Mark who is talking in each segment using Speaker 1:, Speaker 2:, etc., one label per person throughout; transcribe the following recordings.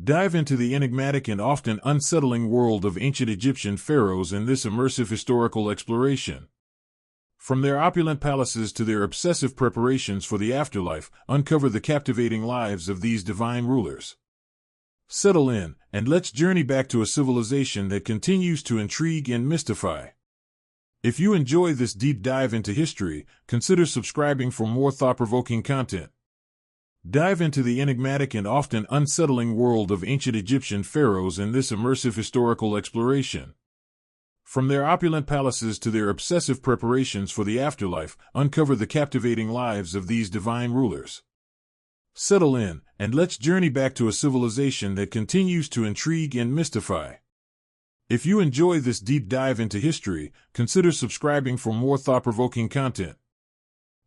Speaker 1: Dive into the enigmatic and often unsettling world of ancient Egyptian pharaohs in this immersive historical exploration. From their opulent palaces to their obsessive preparations for the afterlife, uncover the captivating lives of these divine rulers. Settle in, and let's journey back to a civilization that continues to intrigue and mystify. If you enjoy this deep dive into history, consider subscribing for more thought-provoking content. Dive into the enigmatic and often unsettling world of ancient Egyptian pharaohs in this immersive historical exploration. From their opulent palaces to their obsessive preparations for the afterlife, uncover the captivating lives of these divine rulers. Settle in, and let's journey back to a civilization that continues to intrigue and mystify. If you enjoy this deep dive into history, consider subscribing for more thought-provoking content.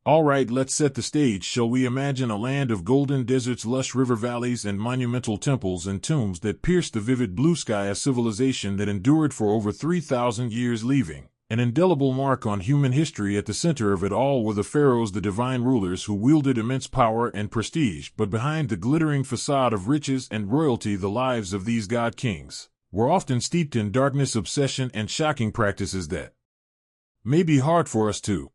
Speaker 1: Alright, let's set the stage. Shall we imagine a land of golden deserts, lush river valleys, and monumental temples and tombs that pierce the vivid blue sky, a civilization that endured for over 3,000 years, leaving an indelible mark on human history. At the center of it all were the pharaohs, the divine rulers who wielded immense power and prestige, but behind the glittering facade of riches and royalty, the lives of these god kings were often steeped in darkness, obsession, and shocking practices that may be hard for us to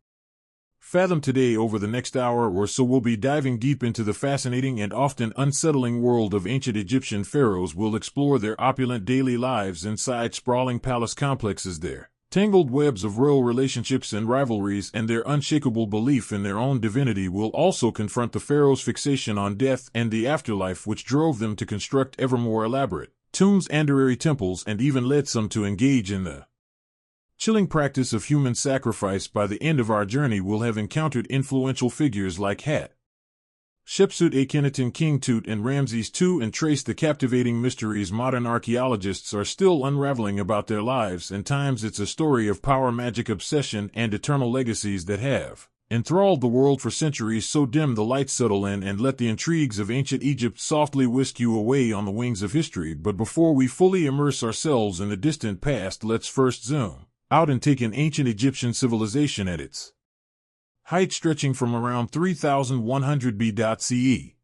Speaker 1: fathom today. Over the next hour or so, we'll be diving deep into the fascinating and often unsettling world of ancient Egyptian pharaohs. We'll explore their opulent daily lives inside sprawling palace complexes, their tangled webs of royal relationships and rivalries, and their unshakable belief in their own divinity. We'll also confront the pharaohs' fixation on death and the afterlife, which drove them to construct ever more elaborate tombs, andarary temples, and even led some to engage in the chilling practice of human sacrifice. By the end of our journey, we'll have encountered influential figures like Hatshepsut, Akhenaten, King Tut, and Ramses II, and traced the captivating mysteries modern archaeologists are still unraveling about their lives and times. It's a story of power, magic, obsession, and eternal legacies that have enthralled the world for centuries. So dim the lights, settle in, and let the intrigues of ancient Egypt softly whisk you away on the wings of history. But before we fully immerse ourselves in the distant past, let's first zoom out and take an ancient Egyptian civilization at its height, stretching from around 3100 BCE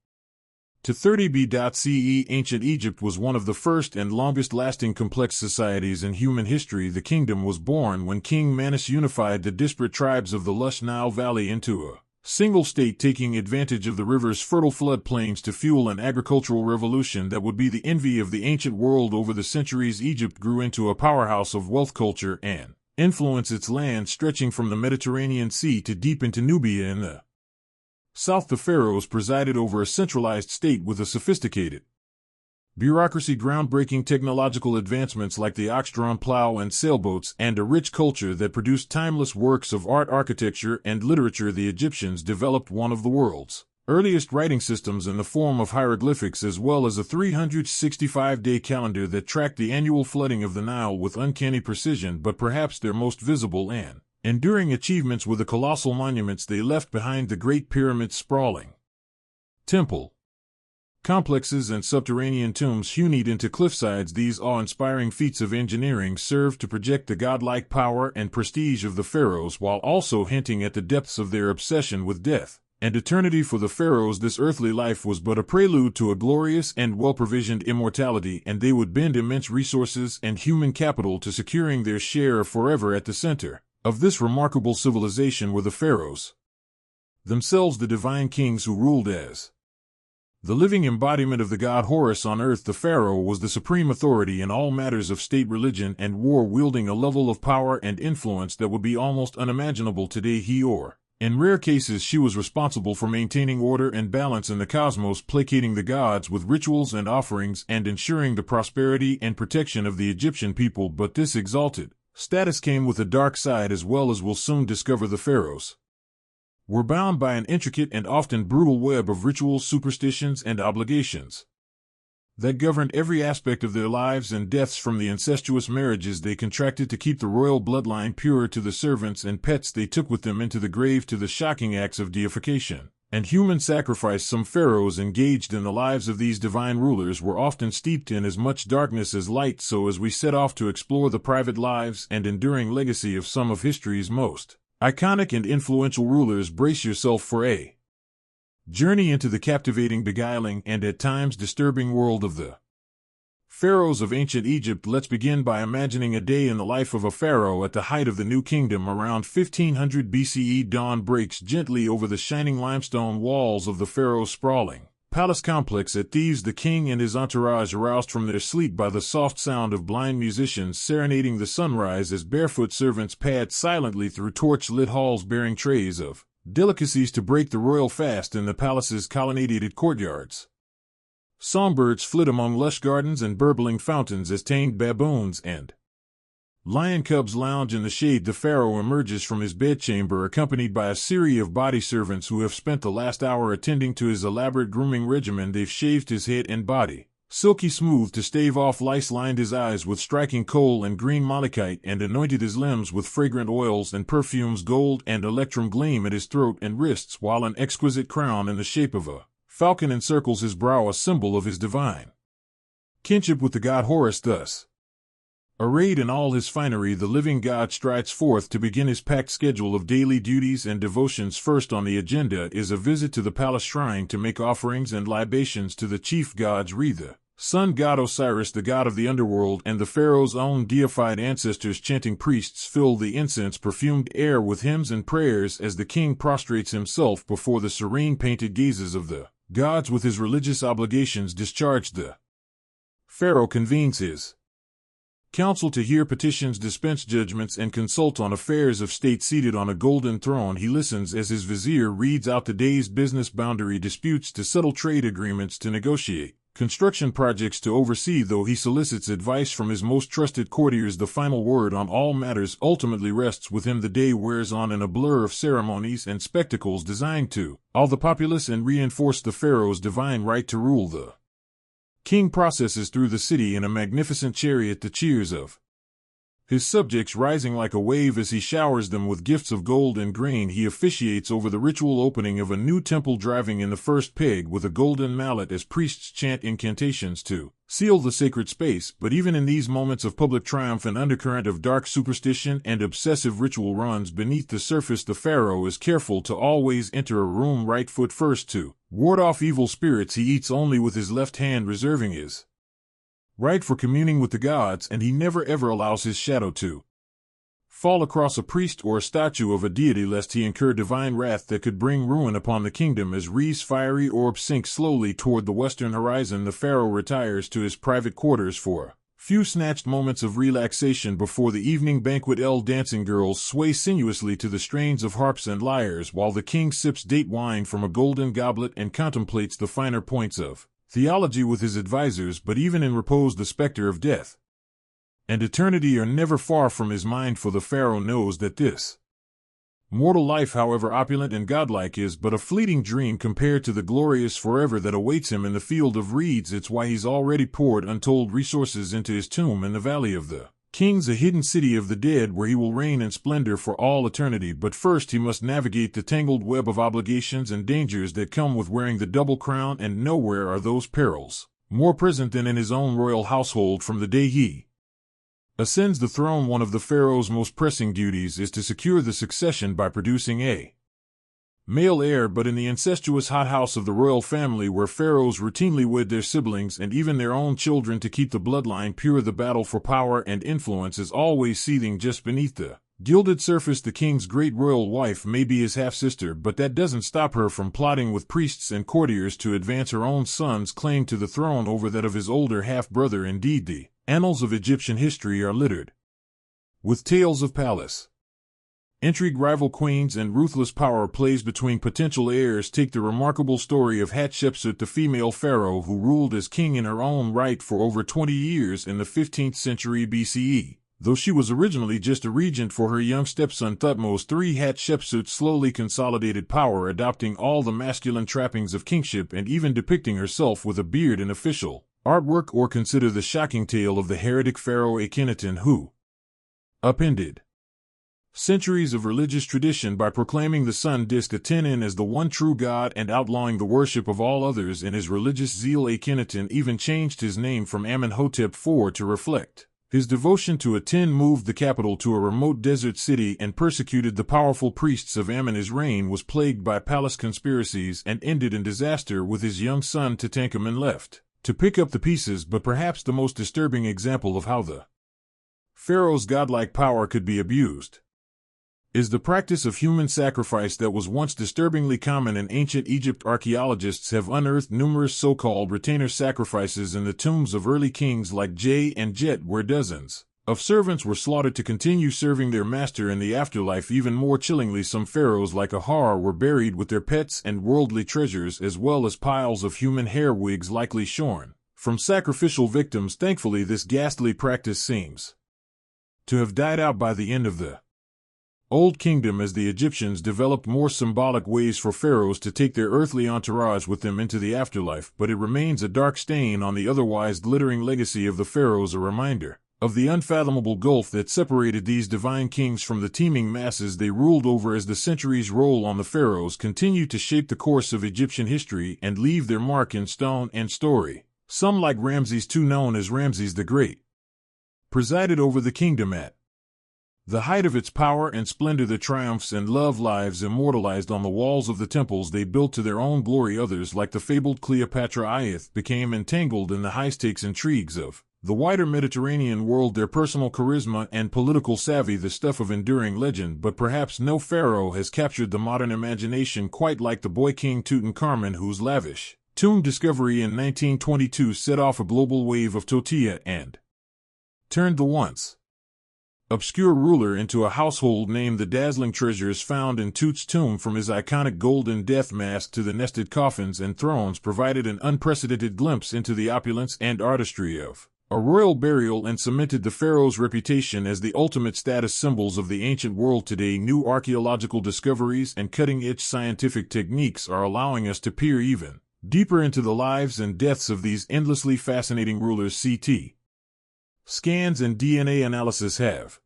Speaker 1: to 30 BCE. Ancient Egypt was one of the first and longest-lasting complex societies in human history. The kingdom was born when King Manus unified the disparate tribes of the lush Nile Valley into a single state, taking advantage of the river's fertile floodplains to fuel an agricultural revolution that would be the envy of the ancient world. Over the centuries, Egypt grew into a powerhouse of wealth, culture, and influence. Its land stretching from the Mediterranean Sea to deep into Nubia in the south. The pharaohs presided over a centralized state with a sophisticated bureaucracy, groundbreaking technological advancements like the ox-drawn plow and sailboats, and a rich culture that produced timeless works of art, architecture, and literature. The Egyptians developed one of the world's earliest writing systems in the form of hieroglyphics, as well as a 365-day calendar that tracked the annual flooding of the Nile with uncanny precision. But perhaps their most visible and enduring achievements were the colossal monuments they left behind: the Great Pyramids, sprawling temple complexes, and subterranean tombs hewn into cliffsides. These awe-inspiring feats of engineering served to project the godlike power and prestige of the pharaohs, while also hinting at the depths of their obsession with death and eternity. For the pharaohs, this earthly life was but a prelude to a glorious and well-provisioned immortality, and they would bend immense resources and human capital to securing their share of forever. At the center of this remarkable civilization were the pharaohs themselves, the divine kings who ruled as the living embodiment of the god Horus on earth. The pharaoh was the supreme authority in all matters of state, religion, and war, wielding a level of power and influence that would be almost unimaginable today. He, or in rare cases she, was responsible for maintaining order and balance in the cosmos, placating the gods with rituals and offerings, and ensuring the prosperity and protection of the Egyptian people. But this exalted status came with a dark side as well, as we'll soon discover. The pharaohs were bound by an intricate and often brutal web of rituals, superstitions, and obligations that governed every aspect of their lives and deaths, from the incestuous marriages they contracted to keep the royal bloodline pure to the servants and pets they took with them into the grave, to the shocking acts of deification and human sacrifice. Some pharaohs engaged in the lives of these divine rulers were often steeped in as much darkness as light. So as we set off to explore the private lives and enduring legacy of some of history's most iconic and influential rulers, brace yourself for a journey into the captivating, beguiling, and at times disturbing world of the Pharaohs of ancient Egypt. Let's begin by imagining a day in the life of a pharaoh at the height of the New Kingdom around 1500 BCE. Dawn breaks gently over the shining limestone walls of the pharaoh's sprawling palace complex at Thebes. The king and his entourage aroused from their sleep by the soft sound of blind musicians serenading the sunrise as barefoot servants pad silently through torch-lit halls bearing trays of delicacies to break the royal fast in the palace's colonnaded courtyards. Songbirds flit among lush gardens and burbling fountains as tamed baboons and lion cubs lounge in the shade. The pharaoh emerges from his bedchamber accompanied by a series of body servants who have spent the last hour attending to his elaborate grooming regimen. They've shaved his head and body silky smooth to stave off lice, lined his eyes with striking kohl and green malachite, and anointed his limbs with fragrant oils and perfumes. Gold and electrum gleam at his throat and wrists, while an exquisite crown in the shape of a falcon encircles his brow, a symbol of his divine kinship with the god Horus. Thus arrayed in all his finery, the living god strides forth to begin his packed schedule of daily duties and devotions. First on the agenda is a visit to the palace shrine to make offerings and libations to the chief gods Re, the sun god Osiris, the god of the underworld, and the pharaoh's own deified ancestors. Chanting priests fill the incense-perfumed air with hymns and prayers as the king prostrates himself before the serene painted gazes of the gods. With his religious obligations discharged, the pharaoh convenes his council to hear petitions, dispense judgments, and consult on affairs of state. Seated on a golden throne, he listens as his vizier reads out the day's business, boundary disputes to settle, trade agreements to negotiate, construction projects to oversee. Though he solicits advice from his most trusted courtiers, the final word on all matters ultimately rests with him. The day wears on in a blur of ceremonies and spectacles designed to awe the populace and reinforce the pharaoh's divine right to rule. The king processes through the city in a magnificent chariot, the cheers of his subjects rising like a wave as he showers them with gifts of gold and grain. He officiates over the ritual opening of a new temple, driving in the first peg with a golden mallet as priests chant incantations to seal the sacred space. But even in these moments of public triumph, an undercurrent of dark superstition and obsessive ritual runs beneath the surface. The pharaoh is careful to always enter a room right foot first to ward off evil spirits. He eats only with his left hand, reserving his right for communing with the gods, and he never ever allows his shadow to fall across a priest or a statue of a deity, lest he incur divine wrath that could bring ruin upon the kingdom. As Re's fiery orb sinks slowly toward the western horizon, the pharaoh retires to his private quarters for a few snatched moments of relaxation before the evening banquet. Dancing girls sway sinuously to the strains of harps and lyres, while the king sips date wine from a golden goblet and contemplates the finer points of theology with his advisors. But even in repose, the specter of death and eternity are never far from his mind, for the pharaoh knows that this mortal life, however opulent and godlike, is but a fleeting dream compared to the glorious forever that awaits him in the field of reeds. It's why he's already poured untold resources into his tomb in the Valley of the Kings, a hidden city of the dead where he will reign in splendor for all eternity. But first he must navigate the tangled web of obligations and dangers that come with wearing the double crown, and nowhere are those perils more present than in his own royal household. From the day he ascends the throne, one of the pharaoh's most pressing duties is to secure the succession by producing a male heir. But in the incestuous hothouse of the royal family, where pharaohs routinely wed their siblings and even their own children to keep the bloodline pure, the battle for power and influence is always seething just beneath the gilded surface. The king's great royal wife may be his half-sister, but that doesn't stop her from plotting with priests and courtiers to advance her own son's claim to the throne over that of his older half-brother. Indeed, the annals of Egyptian history are littered with tales of palace intrigue, rival queens, and ruthless power plays between potential heirs. Take the remarkable story of Hatshepsut, the female pharaoh who ruled as king in her own right for over 20 years in the 15th century BCE. Though she was originally just a regent for her young stepson Thutmose III, Hatshepsut slowly consolidated power, adopting all the masculine trappings of kingship and even depicting herself with a beard in official artwork. Or consider the shocking tale of the heretic pharaoh Akhenaten, who upended centuries of religious tradition by proclaiming the sun disk Atenin as the one true god and outlawing the worship of all others. In his religious zeal, Akhenaten even changed his name from Amenhotep IV to reflect his devotion to Aten, moved the capital to a remote desert city, and persecuted the powerful priests of Amen. His reign was plagued by palace conspiracies and ended in disaster, with his young son Tutankhamun left to pick up the pieces, but perhaps the most disturbing example of how the Pharaoh's godlike power could be abused is the practice of human sacrifice that was once disturbingly common in ancient Egypt. Archaeologists have unearthed numerous so-called retainer sacrifices in the tombs of early kings like J and Jet, where dozens of servants were slaughtered to continue serving their master in the afterlife. Even more chillingly, some pharaohs like Ahar were buried with their pets and worldly treasures, as well as piles of human hair wigs likely shorn from sacrificial victims. Thankfully, this ghastly practice seems to have died out by the end of the Old Kingdom, as the Egyptians developed more symbolic ways for pharaohs to take their earthly entourage with them into the afterlife, but it remains a dark stain on the otherwise glittering legacy of the pharaohs, a reminder of the unfathomable gulf that separated these divine kings from the teeming masses they ruled over. As the centuries roll on, the pharaohs continue to shape the course of Egyptian history and leave their mark in stone and story. Some, like Ramses II, known as Ramses the Great, presided over the kingdom at the height of its power and splendor, the triumphs and love lives immortalized on the walls of the temples they built to their own glory. Others, like the fabled Cleopatra Iath, became entangled in the high-stakes intrigues of the wider Mediterranean world, their personal charisma and political savvy the stuff of enduring legend. But perhaps no pharaoh has captured the modern imagination quite like the boy king Tutankhamun, whose lavish tomb discovery in 1922 set off a global wave of tortilla and turned the once obscure ruler into a household name. The dazzling treasures found in Tut's tomb, from his iconic golden death mask to the nested coffins and thrones, provided an unprecedented glimpse into the opulence and artistry of a royal burial and cemented the pharaoh's reputation as the ultimate status symbols of the ancient world. Today, new archaeological discoveries and cutting-edge scientific techniques are allowing us to peer even deeper into the lives and deaths of these endlessly fascinating rulers. CT scans and DNA analysis have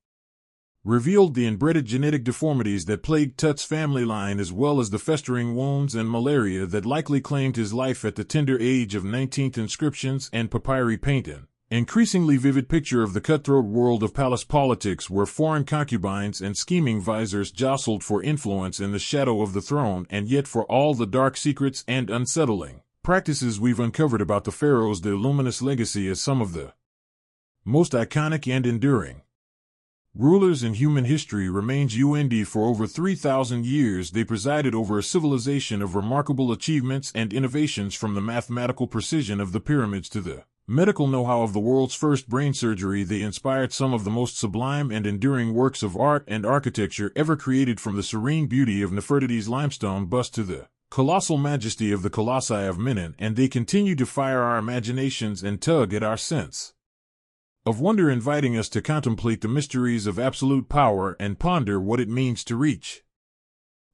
Speaker 1: revealed the inbred genetic deformities that plagued Tut's family line, as well as the festering wounds and malaria that likely claimed his life at the tender age of 19. Inscriptions and papyri paint an increasingly vivid picture of the cutthroat world of palace politics, where foreign concubines and scheming viziers jostled for influence in the shadow of the throne. And yet, for all the dark secrets and unsettling practices we've uncovered about the pharaohs, their luminous legacy as some of the most iconic and enduring rulers in human history remains. For over 3,000 years, they presided over a civilization of remarkable achievements and innovations, from the mathematical precision of the pyramids to the medical know-how of the world's first brain surgery. They inspired some of the most sublime and enduring works of art and architecture ever created, from the serene beauty of Nefertiti's limestone bust to the colossal majesty of the Colossi of Menon, and they continue to fire our imaginations and tug at our sense of wonder, inviting us to contemplate the mysteries of absolute power and ponder what it means to reach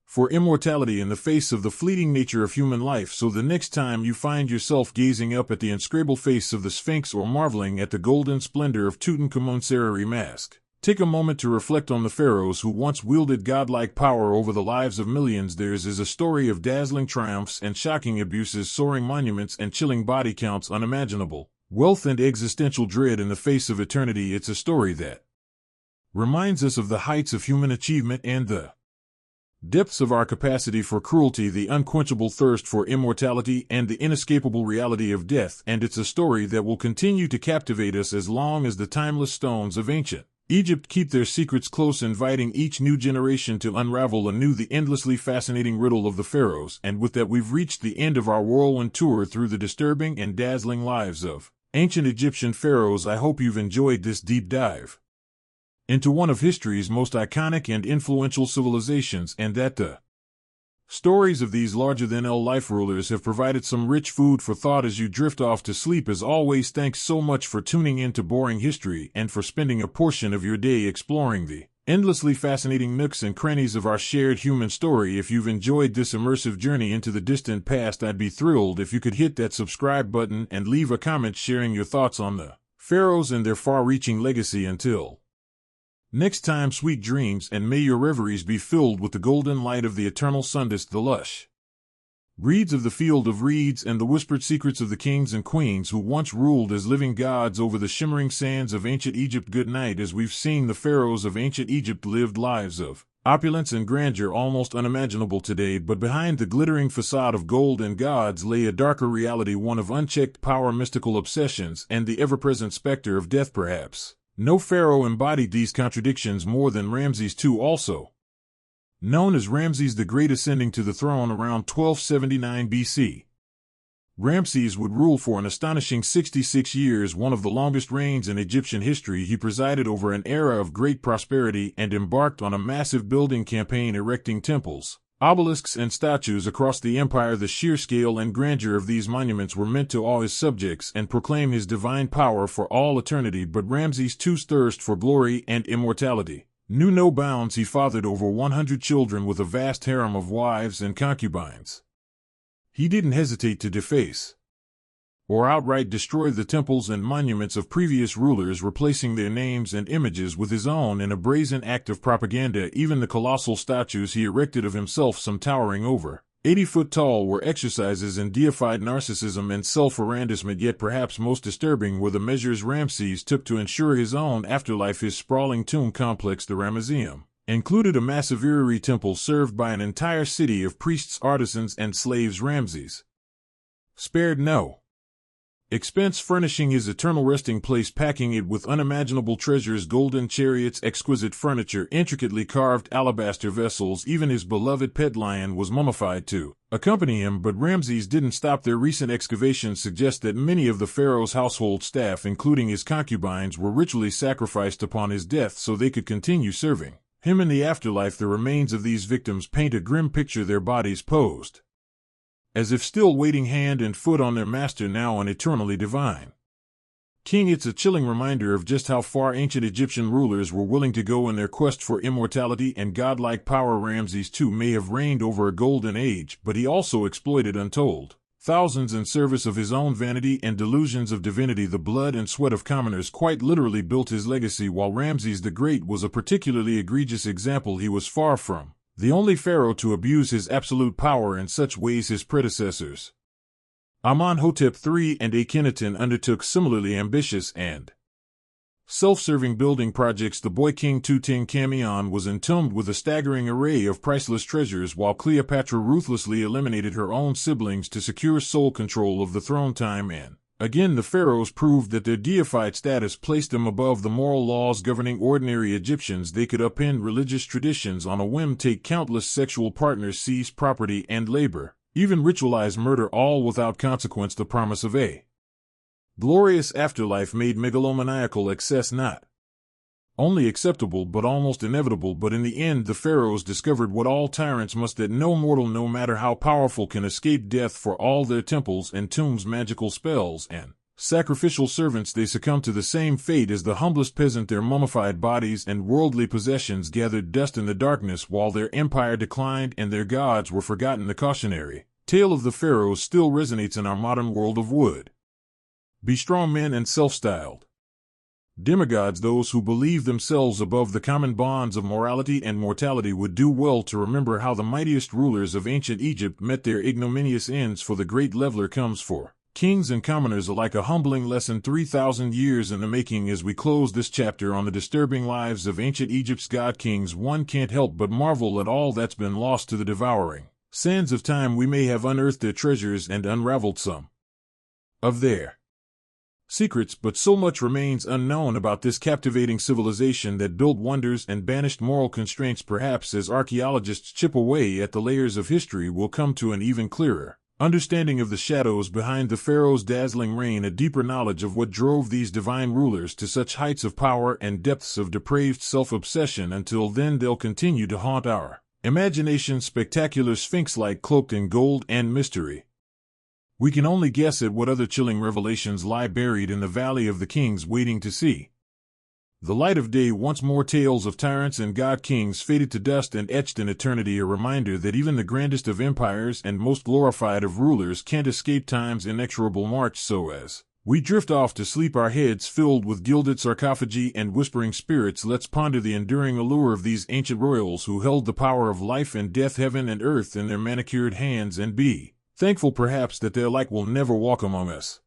Speaker 1: for immortality in the face of the fleeting nature of human life. So the next time you find yourself gazing up at the inscrutable face of the Sphinx or marveling at the golden splendor of Tutankhamun's ceremony mask, take a moment to reflect on the pharaohs who once wielded godlike power over the lives of millions. Theirs is a story of dazzling triumphs and shocking abuses, soaring monuments and chilling body counts, unimaginable wealth and existential dread in the face of eternity. It's a story that reminds us of the heights of human achievement and the depths of our capacity for cruelty, the unquenchable thirst for immortality, and the inescapable reality of death. And it's a story that will continue to captivate us as long as the timeless stones of ancient Egypt keep their secrets close, inviting each new generation to unravel anew the endlessly fascinating riddle of the pharaohs. And with that, we've reached the end of our whirlwind tour through the disturbing and dazzling lives of ancient Egyptian pharaohs. I hope you've enjoyed this deep dive into one of history's most iconic and influential civilizations, and that the stories of these larger-than-life rulers have provided some rich food for thought as you drift off to sleep. As always, thanks so much for tuning in to Boring History and for spending a portion of your day exploring the endlessly fascinating nooks and crannies of our shared human story. If you've enjoyed this immersive journey into the distant past, I'd be thrilled if you could hit that subscribe button and leave a comment sharing your thoughts on the pharaohs and their far-reaching legacy. Until next time, sweet dreams, and may your reveries be filled with the golden light of the eternal sundust, the lush reeds of the field of reeds, and the whispered secrets of the kings and queens who once ruled as living gods over the shimmering sands of ancient Egypt. Good night, as we've seen the pharaohs of ancient Egypt lived lives of opulence and grandeur almost unimaginable today, but behind the glittering facade of gold and gods lay a darker reality, one of unchecked power, mystical obsessions, and the ever-present specter of death perhaps. No pharaoh embodied these contradictions more than Ramses II, also known as Ramses the Great, ascending to the throne around 1279 BC. Ramses would rule for an astonishing 66 years, one of the longest reigns in Egyptian history. He presided over an era of great prosperity and embarked on a massive building campaign, erecting temples, obelisks, and statues across the empire. The sheer scale and grandeur of these monuments were meant to awe his subjects and proclaim his divine power for all eternity, but Ramses II's thirst for glory and immortality knew no bounds. He fathered over 100 children with a vast harem of wives and concubines. He didn't hesitate to deface or outright destroy the temples and monuments of previous rulers, replacing their names and images with his own in a brazen act of propaganda. Even the colossal statues he erected of himself, some towering over 80 foot tall, were exercises in deified narcissism and self-arrandisement. Yet perhaps most disturbing were the measures Ramses took to ensure his own afterlife. His sprawling tomb complex, the Ramesseum, included a massive Iri temple served by an entire city of priests, artisans, and slaves. Ramses spared no expense furnishing his eternal resting place, packing it with unimaginable treasures, golden chariots, exquisite furniture, intricately carved alabaster vessels. Even his beloved pet lion was mummified to accompany him. But Ramses didn't stop there. Recent excavations suggest that many of the pharaoh's household staff, including his concubines, were ritually sacrificed upon his death so they could continue serving him in the afterlife. The remains of these victims paint a grim picture, their bodies posed as if still waiting hand and foot on their master, now an eternally divine king. It's a chilling reminder of just how far ancient Egyptian rulers were willing to go in their quest for immortality and godlike power. Ramses II may have reigned over a golden age, but he also exploited untold thousands in service of his own vanity and delusions of divinity. The blood and sweat of commoners quite literally built his legacy. While Ramses the Great was a particularly egregious example, he was far from the only pharaoh to abuse his absolute power in such ways. His predecessors, Amenhotep III and Akhenaten, undertook similarly ambitious and self-serving building projects. The boy king Tutankhamun was entombed with a staggering array of priceless treasures, while Cleopatra ruthlessly eliminated her own siblings to secure sole control of the throne. Time and again, the pharaohs proved that their deified status placed them above the moral laws governing ordinary Egyptians. They could upend religious traditions on a whim, take countless sexual partners, seize property and labor, even ritualize murder, all without consequence. The promise of a glorious afterlife made megalomaniacal excess not only acceptable but almost inevitable. But in the end, the pharaohs discovered what all tyrants must, that no mortal, no matter how powerful, can escape death. For all their temples and tombs, magical spells, and sacrificial servants, they succumbed to the same fate as the humblest peasant. Their mummified bodies and worldly possessions gathered dust in the darkness while their empire declined and their gods were forgotten. The cautionary tale of the pharaohs still resonates in our modern world of would be strong men and self-styled demigods. Those who believe themselves above the common bonds of morality and mortality would do well to remember how the mightiest rulers of ancient Egypt met their ignominious ends. For the great leveler comes for kings and commoners alike, a humbling lesson 3,000 years in the making. As we close this chapter on the disturbing lives of ancient Egypt's god-kings, one can't help but marvel at all that's been lost to the devouring sands of time. We may have unearthed their treasures and unraveled some of their secrets, but so much remains unknown about this captivating civilization that built wonders and banished moral constraints. Perhaps as archaeologists chip away at the layers of history, we'll come to an even clearer understanding of the shadows behind the pharaoh's dazzling reign, a deeper knowledge of what drove these divine rulers to such heights of power and depths of depraved self-obsession. Until then, they'll continue to haunt our imagination, spectacular sphinx-like, cloaked in gold and mystery. We can only guess at what other chilling revelations lie buried in the Valley of the Kings, waiting to see the light of day. Once more, tales of tyrants and god-kings faded to dust and etched in eternity, a reminder that even the grandest of empires and most glorified of rulers can't escape time's inexorable march. So as we drift off to sleep, our heads filled with gilded sarcophagi and whispering spirits, let's ponder the enduring allure of these ancient royals who held the power of life and death, heaven and earth, in their manicured hands, and be thankful perhaps that their like will never walk among us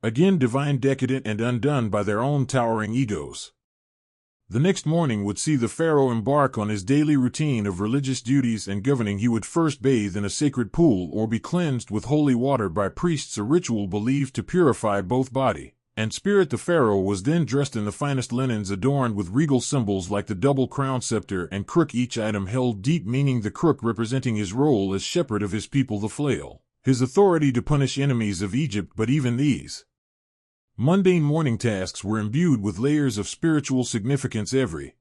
Speaker 1: again, divine, decadent, and undone by their own towering egos. The next morning would see the pharaoh embark on his daily routine of religious duties and governing. He would first bathe in a sacred pool or be cleansed with holy water by priests, a ritual believed to purify both body and spirit. The pharaoh was then dressed in the finest linens adorned with regal symbols like the double crown, scepter, and crook, each item held deep meaning, the crook representing his role as shepherd of his people, the flail his authority to punish enemies of Egypt. But even these mundane morning tasks were imbued with layers of spiritual significance. Every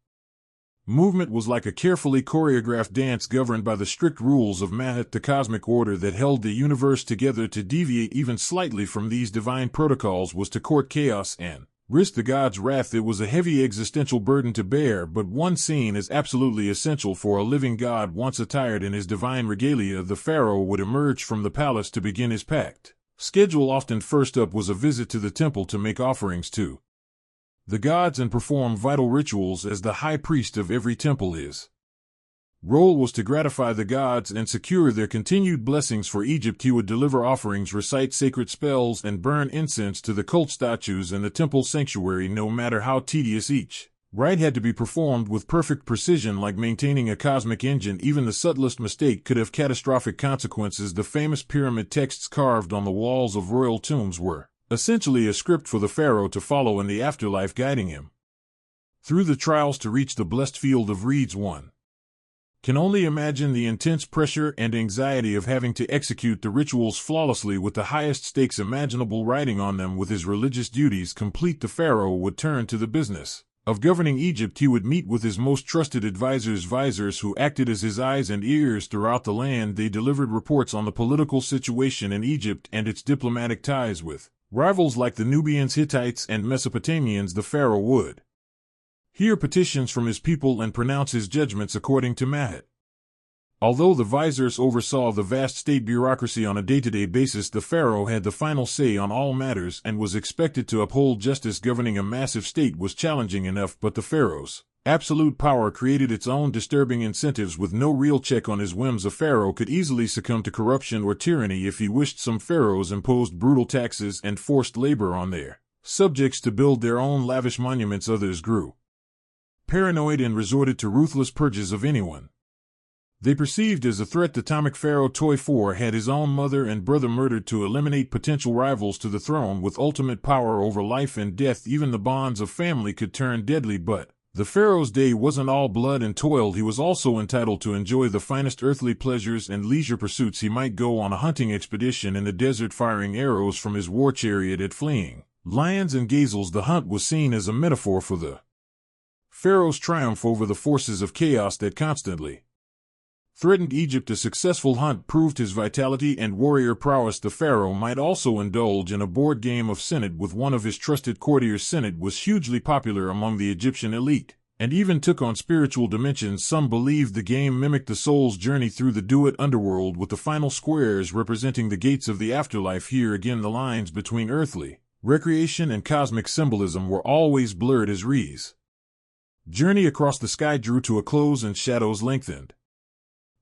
Speaker 1: movement was like a carefully choreographed dance governed by the strict rules of Ma'at, the cosmic order that held the universe together. To deviate even slightly from these divine protocols was to court chaos and risk the gods' wrath. It was a heavy existential burden to bear, but one seen as absolutely essential for a living god. Once attired in his divine regalia, the pharaoh would emerge from the palace to begin his packed schedule. Often first up was a visit to the temple to make offerings to the gods and perform vital rituals, as the high priest of every temple. His role was to gratify the gods and secure their continued blessings for Egypt. He would deliver offerings, recite sacred spells, and burn incense to the cult statues in the temple sanctuary. No matter how tedious each rite had to be performed with perfect precision, like maintaining a cosmic engine. Even the subtlest mistake could have catastrophic consequences. The famous pyramid texts carved on the walls of royal tombs were essentially a script for the pharaoh to follow in the afterlife, guiding him through the trials to reach the blessed field of reeds. One can only imagine the intense pressure and anxiety of having to execute the rituals flawlessly with the highest stakes imaginable riding on them. With his religious duties complete, the pharaoh would turn to the business of governing Egypt. He would meet with his most trusted advisors who acted as his eyes and ears throughout the land. They delivered reports on the political situation in Egypt and its diplomatic ties with rivals like the Nubians, Hittites, and Mesopotamians. The pharaoh would hear petitions from his people and pronounce his judgments according to Ma'at. Although the viziers oversaw the vast state bureaucracy on a day-to-day basis, the pharaoh had the final say on all matters and was expected to uphold justice. Governing a massive state was challenging enough, but the pharaoh's absolute power created its own disturbing incentives. With no real check on his whims, a pharaoh could easily succumb to corruption or tyranny if he wished. Some pharaohs imposed brutal taxes and forced labor on their subjects to build their own lavish monuments. Others grew paranoid and resorted to ruthless purges of anyone they perceived as a threat. The atomic pharaoh Toi had his own mother and brother murdered to eliminate potential rivals to the throne. With ultimate power over life and death, even the bonds of family could turn deadly. But the pharaoh's day wasn't all blood and toil. He was also entitled to enjoy the finest earthly pleasures and leisure pursuits. He might go on a hunting expedition in the desert, firing arrows from his war chariot at fleeing lions and gazelles. The hunt was seen as a metaphor for the pharaoh's triumph over the forces of chaos that constantly threatened Egypt. A successful hunt proved his vitality and warrior prowess. The pharaoh might also indulge in a board game of Senate with one of his trusted courtiers. Senate was hugely popular among the Egyptian elite, and even took on spiritual dimensions. Some believed the game mimicked the soul's journey through the Duat underworld, with the final squares representing the gates of the afterlife. Here again, the lines between earthly recreation and cosmic symbolism were always blurred as Re's journey across the sky drew to a close and shadows lengthened.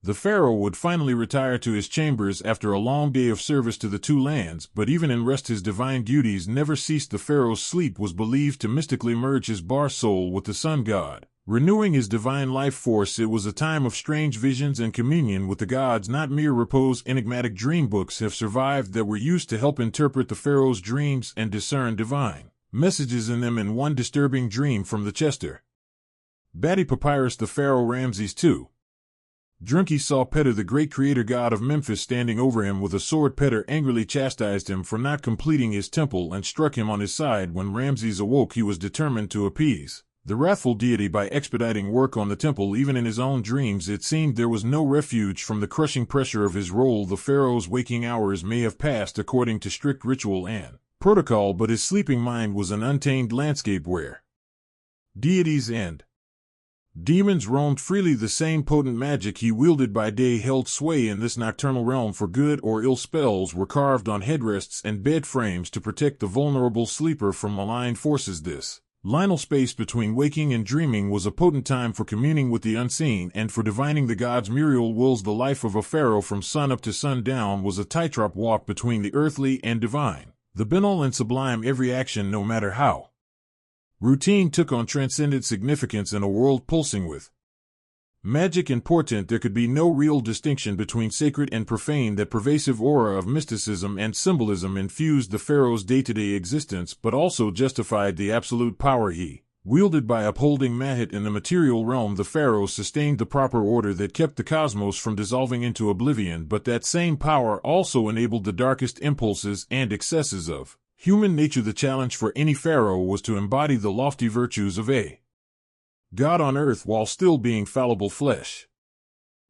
Speaker 1: The pharaoh would finally retire to his chambers after a long day of service to the two lands, but even in rest his divine duties never ceased. The pharaoh's sleep was believed to mystically merge his bar soul with the sun god, renewing his divine life force. It was a time of strange visions and communion with the gods, not mere repose. Enigmatic dream books have survived that were used to help interpret the pharaoh's dreams and discern divine messages in them. In one disturbing dream from the Chester Batty Papyrus, the pharaoh Ramses II Drunky saw Peter, the great creator god of Memphis, standing over him with a sword. Peter angrily chastised him for not completing his temple and struck him on his side. When Ramses awoke, he was determined to appease the wrathful deity by expediting work on the temple. Even in his own dreams, it seemed there was no refuge from the crushing pressure of his role. The pharaoh's waking hours may have passed according to strict ritual and protocol, but his sleeping mind was an untamed landscape where deities and demons roamed freely. The same potent magic he wielded by day held sway in this nocturnal realm for good or ill. Spells were carved on headrests and bed frames to protect the vulnerable sleeper from malign forces. This liminal space between waking and dreaming was a potent time for communing with the unseen and for divining the gods' myriad wills. The life of a pharaoh from sun up to sundown was a tightrope walk between the earthly and divine, the banal and sublime. Every action, no matter how Routine took on transcendent significance in a world pulsing with magic and portent. There could be no real distinction between sacred and profane. That pervasive aura of mysticism and symbolism infused the pharaoh's day-to-day existence, but also justified the absolute power he wielded by upholding Mahat in the material realm. The pharaoh sustained the proper order that kept the cosmos from dissolving into oblivion, but that same power also enabled the darkest impulses and excesses of human nature. The challenge for any pharaoh was to embody the lofty virtues of a God on earth while still being fallible flesh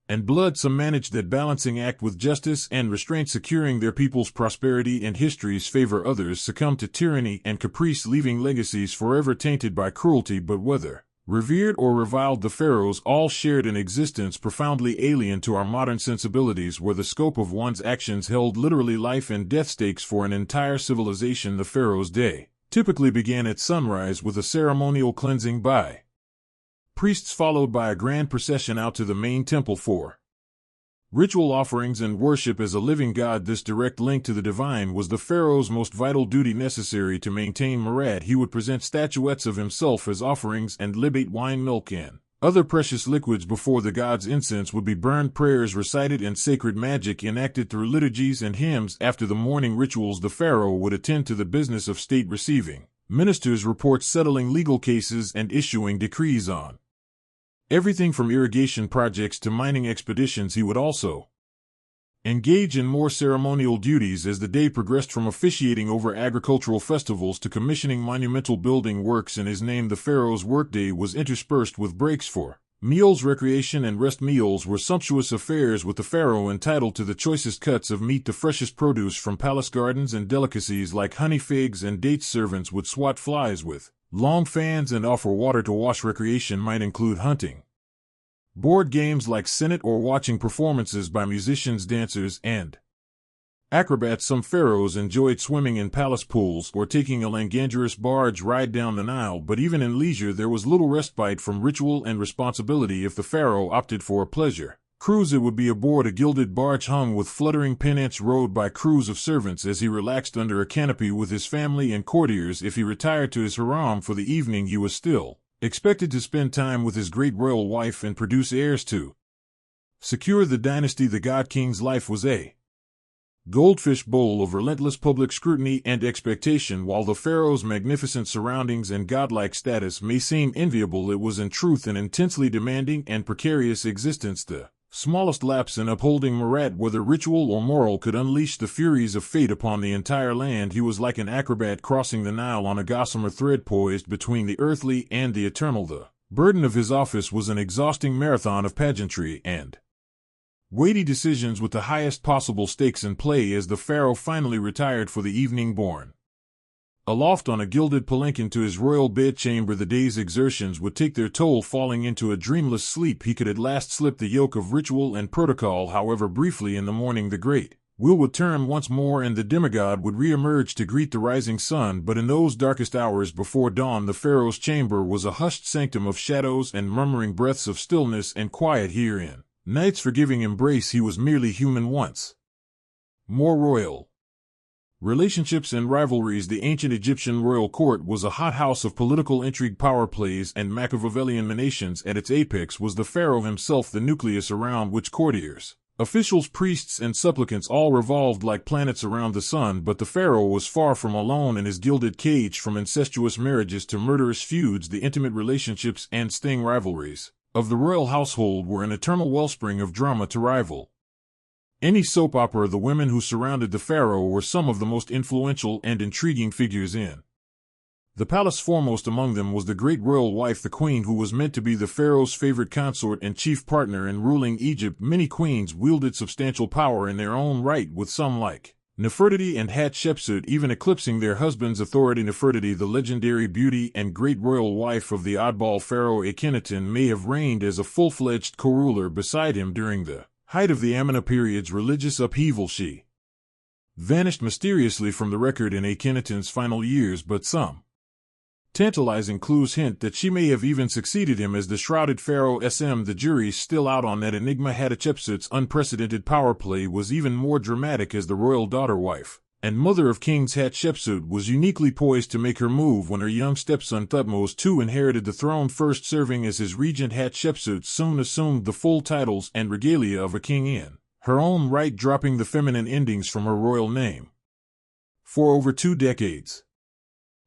Speaker 1: and blood. Some managed that balancing act with justice and restraint, securing their people's prosperity and history's favor. Others succumbed to tyranny and caprice, leaving legacies forever tainted by cruelty. But whether revered or reviled, the pharaohs all shared an existence profoundly alien to our modern sensibilities, where the scope of one's actions held literally life and death stakes for an entire civilization. The pharaoh's day typically began at sunrise with a ceremonial cleansing by priests, followed by a grand procession out to the main temple for ritual offerings and worship as a living god. This direct link to the divine was the pharaoh's most vital duty necessary to maintain Marat. He would present statuettes of himself as offerings and libate wine, milk, and other precious liquids before the gods. Incense would be burned, prayers recited, and sacred magic enacted through liturgies and hymns. After the morning rituals, the pharaoh would attend to the business of state, receiving ministers' reports, settling legal cases, and issuing decrees on everything from irrigation projects to mining expeditions. He would also engage in more ceremonial duties as the day progressed, from officiating over agricultural festivals to commissioning monumental building works in his name. The pharaoh's workday was interspersed with breaks for meals, recreation, and rest. Meals were sumptuous affairs, with the pharaoh entitled to the choicest cuts of meat, the freshest produce from palace gardens, and delicacies like honey, figs, and dates. Servants would swat flies with long fans and offer water to wash. Recreation might include hunting, board games like Senate, or watching performances by musicians, dancers, and acrobats. Some pharaohs enjoyed swimming in palace pools or taking a langangerous barge ride down the Nile, but even in leisure there was little respite from ritual and responsibility. If the pharaoh opted for a pleasure cruise, it would be aboard a gilded barge hung with fluttering pennants, rowed by crews of servants as he relaxed under a canopy with his family and courtiers. If he retired to his harem for the evening, he was still expected to spend time with his great royal wife and produce heirs to secure the dynasty. The god king's life was a goldfish bowl of relentless public scrutiny and expectation. While the pharaoh's magnificent surroundings and godlike status may seem enviable, it was in truth an intensely demanding and precarious existence. The smallest lapse in upholding Marat, whether ritual or moral, could unleash the furies of fate upon the entire land. He was like an acrobat crossing the Nile on a gossamer thread, poised between the earthly and the eternal. The burden of his office was an exhausting marathon of pageantry and weighty decisions with the highest possible stakes in play. As the pharaoh finally retired for the evening, borne aloft on a gilded palanquin to his royal bedchamber, the day's exertions would take their toll. Falling into a dreamless sleep, he could at last slip the yoke of ritual and protocol. However briefly, in the morning the great wheel would turn once more and the demigod would re-emerge to greet the rising sun. But in those darkest hours before dawn, the pharaoh's chamber was a hushed sanctum of shadows and murmuring breaths of stillness and quiet. Herein night's forgiving embrace, he was merely human once more. Royal relationships and rivalries. The ancient Egyptian royal court was a hothouse of political intrigue, power plays, and Machiavellian machinations. At its apex was the pharaoh himself, the nucleus around which courtiers, officials, priests, and supplicants all revolved like planets around the sun. But the pharaoh was far from alone in his gilded cage. From incestuous marriages to murderous feuds, the intimate relationships and sting rivalries of the royal household were an eternal wellspring of drama to rival any soap opera. The women who surrounded the pharaoh were some of the most influential and intriguing figures in the palace. Foremost among them was the great royal wife, the queen, who was meant to be the pharaoh's favorite consort and chief partner in ruling Egypt. Many queens wielded substantial power in their own right, with some like Nefertiti and Hatshepsut even eclipsing their husband's authority. Nefertiti, the legendary beauty and great royal wife of the oddball pharaoh Akhenaten, may have reigned as a full-fledged co-ruler beside him during the height of the Amena period's religious upheaval. She vanished mysteriously from the record in Akhenaten's final years, but some tantalizing clues hint that she may have even succeeded him as the shrouded pharaoh. The jury's still out on that enigma. Hatshepsut's unprecedented power play was even more dramatic as the royal daughter wife and mother of kings Hatshepsut, was uniquely poised to make her move when her young stepson Thutmose II inherited the throne. First serving as his regent, Hatshepsut soon assumed the full titles and regalia of a king in her own right, dropping the feminine endings from her royal name. For over 2 decades,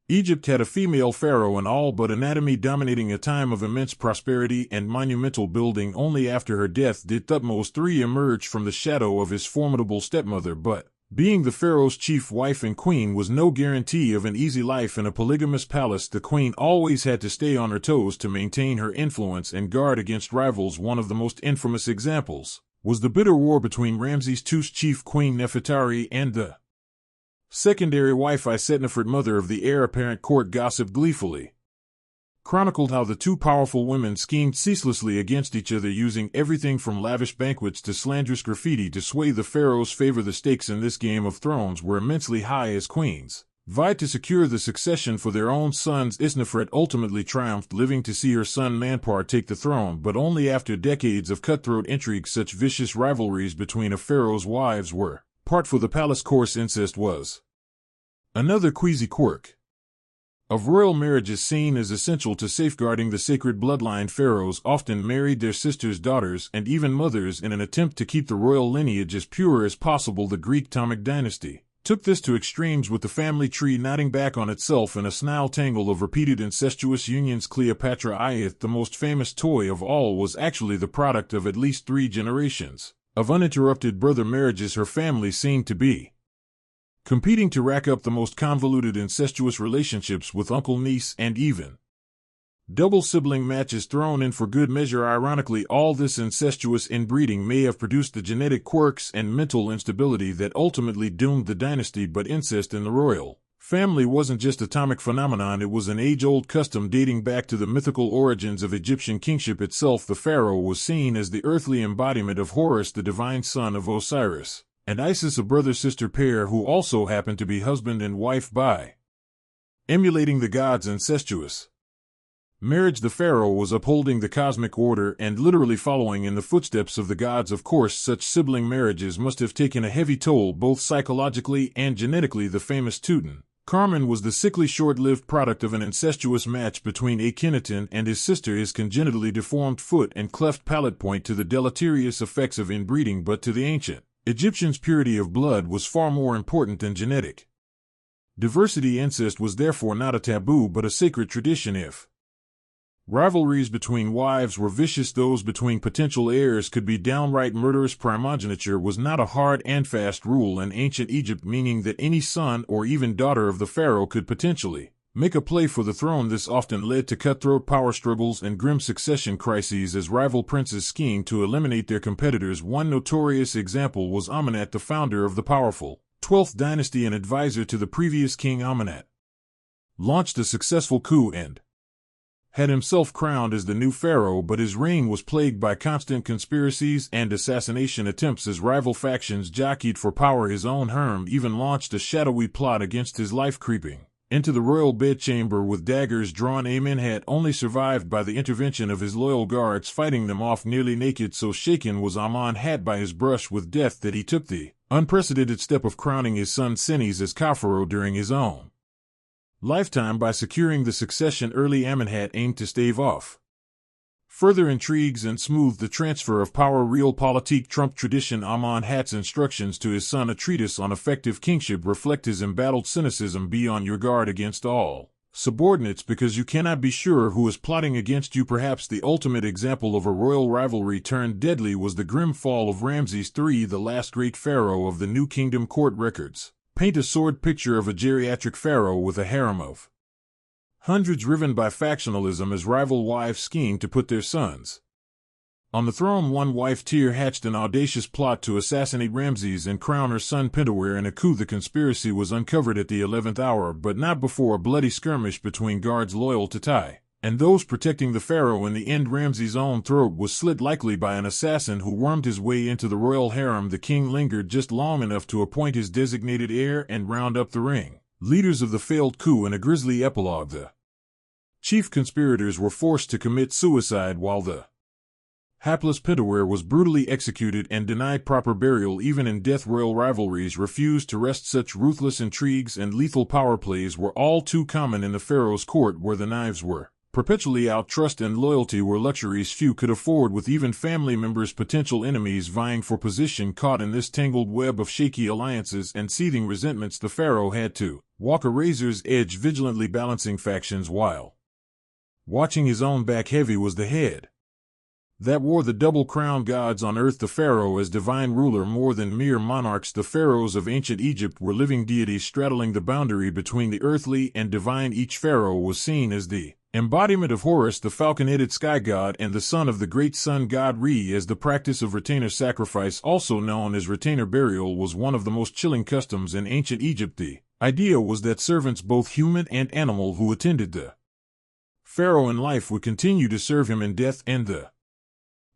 Speaker 1: Egypt had a female pharaoh in all but anatomy, dominating a time of immense prosperity and monumental building. Only after her death did Thutmose III emerge from the shadow of his formidable stepmother, but being the pharaoh's chief wife and queen was no guarantee of an easy life in a polygamous palace. The queen always had to stay on her toes to maintain her influence and guard against rivals. One of the most infamous examples was the bitter war between Ramses II's chief queen Nefertari and the secondary wife Isetnefert, mother of the heir apparent. Court gossip gleefully chronicled how the two powerful women schemed ceaselessly against each other, using everything from lavish banquets to slanderous graffiti to sway the pharaoh's favor. The stakes in this Game of Thrones were immensely high as queens vied to secure the succession for their own sons. Isnefret ultimately triumphed, living to see her son Manpar take the throne, but only after decades of cutthroat intrigue. Such vicious rivalries between a pharaoh's wives were part for the palace course. Incest was another queasy quirk of royal marriages seen as essential to safeguarding the sacred bloodline. Pharaohs often married their sisters' daughters and even mothers in an attempt to keep the royal lineage as pure as possible. The Greek Ptolemaic dynasty took this to extremes, with the family tree knotting back on itself in a snarl tangle of repeated incestuous unions. Cleopatra Ieth, the most famous toy of all, was actually the product of at least 3 generations of uninterrupted brother marriages. Her family seemed to be competing to rack up the most convoluted incestuous relationships with uncle, niece, and even double sibling matches thrown in for good measure. Ironically, all this incestuous inbreeding may have produced the genetic quirks and mental instability that ultimately doomed the dynasty. But incest in the royal family wasn't just an atomic phenomenon, it was an age-old custom dating back to the mythical origins of Egyptian kingship itself. The pharaoh was seen as the earthly embodiment of Horus, the divine son of Osiris, and Isis, a brother-sister pair who also happened to be husband and wife. By emulating the gods' incestuous marriage, the pharaoh was upholding the cosmic order and literally following in the footsteps of the gods. Of course, such sibling marriages must have taken a heavy toll both psychologically and genetically. The famous Tutankhamun was the sickly, short-lived product of an incestuous match between Akhenaten and his sister. His congenitally deformed foot and cleft palate point to the deleterious effects of inbreeding, but to the ancient Egyptians, purity of blood was far more important than genetic diversity. Incest was therefore not a taboo but a sacred tradition. If rivalries between wives were vicious, those between potential heirs could be downright murderous. Primogeniture was not a hard and fast rule in ancient Egypt, meaning that any son or even daughter of the pharaoh could potentially make a play for the throne. This often led to cutthroat power struggles and grim succession crises as rival princes schemed to eliminate their competitors. One notorious example was Amenet, the founder of the powerful 12th dynasty and advisor to the previous king. Amenet launched a successful coup and had himself crowned as the new pharaoh, but his reign was plagued by constant conspiracies and assassination attempts as rival factions jockeyed for power. His own harem even launched a shadowy plot against his life, creeping into the royal bedchamber with daggers drawn. Amenhotep only survived by the intervention of his loyal guards, fighting them off nearly naked. So shaken was Amenhotep by his brush with death that he took the unprecedented step of crowning his son Sinis as Pharaoh during his own lifetime. By securing the succession early, Amenhotep aimed to stave off further intrigues and smooth the transfer of power. Realpolitik trumped tradition. Amenhotep's instructions to his son, a treatise on effective kingship, reflect his embattled cynicism. Be on your guard against all subordinates because you cannot be sure who is plotting against you. Perhaps the ultimate example of a royal rivalry turned deadly was the grim fall of Ramses III, the last great pharaoh of the New Kingdom. Court records paint a sordid picture of a geriatric pharaoh with a harem of hundreds riven by factionalism as rival wives schemed to put their sons on the throne. One wife, Tyr, hatched an audacious plot to assassinate Ramses and crown her son Pentawere in a coup. The conspiracy was uncovered at the 11th hour, but not before a bloody skirmish between guards loyal to Ty and those protecting the pharaoh. In the end, Ramses' own throat was slit, likely by an assassin who wormed his way into the royal harem. The king lingered just long enough to appoint his designated heir and round up the leaders of the failed coup. In a grisly epilogue, the chief conspirators were forced to commit suicide while the Hapless Pentawere was brutally executed and denied proper burial. Even in death, royal rivalries refused to rest. Such ruthless intrigues and lethal power plays were all too common in the pharaoh's court, where the knives were perpetually out. Trust and loyalty were luxuries few could afford, with even family members, potential enemies, vying for position. Caught in this tangled web of shaky alliances and seething resentments, the pharaoh had to walk a razor's edge, vigilantly balancing factions while watching his own back. Heavy was the head that wore the double crown. Gods on earth, the pharaoh as divine ruler more than mere monarchs. The pharaohs of ancient Egypt were living deities straddling the boundary between the earthly and divine. Each pharaoh was seen as the embodiment of Horus, the falcon-headed sky god, and the son of the great sun god Re. As the practice of retainer sacrifice, also known as retainer burial, was one of the most chilling customs in ancient Egypt. The idea was that servants, both human and animal, who attended the pharaoh in life would continue to serve him in death and the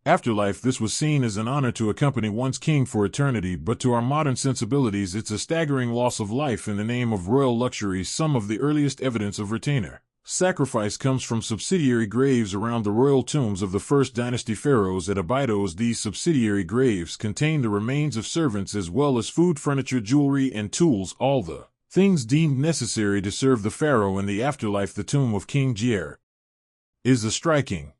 Speaker 1: afterlife. This was seen as an honor to accompany one's king for eternity, but to our modern sensibilities, it's a staggering loss of life in the name of royal luxuries. Some of the earliest evidence of retainer sacrifice comes from subsidiary graves around the royal tombs of the first dynasty pharaohs at Abydos. These subsidiary graves contain the remains of servants as well as food, furniture, jewelry, and tools, all the things deemed necessary to serve the pharaoh in the afterlife. The tomb of King Jer is a striking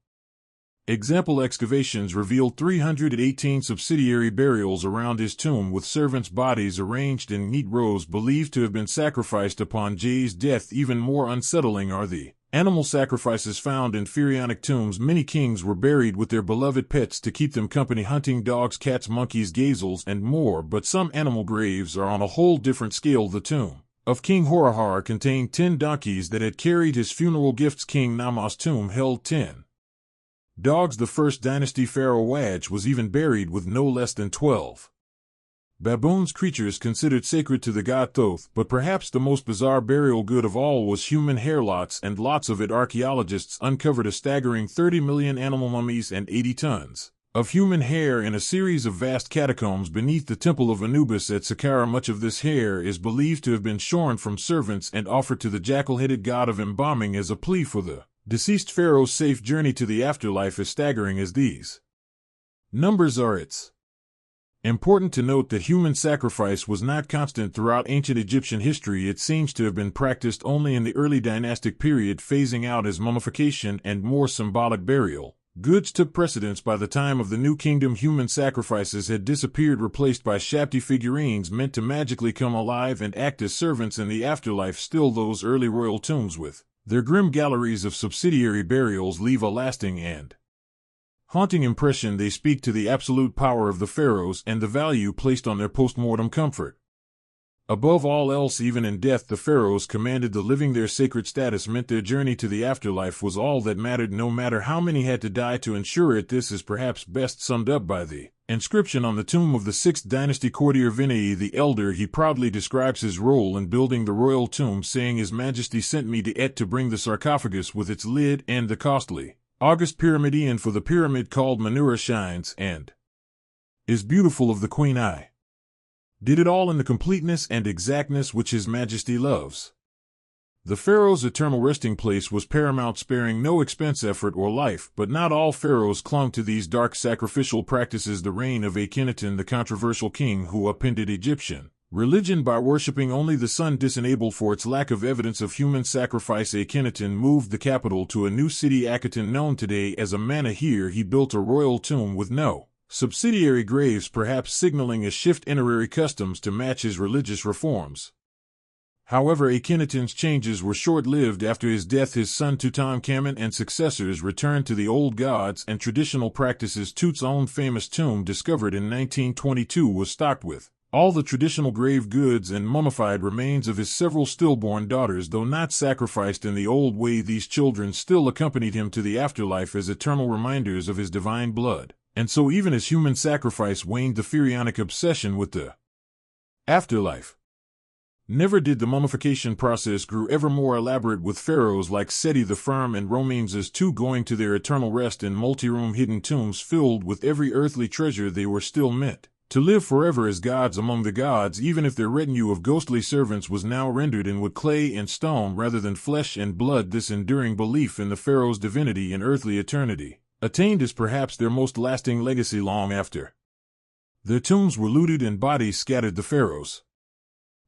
Speaker 1: example. Excavations revealed 318 subsidiary burials around his tomb, with servants' bodies arranged in neat rows believed to have been sacrificed upon J's death. Even more unsettling are the animal sacrifices found in pharaonic tombs. Many kings were buried with their beloved pets to keep them company: hunting dogs, cats, monkeys, gazelles, and more. But some animal graves are on a whole different scale. The tomb of King Horahar contained 10 donkeys that had carried his funeral gifts. King Nama's tomb held 10 dogs. The first dynasty pharaoh Waj was even buried with no less than 12 baboons, creatures considered sacred to the god Thoth. But perhaps the most bizarre burial good of all was human hair. Lots and lots of it. Archaeologists uncovered a staggering 30 million animal mummies and 80 tons of human hair in a series of vast catacombs beneath the temple of Anubis at Saqqara. Much of this hair is believed to have been shorn from servants and offered to the jackal-headed god of embalming as a plea for the deceased pharaoh's safe journey to the afterlife. As staggering as these numbers are, it's important to note that human sacrifice was not constant throughout ancient Egyptian history. It seems to have been practiced only in the early dynastic period, phasing out as mummification and more symbolic burial goods took precedence. By the time of the New Kingdom, human sacrifices had disappeared, replaced by Shabti figurines meant to magically come alive and act as servants in the afterlife. Still, those early royal tombs with their grim galleries of subsidiary burials leave a lasting and haunting impression. They speak to the absolute power of the pharaohs and the value placed on their post-mortem comfort. Above all else, even in death, the pharaohs commanded the living. Their sacred status meant their journey to the afterlife was all that mattered, no matter how many had to die to ensure it. This is perhaps best summed up by the inscription on the tomb of the 6th dynasty courtier Vinei the Elder. He proudly describes his role in building the royal tomb, saying, "His Majesty sent me to Et to bring the sarcophagus with its lid and the costly august pyramidion, for the pyramid called Menura shines and is beautiful of the queen eye. Did it all in the completeness and exactness which His Majesty loves." The pharaoh's eternal resting place was paramount, sparing no expense, effort, or life. But not all pharaohs clung to these dark sacrificial practices. The reign of Akhenaten, the controversial king who upended Egyptian religion by worshipping only the sun, disenabled for its lack of evidence of human sacrifice. Akhenaten moved the capital to a new city, Akhenaten, known today as Amana. Here he built a royal tomb with no subsidiary graves, perhaps signaling a shift in honorary customs to match his religious reforms. However, Akhenaten's changes were short-lived. After his death, his son Tutankhamun and successors returned to the old gods and traditional practices. Tut's own famous tomb, discovered in 1922, was stocked with all the traditional grave goods and mummified remains of his several stillborn daughters. Though not sacrificed in the old way, these children still accompanied him to the afterlife as eternal reminders of his divine blood. And so, even as human sacrifice waned, the pharaonic obsession with the afterlife never did. The mummification process grew ever more elaborate, with pharaohs like Seti the Firm and Ramses II going to their eternal rest in multi-room hidden tombs filled with every earthly treasure. They were still meant to live forever as gods among the gods, even if their retinue of ghostly servants was now rendered in wood, clay, and stone rather than flesh and blood. This enduring belief in the pharaoh's divinity and earthly eternity attained is perhaps their most lasting legacy long after their tombs were looted and bodies scattered. The pharaohs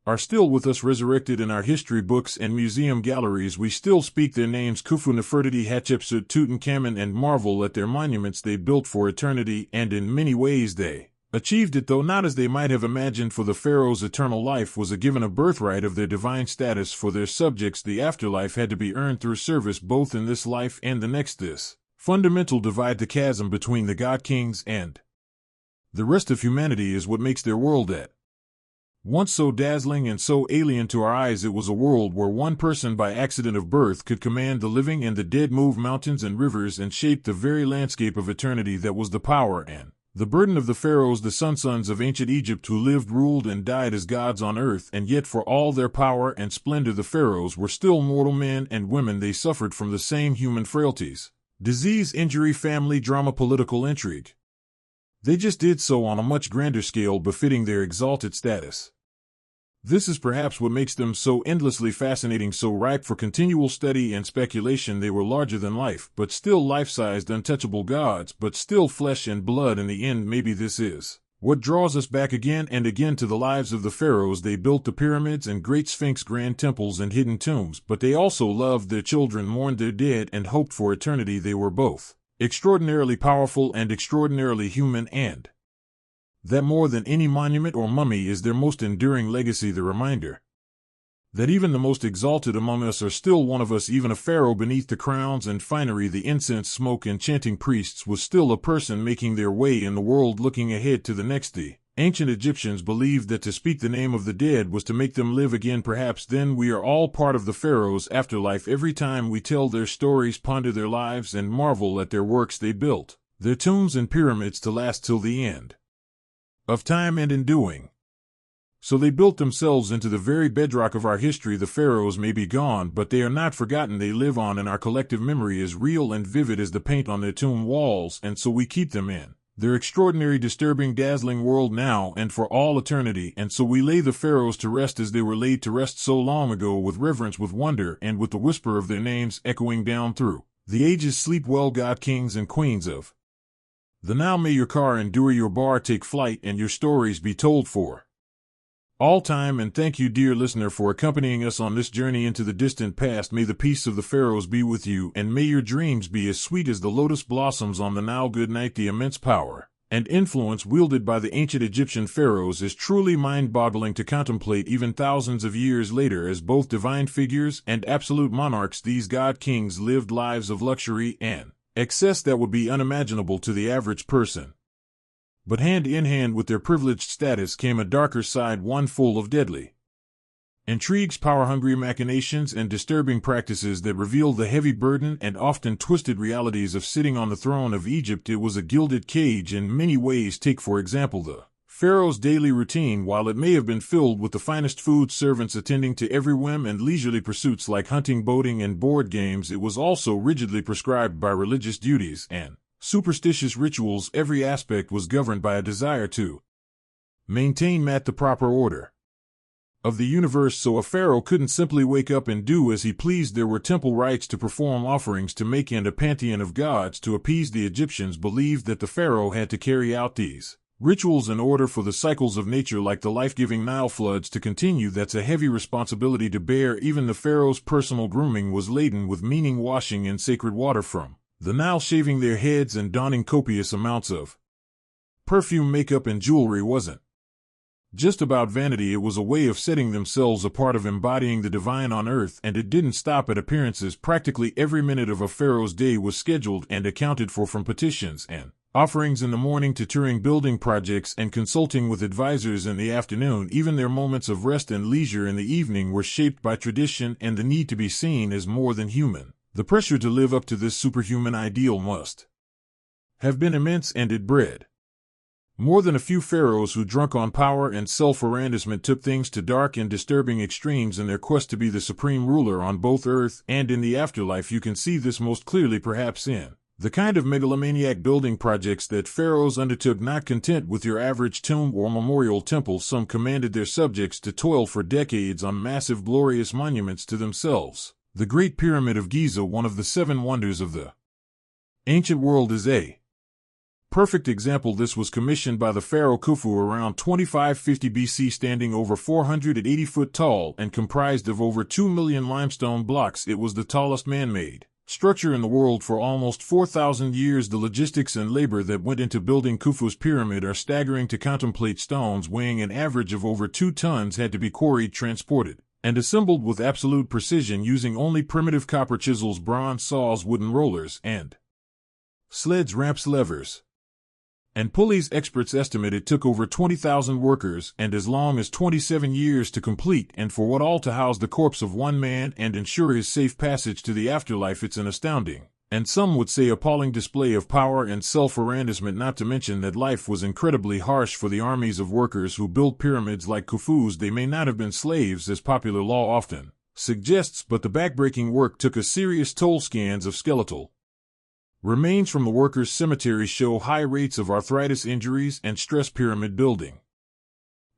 Speaker 1: are still with us, resurrected in our history books and museum galleries. We still speak their names: Khufu, Nefertiti, Hatshepsut, Tutankhamun, and marvel at their monuments they built for eternity, and in many ways they achieved it, though not as they might have imagined, for the pharaohs' eternal life was given a birthright of their divine status for their subjects. The afterlife had to be earned through service both in this life and the next. This fundamental divide, the chasm between the god-kings and the rest of humanity, is what makes their world at once so dazzling and so alien to our eyes. It was a world where one person by accident of birth could command the living and the dead, move mountains and rivers, and shape the very landscape of eternity. That was the power and the burden of the pharaohs, the sons of ancient Egypt, who lived, ruled, and died as gods on earth. And yet for all their power and splendor, the pharaohs were still mortal men and women. They suffered from the same human frailties: disease, injury, family drama, political intrigue. They just did so on a much grander scale, befitting their exalted status. This is perhaps what makes them so endlessly fascinating, so ripe for continual study and speculation. They were larger than life, but still life-sized, untouchable gods, but still flesh and blood in the end. Maybe this is what draws us back again and again to the lives of the pharaohs. They built the pyramids and great sphinx, grand temples and hidden tombs, but they also loved their children, mourned their dead, and hoped for eternity. They were both extraordinarily powerful and extraordinarily human, and that more than any monument or mummy is their most enduring legacy, the reminder that even the most exalted among us are still one of us. Even a pharaoh beneath the crowns and finery, the incense smoke and chanting priests, was still a person making their way in the world, looking ahead to the next. The ancient Egyptians believed that to speak the name of the dead was to make them live again. Perhaps then we are all part of the pharaohs' afterlife. Every time we tell their stories, ponder their lives, and marvel at their works they built, their tombs and pyramids, to last till the end of time. And in doing so they built themselves into the very bedrock of our history. The pharaohs may be gone, but they are not forgotten. They live on in our collective memory, as real and vivid as the paint on their tomb walls, and so we keep them in their extraordinary, disturbing, dazzling world now and for all eternity. And so we lay the pharaohs to rest as they were laid to rest so long ago, with reverence, with wonder, and with the whisper of their names echoing down through the ages. Sleep well, god, kings and queens of the now. May your car endure, your bar take flight, and your stories be told for all time. And thank you, dear listener, for accompanying us on this journey into the distant past. May the peace of the pharaohs be with you, and may your dreams be as sweet as the lotus blossoms on the Nile. Good night. The immense power and influence wielded by the ancient Egyptian pharaohs is truly mind-boggling to contemplate even thousands of years later. As both divine figures and absolute monarchs, these god-kings lived lives of luxury and excess that would be unimaginable to the average person. But hand in hand with their privileged status came a darker side, one full of deadly intrigues, power-hungry machinations, and disturbing practices that revealed the heavy burden and often twisted realities of sitting on the throne of Egypt. It was a gilded cage in many ways. Take, for example, the pharaoh's daily routine. While it may have been filled with the finest food, servants attending to every whim, and leisurely pursuits like hunting, boating, and board games, it was also rigidly prescribed by religious duties and superstitious rituals. Every aspect was governed by a desire to maintain the proper order of the universe, so a pharaoh couldn't simply wake up and do as he pleased. There were temple rites to perform, offerings to make, and a pantheon of gods to appease. The Egyptians believed that the pharaoh had to carry out these rituals in order for the cycles of nature, like the life-giving Nile floods, to continue. That's a heavy responsibility to bear. Even the pharaoh's personal grooming was laden with meaning: washing in sacred water from the Nile, shaving their heads, and donning copious amounts of perfume, makeup, and jewelry wasn't just about vanity. It was a way of setting themselves apart, of embodying the divine on earth, and it didn't stop at appearances. Practically every minute of a pharaoh's day was scheduled and accounted for, from petitions and offerings in the morning to touring building projects and consulting with advisors in the afternoon. Even their moments of rest and leisure in the evening were shaped by tradition and the need to be seen as more than human. The pressure to live up to this superhuman ideal must have been immense, and it bred more than a few pharaohs who, drunk on power and self-arrangement, took things to dark and disturbing extremes in their quest to be the supreme ruler on both earth and in the afterlife. You can see this most clearly perhaps in the kind of megalomaniac building projects that pharaohs undertook. Not content with your average tomb or memorial temple, some commanded their subjects to toil for decades on massive, glorious monuments to themselves. The Great Pyramid of Giza, one of the 7 wonders of the Ancient world is a perfect example. This was commissioned by the Pharaoh Khufu around 2550 BC, standing over 480 foot tall and comprised of over 2 million limestone blocks. It was the tallest man-made structure in the world for almost 4,000 years. The logistics and labor that went into building Khufu's pyramid are staggering to contemplate. Stones weighing an average of over 2 tons had to be quarried, transported, and assembled with absolute precision using only primitive copper chisels, bronze saws, wooden rollers, and sleds, ramps, levers, and pulleys. Experts estimate it took over 20,000 workers and as long as 27 years to complete, and for what all to house the corpse of one man and ensure his safe passage to the afterlife. It's an astounding, and some would say appalling, display of power and self-arrangement, not to mention that life was incredibly harsh for the armies of workers who built pyramids like Khufu's. They may not have been slaves, as popular law often suggests, but the backbreaking work took a serious toll. Scans of skeletal remains from the workers' cemeteries show high rates of arthritis injuries and stress. Pyramid building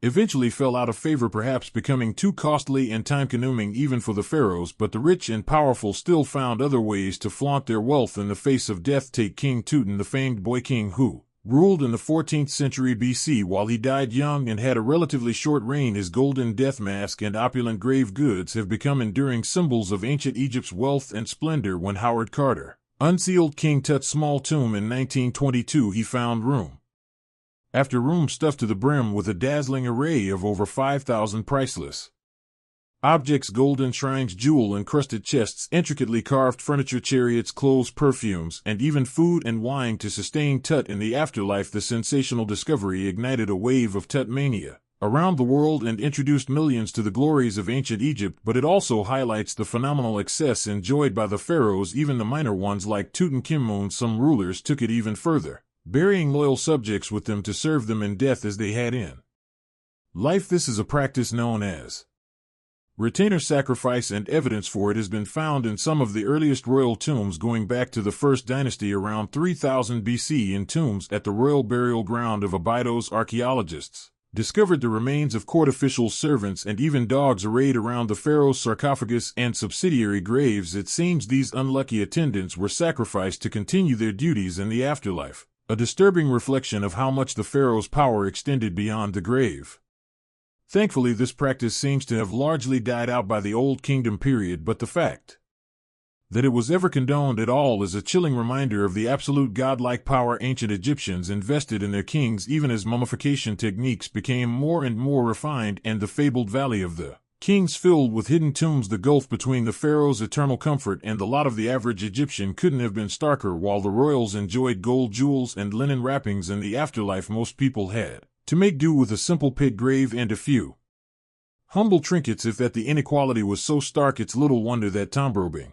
Speaker 1: eventually fell out of favor, perhaps becoming too costly and time-consuming even for the pharaohs, but the rich and powerful still found other ways to flaunt their wealth in the face of death. Take King Tuten, the famed boy king who ruled in the 14th century BC. While he died young and had a relatively short reign, his golden death mask and opulent grave goods have become enduring symbols of ancient Egypt's wealth and splendor. When Howard Carter unsealed King Tut's small tomb in 1922, he found room after room stuffed to the brim with a dazzling array of over 5,000 priceless objects: golden shrines, jewel-encrusted chests, intricately carved furniture, chariots, clothes, perfumes, and even food and wine to sustain Tut in the afterlife. The sensational discovery ignited a wave of Tut mania around the world and introduced millions to the glories of ancient Egypt, but it also highlights the phenomenal excess enjoyed by the pharaohs, even the minor ones like Tutankhamun. Some rulers took it even further, burying loyal subjects with them to serve them in death as they had in life. This is a practice known as retainer sacrifice, and evidence for it has been found in some of the earliest royal tombs going back to the First Dynasty around 3000 BC. In tombs at the royal burial ground of Abydos, archaeologists discovered the remains of court officials, servants, and even dogs arrayed around the pharaoh's sarcophagus and subsidiary graves. It seems these unlucky attendants were sacrificed to continue their duties in the afterlife, a disturbing reflection of how much the pharaoh's power extended beyond the grave. Thankfully, this practice seems to have largely died out by the Old Kingdom period, but the fact that it was ever condoned at all is a chilling reminder of the absolute godlike power ancient Egyptians invested in their kings, even as mummification techniques became more and more refined and the fabled Valley of the Kings filled with hidden tombs. The gulf between the pharaoh's eternal comfort and the lot of the average Egyptian couldn't have been starker. While the royals enjoyed gold, jewels, and linen wrappings in the afterlife, most people had to make do with a simple pit grave and a few humble trinkets. If that the inequality was so stark, it's little wonder that tomb-robbing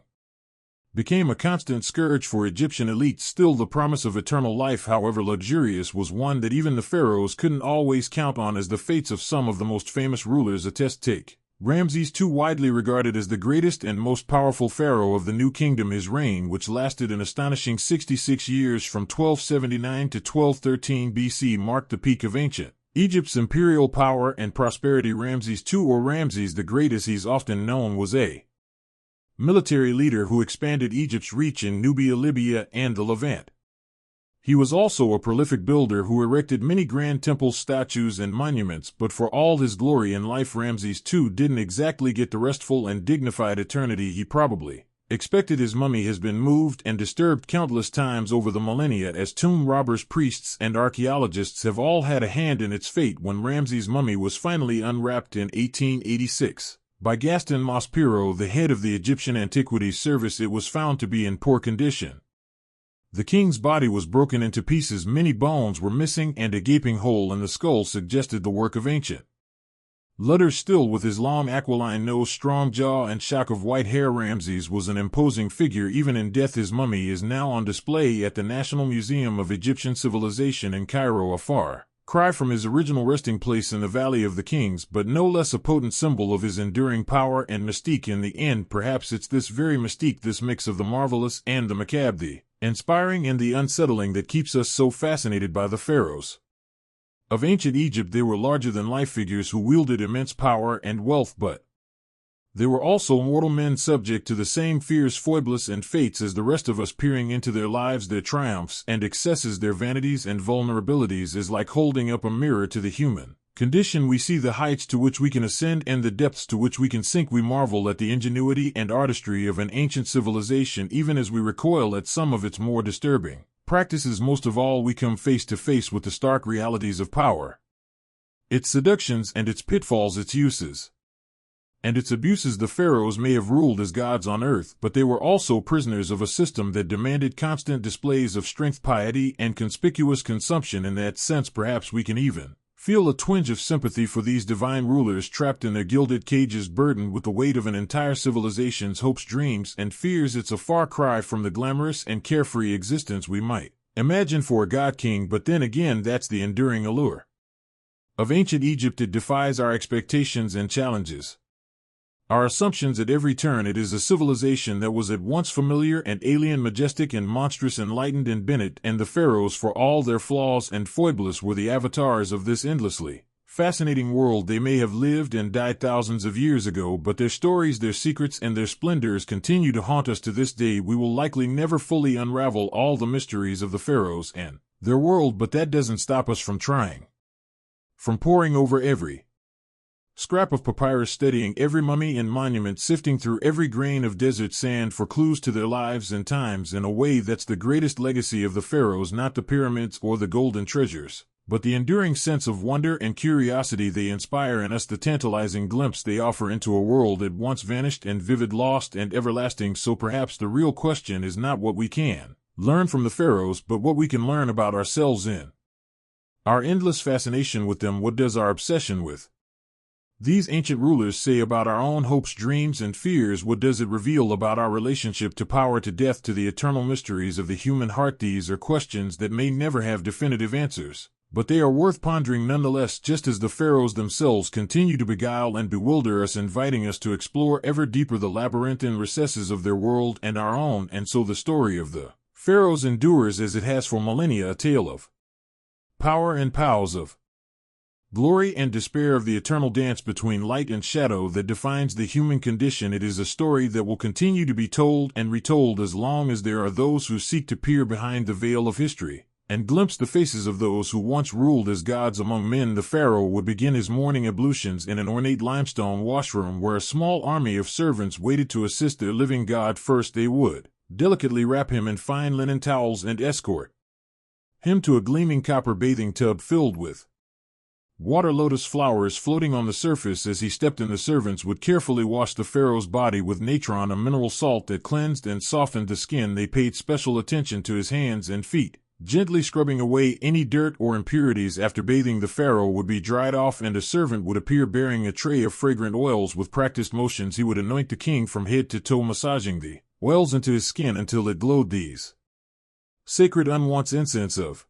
Speaker 1: became a constant scourge for Egyptian elites. Still, the promise of eternal life, however luxurious, was one that even the pharaohs couldn't always count on, as the fates of some of the most famous rulers attest. Take Ramses II, widely regarded as the greatest and most powerful pharaoh of the New Kingdom. His reign, which lasted an astonishing 66 years from 1279 to 1213 BC, marked the peak of ancient Egypt's imperial power and prosperity. Ramses II, or Ramses the Great as he's often known, was a military leader who expanded Egypt's reach in Nubia, Libya, and the Levant. He was also a prolific builder who erected many grand temples, statues, and monuments, but for all his glory in life, Ramses II didn't exactly get the restful and dignified eternity he probably expected. His mummy has been moved and disturbed countless times over the millennia, as tomb robbers, priests, and archaeologists have all had a hand in its fate. When Ramses' mummy was finally unwrapped in 1886 by Gaston Maspero, the head of the Egyptian Antiquities Service, it was found to be in poor condition. The king's body was broken into pieces, many bones were missing, and a gaping hole in the skull suggested the work of ancient Lutter. Still, with his long aquiline nose, strong jaw, and shock of white hair, Ramses was an imposing figure even in death. His mummy is now on display at the National Museum of Egyptian Civilization in Cairo, a far cry from his original resting place in the Valley of the Kings, but no less a potent symbol of his enduring power and mystique. In the end, perhaps it's this very mystique, this mix of the marvelous and the macabre, the inspiring and the unsettling, that keeps us so fascinated by the pharaohs of ancient Egypt. They were larger-than-life figures who wielded immense power and wealth, but They were also mortal men subject to the same fears, foibles, and fates as the rest of us. Peering into their lives, their triumphs and excesses, their vanities and vulnerabilities is like holding up a mirror to the human condition. We see the heights to which we can ascend and the depths to which we can sink. We marvel at the ingenuity and artistry of an ancient civilization, even as we recoil at some of its more disturbing practices. Most of all, we come face to face with the stark realities of power, its seductions and its pitfalls, its uses and its abuses. The pharaohs may have ruled as gods on earth, but they were also prisoners of a system that demanded constant displays of strength, piety, and conspicuous consumption. In that sense, perhaps we can even feel a twinge of sympathy for these divine rulers trapped in their gilded cages, burdened with the weight of an entire civilization's hopes, dreams, and fears. It's a far cry from the glamorous and carefree existence we might imagine for a god-king, but then again, that's the enduring allure of ancient Egypt. It defies our expectations and challenges our assumptions at every turn. It is a civilization that was at once familiar and alien, majestic and monstrous, enlightened and benignant, and the pharaohs, for all their flaws and foibles, were the avatars of this endlessly fascinating world. They may have lived and died thousands of years ago, but their stories, their secrets, and their splendors continue to haunt us to this day. We will likely never fully unravel all the mysteries of the pharaohs and their world, but that doesn't stop us from trying, from poring over every scrap of papyrus, studying every mummy and monument, sifting through every grain of desert sand for clues to their lives and times. In a way, that's the greatest legacy of the pharaohs, not the pyramids or the golden treasures, but the enduring sense of wonder and curiosity they inspire in us, the tantalizing glimpse they offer into a world at once vanished and vivid, lost and everlasting. So perhaps the real question is not what we can learn from the pharaohs, but what we can learn about ourselves in our endless fascination with them. What does our obsession with these ancient rulers say about our own hopes, dreams, and fears? What does it reveal about our relationship to power, to death, to the eternal mysteries of the human heart? These are questions that may never have definitive answers, but they are worth pondering nonetheless, just as the pharaohs themselves continue to beguile and bewilder us, inviting us to explore ever deeper the labyrinthine recesses of their world and our own. And so the story of the pharaohs endures as it has for millennia, a tale of power and pause, of glory and despair, of the eternal dance between light and shadow that defines the human condition. It is a story that will continue to be told and retold as long as there are those who seek to peer behind the veil of history and glimpse the faces of those who once ruled as gods among men. The pharaoh would begin his morning ablutions in an ornate limestone washroom where a small army of servants waited to assist their living god. First, they would delicately wrap him in fine linen towels and escort him to a gleaming copper bathing tub filled with water lotus flowers floating on the surface. As he stepped in, the servants would carefully wash the pharaoh's body with natron, a mineral salt that cleansed and softened the skin. They paid special attention to his hands and feet, gently scrubbing away any dirt or impurities. After bathing, the pharaoh would be dried off and a servant would appear bearing a tray of fragrant oils. With practiced motions, he would anoint the king from head to toe, massaging the oils into his skin until it glowed. These sacred unwashed incense of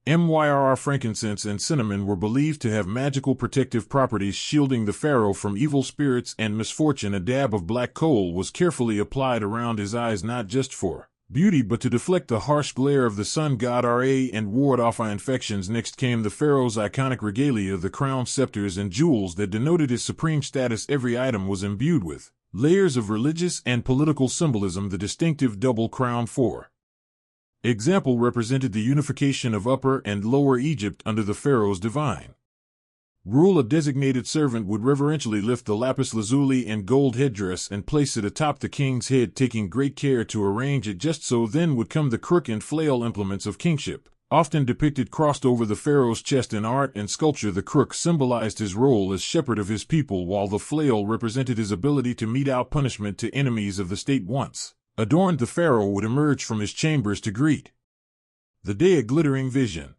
Speaker 1: myrrh, frankincense, and cinnamon were believed to have magical protective properties, shielding the pharaoh from evil spirits and misfortune. A dab of black coal was carefully applied around his eyes, not just for beauty but to deflect the harsh glare of the sun god Ra and ward off eye infections. Next came the pharaoh's iconic regalia, the crown, scepters, and jewels that denoted his supreme status. Every item was imbued with layers of religious and political symbolism. The distinctive double crown, for example, represented the unification of Upper and Lower Egypt under the pharaoh's divine rule. A designated servant would reverentially lift the lapis lazuli and gold headdress and place it atop the king's head, taking great care to arrange it just so. Then would come the crook and flail, implements of kingship, often depicted crossed over the pharaoh's chest. In art and sculpture, the crook symbolized his role as shepherd of his people, while the flail represented his ability to mete out punishment to enemies of the state. Once adorned, the pharaoh would emerge from his chambers to greet the day, a glittering vision,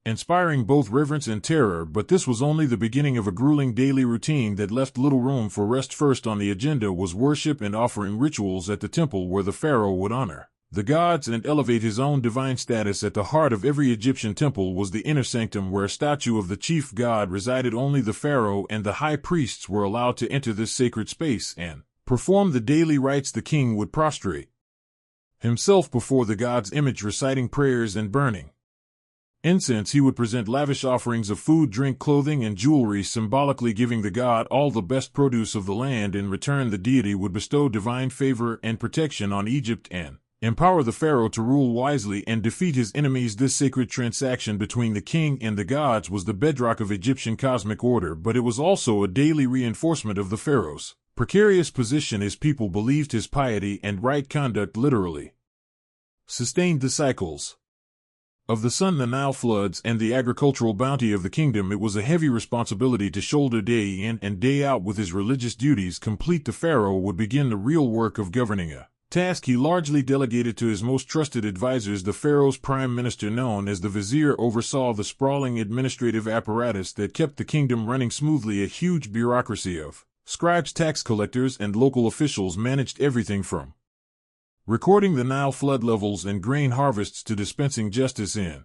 Speaker 1: inspiring both reverence and terror. But this was only the beginning of a grueling daily routine that left little room for rest. First on the agenda was worship and offering rituals at the temple, where the pharaoh would honor the gods and elevate his own divine status. At the heart of every Egyptian temple was the inner sanctum, where a statue of the chief god resided. Only the pharaoh and the high priests were allowed to enter this sacred space and perform the daily rites. The king would prostrate himself before the god's image, reciting prayers and burning Incense, he would present lavish offerings of food, drink, clothing, and jewelry, symbolically giving the god all the best produce of the land. In return, the deity would bestow divine favor and protection on Egypt and empower the pharaoh to rule wisely and defeat his enemies. This sacred transaction between the king and the gods was the bedrock of Egyptian cosmic order, but it was also a daily reinforcement of the pharaoh's precarious position, as people believed his piety and right conduct literally sustained the cycles of the sun, the Nile floods, and the agricultural bounty of the kingdom. It was a heavy responsibility to shoulder day in and day out. With his religious duties complete, the pharaoh would begin the real work of governing, a task he largely delegated to his most trusted advisors. The pharaoh's prime minister, known as the vizier, oversaw the sprawling administrative apparatus that kept the kingdom running smoothly. A huge bureaucracy of scribes, tax collectors, and local officials managed everything from recording the Nile flood levels and grain harvests to dispensing justice in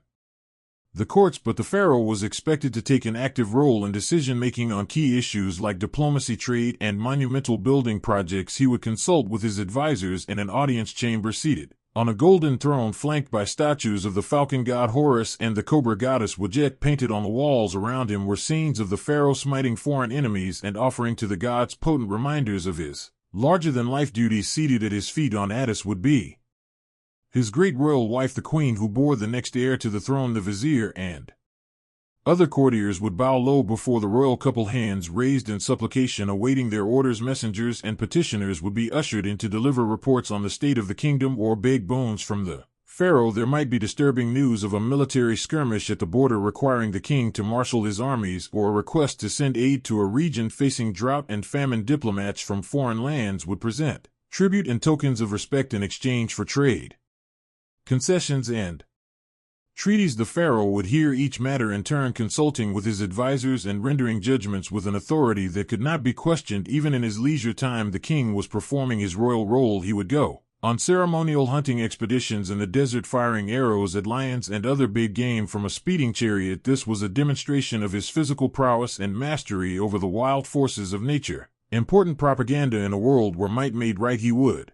Speaker 1: the courts. But the pharaoh was expected to take an active role in decision-making on key issues like diplomacy, trade, and monumental building projects. He would consult with his advisors in an audience chamber seated on a golden throne flanked by statues of the falcon god Horus and the cobra goddess Wadjet. Painted on the walls around him were scenes of the pharaoh smiting foreign enemies and offering to the gods potent reminders of his larger-than-life duties. Seated at his feet on Attis would be his great royal wife, the queen, who bore the next heir to the throne. The vizier and other courtiers would bow low before the royal couple, hands raised in supplication, awaiting their orders. Messengers and petitioners would be ushered in to deliver reports on the state of the kingdom or beg boons from the pharaoh. There might be disturbing news of a military skirmish at the border requiring the king to marshal his armies, or a request to send aid to a region facing drought and famine. Diplomats from foreign lands would present tribute and tokens of respect in exchange for trade, concessions, and treaties. The pharaoh would hear each matter in turn, consulting with his advisors and rendering judgments with an authority that could not be questioned. Even in his leisure time, the king was performing his royal role. He would go on ceremonial hunting expeditions in the desert, firing arrows at lions and other big game from a speeding chariot. This was a demonstration of his physical prowess and mastery over the wild forces of nature. Important propaganda in a world where might made right. He would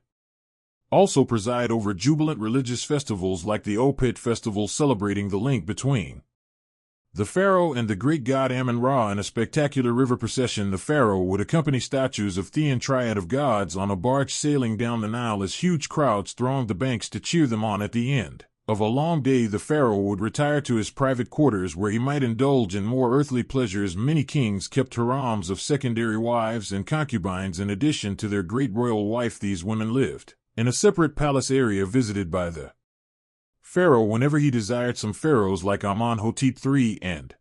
Speaker 1: also preside over jubilant religious festivals like the Opet festival, celebrating the link between the pharaoh and the great god Amun-Ra. In a spectacular river procession, the pharaoh would accompany statues of Thean triad of gods on a barge sailing down the Nile as huge crowds thronged the banks to cheer them on. At the end of a long day, the pharaoh would retire to his private quarters where he might indulge in more earthly pleasures. Many kings kept harems of secondary wives and concubines in addition to their great royal wife. These women lived in a separate palace area visited by the pharaoh whenever he desired. Some pharaohs like Amenhotep III and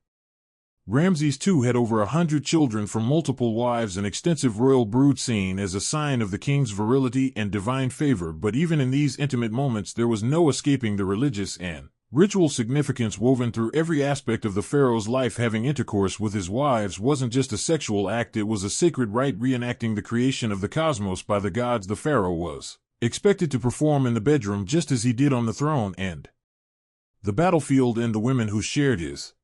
Speaker 1: Ramses II had over 100 children from multiple wives, an extensive royal brood seen as a sign of the king's virility and divine favor. But even in these intimate moments, there was no escaping the religious and ritual significance woven through every aspect of the pharaoh's life. Having intercourse with his wives wasn't just a sexual act, it was a sacred rite reenacting the creation of the cosmos by the gods. The pharaoh was expected to perform in the bedroom just as he did on the throne and the battlefield, and the women who shared his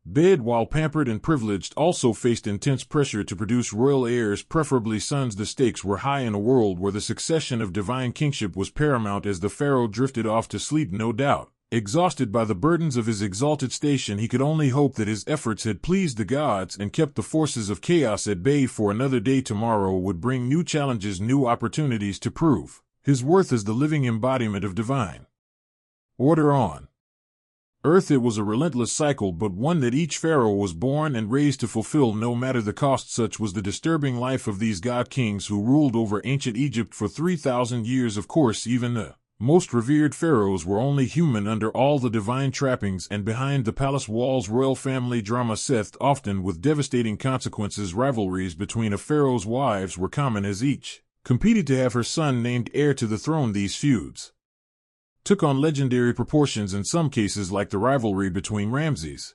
Speaker 1: bed, while pampered and privileged, also faced intense pressure to produce royal heirs, preferably sons. The stakes were high in a world where the succession of divine kingship was paramount. As the pharaoh drifted off to sleep, no doubt exhausted by the burdens of his exalted station, he could only hope that his efforts had pleased the gods and kept the forces of chaos at bay. For another day, tomorrow would bring new challenges, new opportunities to prove his worth as the living embodiment of divine order on earth. It was a relentless cycle, but one that each pharaoh was born and raised to fulfill, no matter the cost. Such was the disturbing life of these god kings who ruled over ancient Egypt for 3,000 years. Of course, even the most revered pharaohs were only human under all the divine trappings, and behind the palace walls, royal family drama, Seth, often with devastating consequences. Rivalries between a pharaoh's wives were common, as each competed to have her son named heir to the throne. These feuds took on legendary proportions in some cases, like the rivalry between Ramses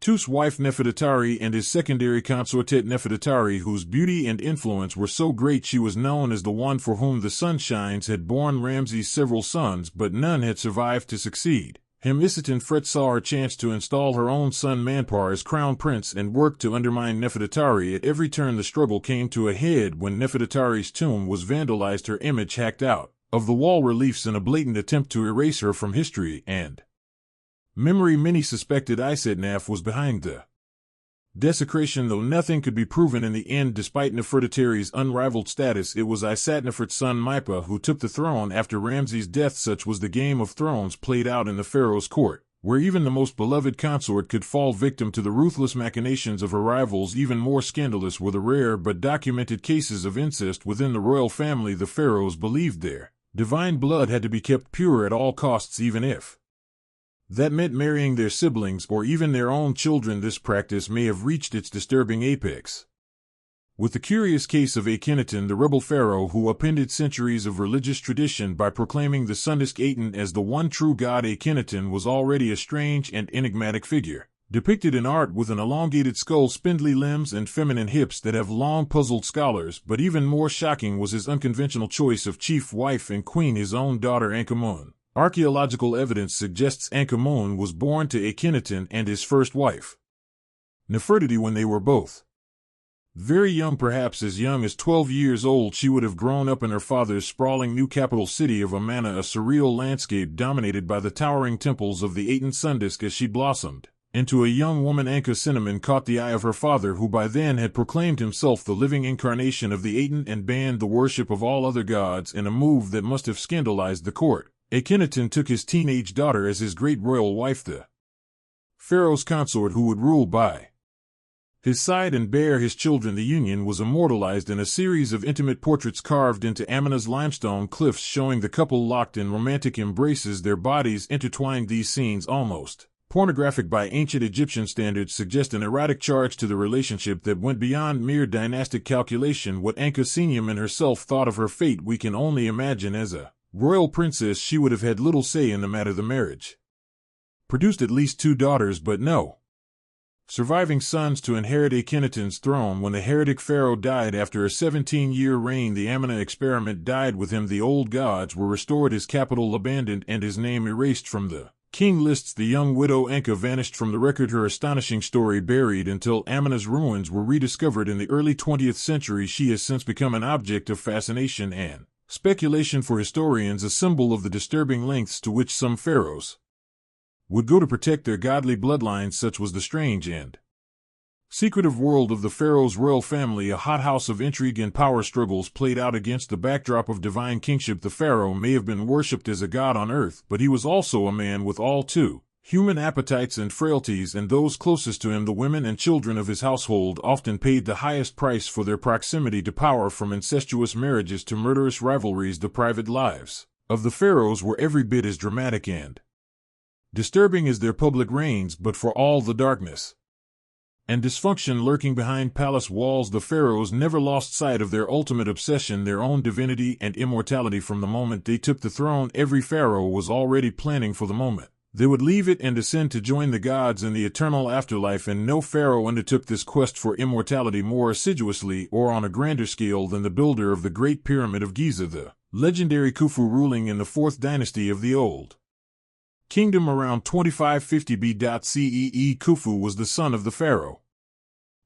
Speaker 1: II's wife Nefertitari and his secondary consortet Nefertitari, whose beauty and influence were so great she was known as the one for whom the sun shines, had borne Ramses several sons, but none had survived to succeed him. Isitin-Fret saw her chance to install her own son Manpar as crown prince and worked to undermine Nefertitari. At every turn the struggle came to a head when Nefertitari's tomb was vandalized, her image hacked out of the wall reliefs in a blatant attempt to erase her from history, and Many suspected Isetnaf was behind the desecration, though nothing could be proven in the end. Despite Nefertiti's unrivaled status, it was Isetnefert's son Mipa who took the throne after Ramses' death. Such was the Game of Thrones played out in the pharaoh's court, where even the most beloved consort could fall victim to the ruthless machinations of her rivals. Even more scandalous were the rare but documented cases of incest within the royal family. The pharaohs believed their divine blood had to be kept pure at all costs, even if that meant marrying their siblings or even their own children. This practice may have reached its disturbing apex with the curious case of Akhenaten, the rebel pharaoh who upended centuries of religious tradition by proclaiming the sun-disk Aten as the one true god. Akhenaten was already a strange and enigmatic figure, depicted in art with an elongated skull, spindly limbs, and feminine hips that have long puzzled scholars. But even more shocking was his unconventional choice of chief wife and queen, his own daughter Ankhemun. Archaeological evidence suggests Ankhemun was born to Akhenaten and his first wife, Nefertiti, when they were both very young. Perhaps as young as 12 years old, she would have grown up in her father's sprawling new capital city of Amanna, a surreal landscape dominated by the towering temples of the Aten sun-disk. As she blossomed into a young woman, Ankhesenamun caught the eye of her father, who by then had proclaimed himself the living incarnation of the Aten and banned the worship of all other gods in a move that must have scandalized the court. Akhenaten took his teenage daughter as his great royal wife, the pharaoh's consort who would rule by his side and bear his children. The union was immortalized in a series of intimate portraits carved into Amanna's limestone cliffs, showing the couple locked in romantic embraces, their bodies intertwined. These scenes, almost pornographic by ancient Egyptian standards, suggest an erotic charge to the relationship that went beyond mere dynastic calculation. What Ankhesenamun herself thought of her fate we can only imagine. As a royal princess, she would have had little say in the matter. The marriage produced at least 2 daughters, but no surviving sons to inherit Akhenaten's throne. When the heretic pharaoh died after a 17-year reign, the Amanna experiment died with him. The old gods were restored, his capital abandoned, and his name erased from the king lists. The young widow Ankha vanished from the record, her astonishing story buried until Amanna's ruins were rediscovered in the early 20th century. She has since become an object of fascination and speculation for historians, a symbol of the disturbing lengths to which some pharaohs would go to protect their godly bloodlines. Such was the strange and secretive world of the pharaoh's royal family, a hothouse of intrigue and power struggles played out against the backdrop of divine kingship. The pharaoh may have been worshipped as a god on earth, but he was also a man with all too human appetites and frailties, and those closest to him, the women and children of his household, often paid the highest price for their proximity to power, from incestuous marriages to murderous rivalries. The private lives of the pharaohs were every bit as dramatic and disturbing as their public reigns, but for all the darkness and dysfunction lurking behind palace walls, the pharaohs never lost sight of their ultimate obsession, their own divinity and immortality. From the moment they took the throne, every pharaoh was already planning for the moment they would leave it and ascend to join the gods in the eternal afterlife, and no pharaoh undertook this quest for immortality more assiduously or on a grander scale than the builder of the Great Pyramid of Giza, the legendary Khufu, ruling in the 4th dynasty of the Old Kingdom around 2550 BCE. Khufu was the son of the pharaoh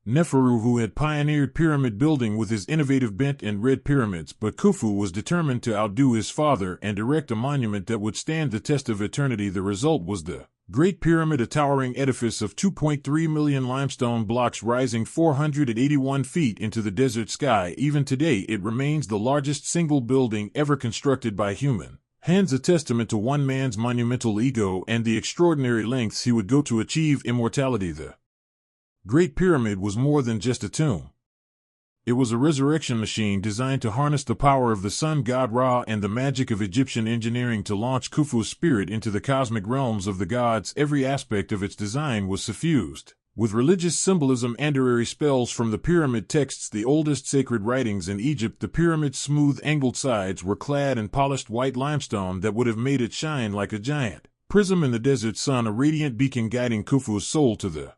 Speaker 1: Neferu, who had pioneered pyramid building with his innovative bent and red pyramids, but Khufu was determined to outdo his father and erect a monument that would stand the test of eternity. The result was the Great Pyramid, a towering edifice of 2.3 million limestone blocks rising 481 feet into the desert sky. Even today, it remains the largest single building ever constructed by human hands, a testament to one man's monumental ego and the extraordinary lengths he would go to achieve immortality. The Great Pyramid was more than just a tomb. It was a resurrection machine designed to harness the power of the sun god Ra and the magic of Egyptian engineering to launch Khufu's spirit into the cosmic realms of the gods. Every aspect of its design was suffused with religious symbolism, andirary spells from the pyramid texts, the oldest sacred writings in Egypt. The pyramid's smooth, angled sides were clad in polished white limestone that would have made it shine like a giant prism in the desert sun, a radiant beacon guiding Khufu's soul to the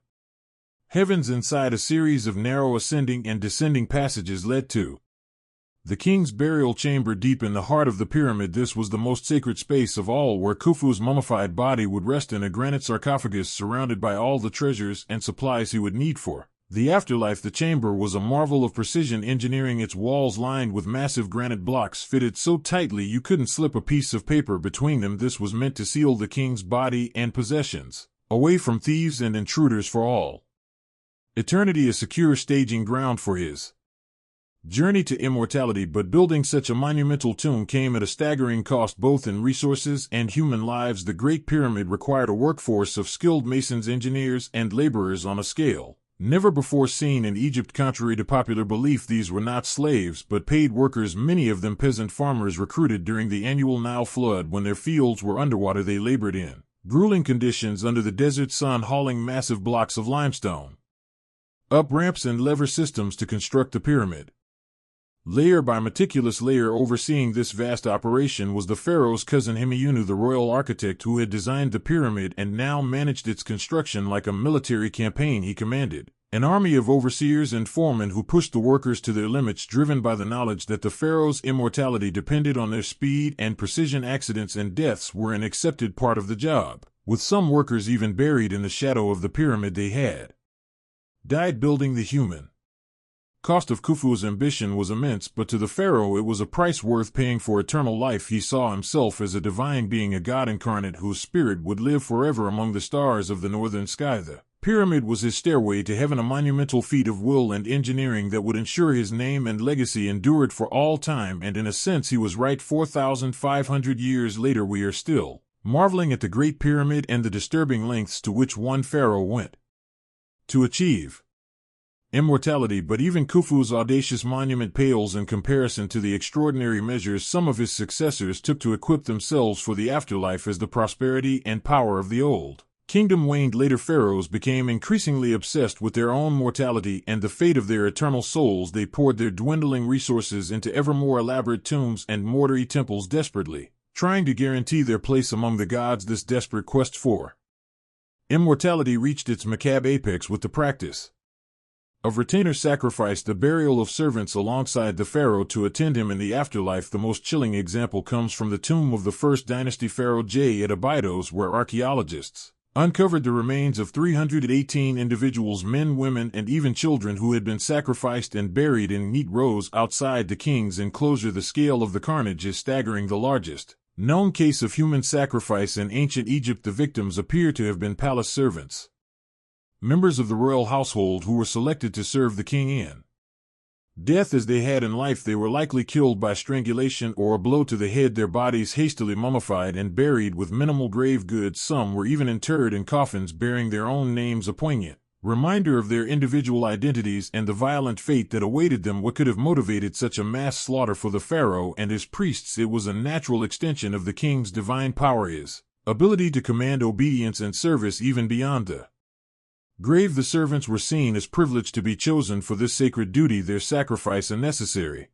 Speaker 1: heavens. Inside, a series of narrow ascending and descending passages led to the king's burial chamber deep in the heart of the pyramid. This was the most sacred space of all, where Khufu's mummified body would rest in a granite sarcophagus surrounded by all the treasures and supplies he would need for The afterlife, the chamber, was a marvel of precision engineering, its walls lined with massive granite blocks fitted so tightly you couldn't slip a piece of paper between them. This was meant to seal the king's body and possessions away from thieves and intruders for all eternity, a secure staging ground for his journey to immortality. But building such a monumental tomb came at a staggering cost, both in resources and human lives. The Great Pyramid required a workforce of skilled masons, engineers, and laborers on a scale never before seen in Egypt. Contrary to popular belief, these were not slaves, but paid workers, many of them peasant farmers recruited during the annual Nile flood. When their fields were underwater, they labored in grueling conditions under the desert sun, hauling massive blocks of limestone up ramps and lever systems to construct the pyramid. Layer by meticulous layer, overseeing this vast operation was the pharaoh's cousin Hemiunu, the royal architect who had designed the pyramid and now managed its construction like a military campaign. He commanded an army of overseers and foremen who pushed the workers to their limits, driven by the knowledge that the pharaoh's immortality depended on their speed and precision. Accidents and deaths were an accepted part of the job, with some workers even buried in the shadow of the pyramid. They had died building the human cost of Khufu's ambition was immense, but to the pharaoh it was a price worth paying for eternal life. He saw himself as a divine being, a god incarnate whose spirit would live forever among the stars of the northern sky. The pyramid was his stairway to heaven, a monumental feat of will and engineering that would ensure his name and legacy endured for all time. And in a sense he was right. 4,500 years later we are still marveling at the Great Pyramid and the disturbing lengths to which one pharaoh went to achieve immortality. But even Khufu's audacious monument pales in comparison to the extraordinary measures some of his successors took to equip themselves for the afterlife. As the prosperity and power of the old kingdom waned, later pharaohs became increasingly obsessed with their own mortality and the fate of their eternal souls. They poured their dwindling resources into ever more elaborate tombs and mortuary temples, desperately trying to guarantee their place among the gods. This desperate quest for immortality reached its macabre apex with the practice of retainer sacrifice, the burial of servants alongside the pharaoh to attend him in the afterlife. The most chilling example comes from the tomb of the first dynasty pharaoh J at Abydos, where archaeologists uncovered the remains of 318 individuals, men, women, and even children, who had been sacrificed and buried in neat rows outside the king's enclosure. The scale of the carnage is staggering. The largest known case of human sacrifice in ancient Egypt, the victims appear to have been palace servants, members of the royal household who were selected to serve the king in death. As they had in life, they were likely killed by strangulation or a blow to the head, their bodies hastily mummified and buried with minimal grave goods. Some were even interred in coffins bearing their own names, a poignant reminder of their individual identities and the violent fate that awaited them. What could have motivated such a mass slaughter? For the pharaoh and his priests, it was a natural extension of the king's divine power, his ability to command obedience and service even beyond the grave. The servants were seen as privileged to be chosen for this sacred duty, their sacrifice a necessary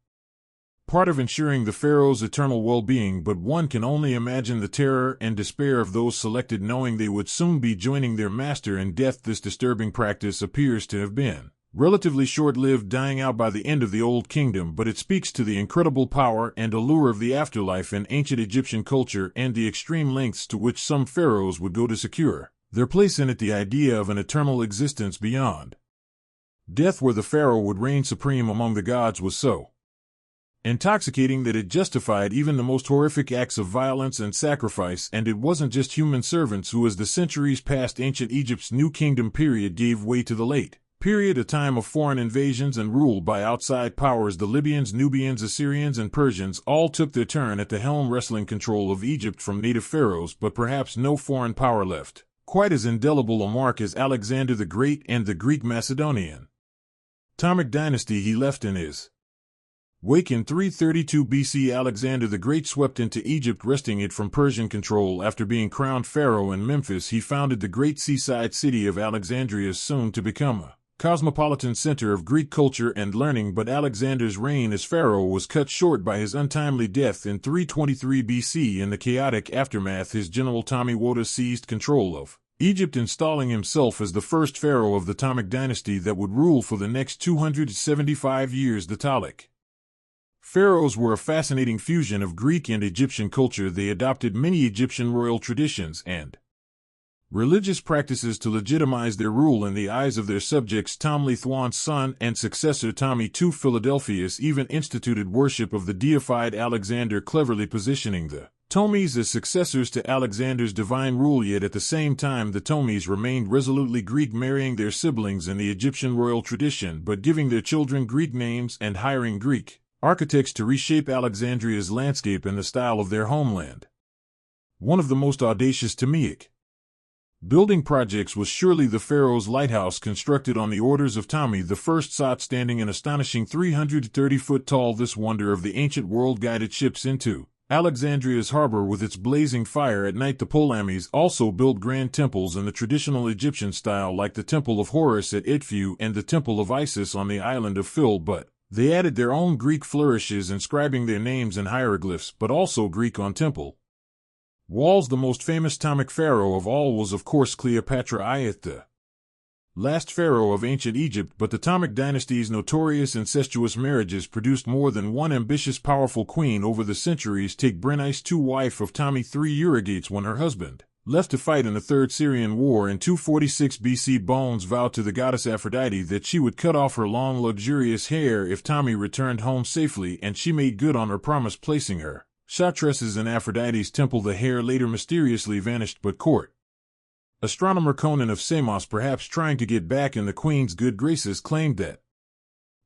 Speaker 1: part of ensuring the pharaoh's eternal well-being. But one can only imagine the terror and despair of those selected, knowing they would soon be joining their master in death. This disturbing practice appears to have been relatively short-lived, dying out by the end of the Old Kingdom, but it speaks to the incredible power and allure of the afterlife in ancient Egyptian culture and the extreme lengths to which some pharaohs would go to secure their place in it. The idea of an eternal existence beyond death, where the pharaoh would reign supreme among the gods, was so intoxicating that it justified even the most horrific acts of violence and sacrifice. And it wasn't just human servants who, as the centuries passed, ancient Egypt's New Kingdom period gave way to the late period, a time of foreign invasions and rule by outside powers. The Libyans, Nubians, Assyrians, and Persians all took their turn at the helm, wresting control of Egypt from native pharaohs, but perhaps no foreign power left quite as indelible a mark as Alexander the Great and the Greek Macedonian Ptolemaic dynasty. He left in his wake in 332 BC. Alexander the Great swept into Egypt, wresting it from Persian control. After being crowned pharaoh in Memphis, he founded the great seaside city of Alexandria, soon to become a cosmopolitan center of Greek culture and learning. But Alexander's reign as pharaoh was cut short by his untimely death in 323 BC. In the chaotic aftermath, his general Ptolemy seized control of Egypt, installing himself as the first pharaoh of the Ptolemaic dynasty that would rule for the next 275 years. The Ptolemaic pharaohs were a fascinating fusion of Greek and Egyptian culture. They adopted many Egyptian royal traditions and Religious practices to legitimize their rule in the eyes of their subjects. Ptolemy Thwan's son and successor Ptolemy II Philadelphus even instituted worship of the deified Alexander, cleverly positioning the Ptolemies as successors to Alexander's divine rule, yet at the same time the Ptolemies remained resolutely Greek, marrying their siblings in the Egyptian royal tradition but giving their children Greek names and hiring Greek architects to reshape Alexandria's landscape in the style of their homeland. One of the most audacious Ptolemaic building projects was surely the Pharaoh's lighthouse, constructed on the orders of Ptolemy I, sought standing an astonishing 330 foot tall. This wonder of the ancient world guided ships into Alexandria's harbor with its blazing fire at night. The Ptolemies also built grand temples in the traditional Egyptian style, like the Temple of Horus at Edfu and the Temple of Isis on the island of Phil, but they added their own Greek flourishes, inscribing their names in hieroglyphs, but also Greek on temple walls. The most famous Ptolemaic pharaoh of all was, of course, Cleopatra I, the last pharaoh of ancient Egypt, but the Ptolemaic dynasty's notorious incestuous marriages produced more than one ambitious, powerful queen over the centuries. Take Berenice II, wife of Ptolemy III Euergetes. When her husband left to fight in the Third Syrian War in 246 BC, Bones vowed to the goddess Aphrodite that she would cut off her long, luxurious hair if Ptolemy returned home safely, and she made good on her promise, placing her chantresses in Aphrodite's temple. The hair later mysteriously vanished, but court astronomer Conan of Samos, perhaps trying to get back in the queen's good graces, claimed that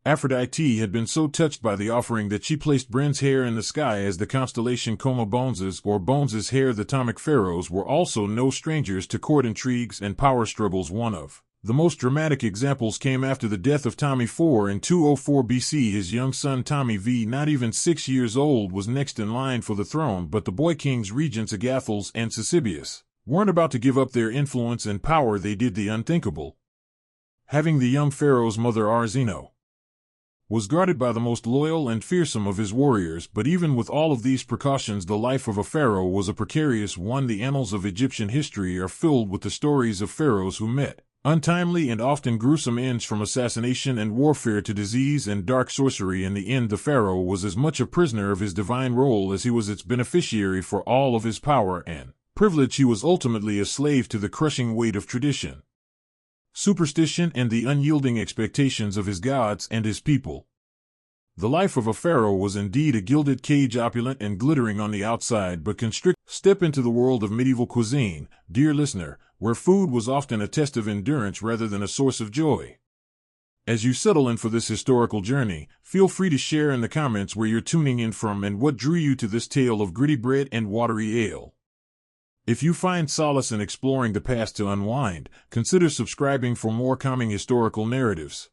Speaker 1: Aphrodite had been so touched by the offering that she placed Bren's hair in the sky as the constellation Coma Bones's, or Bones's hair. The Ptolemaic pharaohs were also no strangers to court intrigues and power struggles. One of the most dramatic examples came after the death of Ptolemy IV in 204 BC. His young son Ptolemy V, not even 6 years old, was next in line for the throne, but the boy king's regents Agathocles and Ctesibius weren't about to give up their influence and power. They did the unthinkable. Having the young pharaoh's mother Arzino was guarded by the most loyal and fearsome of his warriors, but even with all of these precautions, the life of a pharaoh was a precarious one. The annals of Egyptian history are filled with the stories of pharaohs who met untimely and often gruesome ends, from assassination and warfare to disease and dark sorcery. In the end, the pharaoh was as much a prisoner of his divine role as he was its beneficiary. For all of his power and privilege, he was ultimately a slave to the crushing weight of tradition, superstition, and the unyielding expectations of his gods and his people. The life of a pharaoh was indeed a gilded cage, opulent and glittering on the outside, but constricted. Step into the world of medieval cuisine, dear listener, where food was often a test of endurance rather than a source of joy. As you settle in for this historical journey, feel free to share in the comments where you're tuning in from and what drew you to this tale of gritty bread and watery ale. If you find solace in exploring the past to unwind, consider subscribing for more calming historical narratives.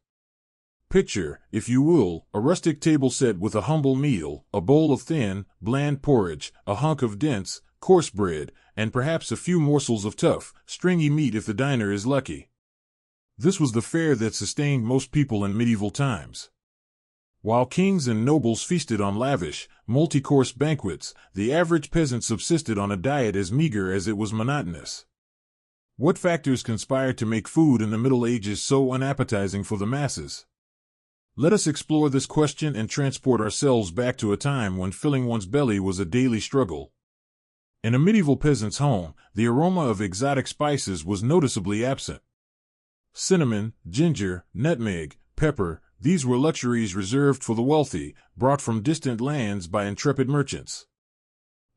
Speaker 1: Picture, if you will, a rustic table set with a humble meal, a bowl of thin, bland porridge, a hunk of dense, coarse bread, and perhaps a few morsels of tough, stringy meat if the diner is lucky. This was the fare that sustained most people in medieval times. While kings and nobles feasted on lavish, multi-course banquets, the average peasant subsisted on a diet as meager as it was monotonous. What factors conspired to make food in the Middle Ages so unappetizing for the masses? Let us explore this question and transport ourselves back to a time when filling one's belly was a daily struggle. In a medieval peasant's home, the aroma of exotic spices was noticeably absent. Cinnamon, ginger, nutmeg, pepper, these were luxuries reserved for the wealthy, brought from distant lands by intrepid merchants.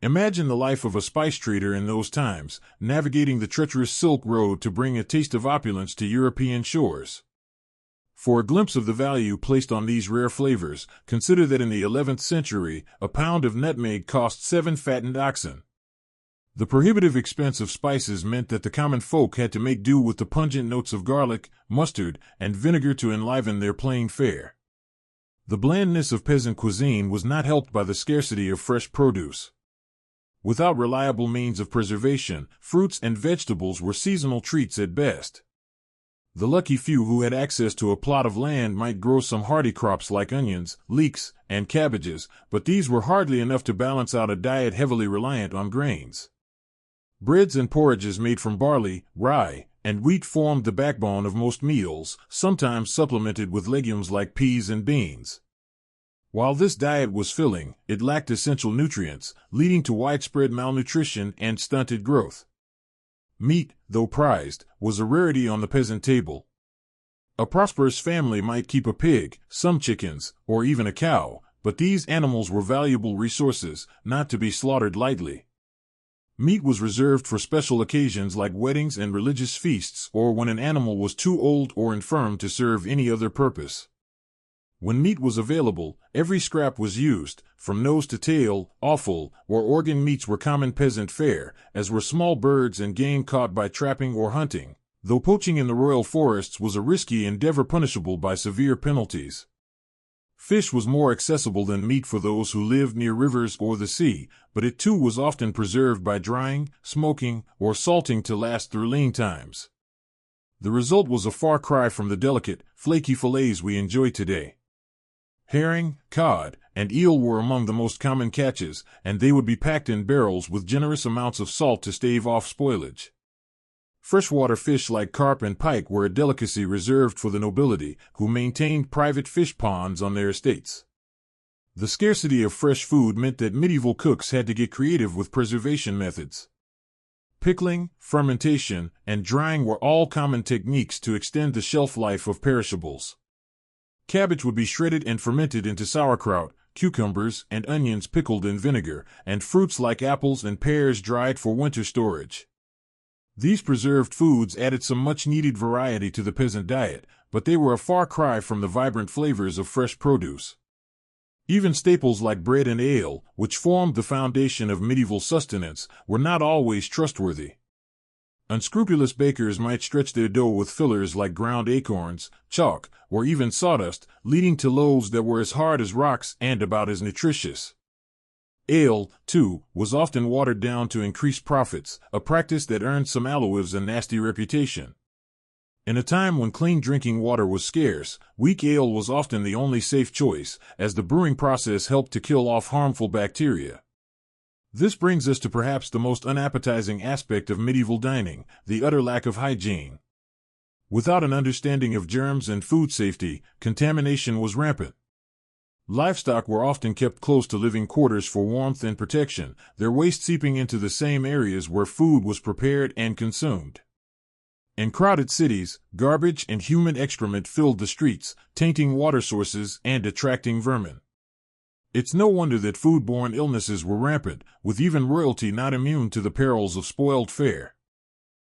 Speaker 1: Imagine the life of a spice trader in those times, navigating the treacherous Silk Road to bring a taste of opulence to European shores. For a glimpse of the value placed on these rare flavors, consider that in the 11th century, a pound of nutmeg cost 7 fattened oxen. The prohibitive expense of spices meant that the common folk had to make do with the pungent notes of garlic, mustard, and vinegar to enliven their plain fare. The blandness of peasant cuisine was not helped by the scarcity of fresh produce. Without reliable means of preservation, fruits and vegetables were seasonal treats at best. The lucky few who had access to a plot of land might grow some hardy crops like onions, leeks, and cabbages, but these were hardly enough to balance out a diet heavily reliant on grains. Breads and porridges made from barley, rye, and wheat formed the backbone of most meals, sometimes supplemented with legumes like peas and beans. While this diet was filling, it lacked essential nutrients, leading to widespread malnutrition and stunted growth. Meat, though prized, was a rarity on the peasant table. A prosperous family might keep a pig, some chickens, or even a cow, but these animals were valuable resources, not to be slaughtered lightly. Meat was reserved for special occasions like weddings and religious feasts, or when an animal was too old or infirm to serve any other purpose. When meat was available, every scrap was used, from nose to tail. Offal or organ meats were common peasant fare, as were small birds and game caught by trapping or hunting, though poaching in the royal forests was a risky endeavor punishable by severe penalties. Fish was more accessible than meat for those who lived near rivers or the sea, but it too was often preserved by drying, smoking, or salting to last through lean times. The result was a far cry from the delicate, flaky fillets we enjoy today. Herring, cod, and eel were among the most common catches, and they would be packed in barrels with generous amounts of salt to stave off spoilage. Freshwater fish like carp and pike were a delicacy reserved for the nobility, who maintained private fish ponds on their estates. The scarcity of fresh food meant that medieval cooks had to get creative with preservation methods. Pickling, fermentation, and drying were all common techniques to extend the shelf life of perishables. Cabbage would be shredded and fermented into sauerkraut, cucumbers and onions pickled in vinegar, and fruits like apples and pears dried for winter storage. These preserved foods added some much-needed variety to the peasant diet, but they were a far cry from the vibrant flavors of fresh produce. Even staples like bread and ale, which formed the foundation of medieval sustenance, were not always trustworthy. Unscrupulous bakers might stretch their dough with fillers like ground acorns, chalk, or even sawdust, leading to loaves that were as hard as rocks and about as nutritious. Ale, too, was often watered down to increase profits, a practice that earned some alewives a nasty reputation. In a time when clean drinking water was scarce, weak ale was often the only safe choice, as the brewing process helped to kill off harmful bacteria. This brings us to perhaps the most unappetizing aspect of medieval dining, the utter lack of hygiene. Without an understanding of germs and food safety, contamination was rampant. Livestock were often kept close to living quarters for warmth and protection, their waste seeping into the same areas where food was prepared and consumed. In crowded cities, garbage and human excrement filled the streets, tainting water sources and attracting vermin. It's no wonder that foodborne illnesses were rampant, with even royalty not immune to the perils of spoiled fare.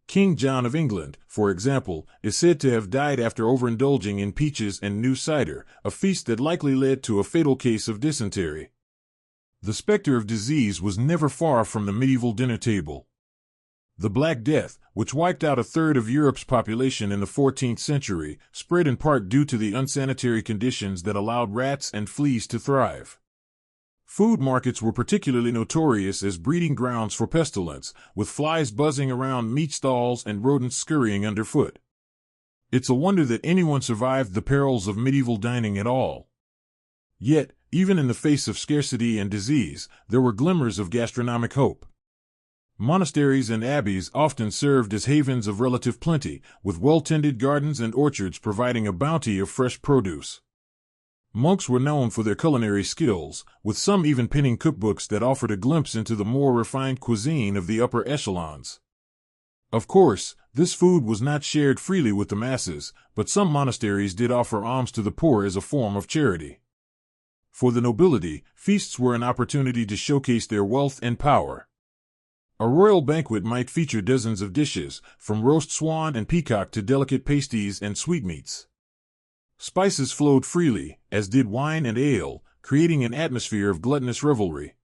Speaker 1: King John of England, for example, is said to have died after overindulging in peaches and new cider, a feast that likely led to a fatal case of dysentery. The specter of disease was never far from the medieval dinner table. The Black Death, which wiped out a third of Europe's population in the 14th century, spread in part due to the unsanitary conditions that allowed rats and fleas to thrive. Food markets were particularly notorious as breeding grounds for pestilence, with flies buzzing around meat stalls and rodents scurrying underfoot. It's a wonder that anyone survived the perils of medieval dining at all. Yet, even in the face of scarcity and disease, there were glimmers of gastronomic hope. Monasteries and abbeys often served as havens of relative plenty, with well-tended gardens and orchards providing a bounty of fresh produce. Monks were known for their culinary skills, with some even penning cookbooks that offered a glimpse into the more refined cuisine of the upper echelons. Of course, this food was not shared freely with the masses, but some monasteries did offer alms to the poor as a form of charity. For the nobility, feasts were an opportunity to showcase their wealth and power. A royal banquet might feature dozens of dishes, from roast swan and peacock to delicate pasties and sweetmeats. Spices flowed freely, as did wine and ale, creating an atmosphere of gluttonous revelry.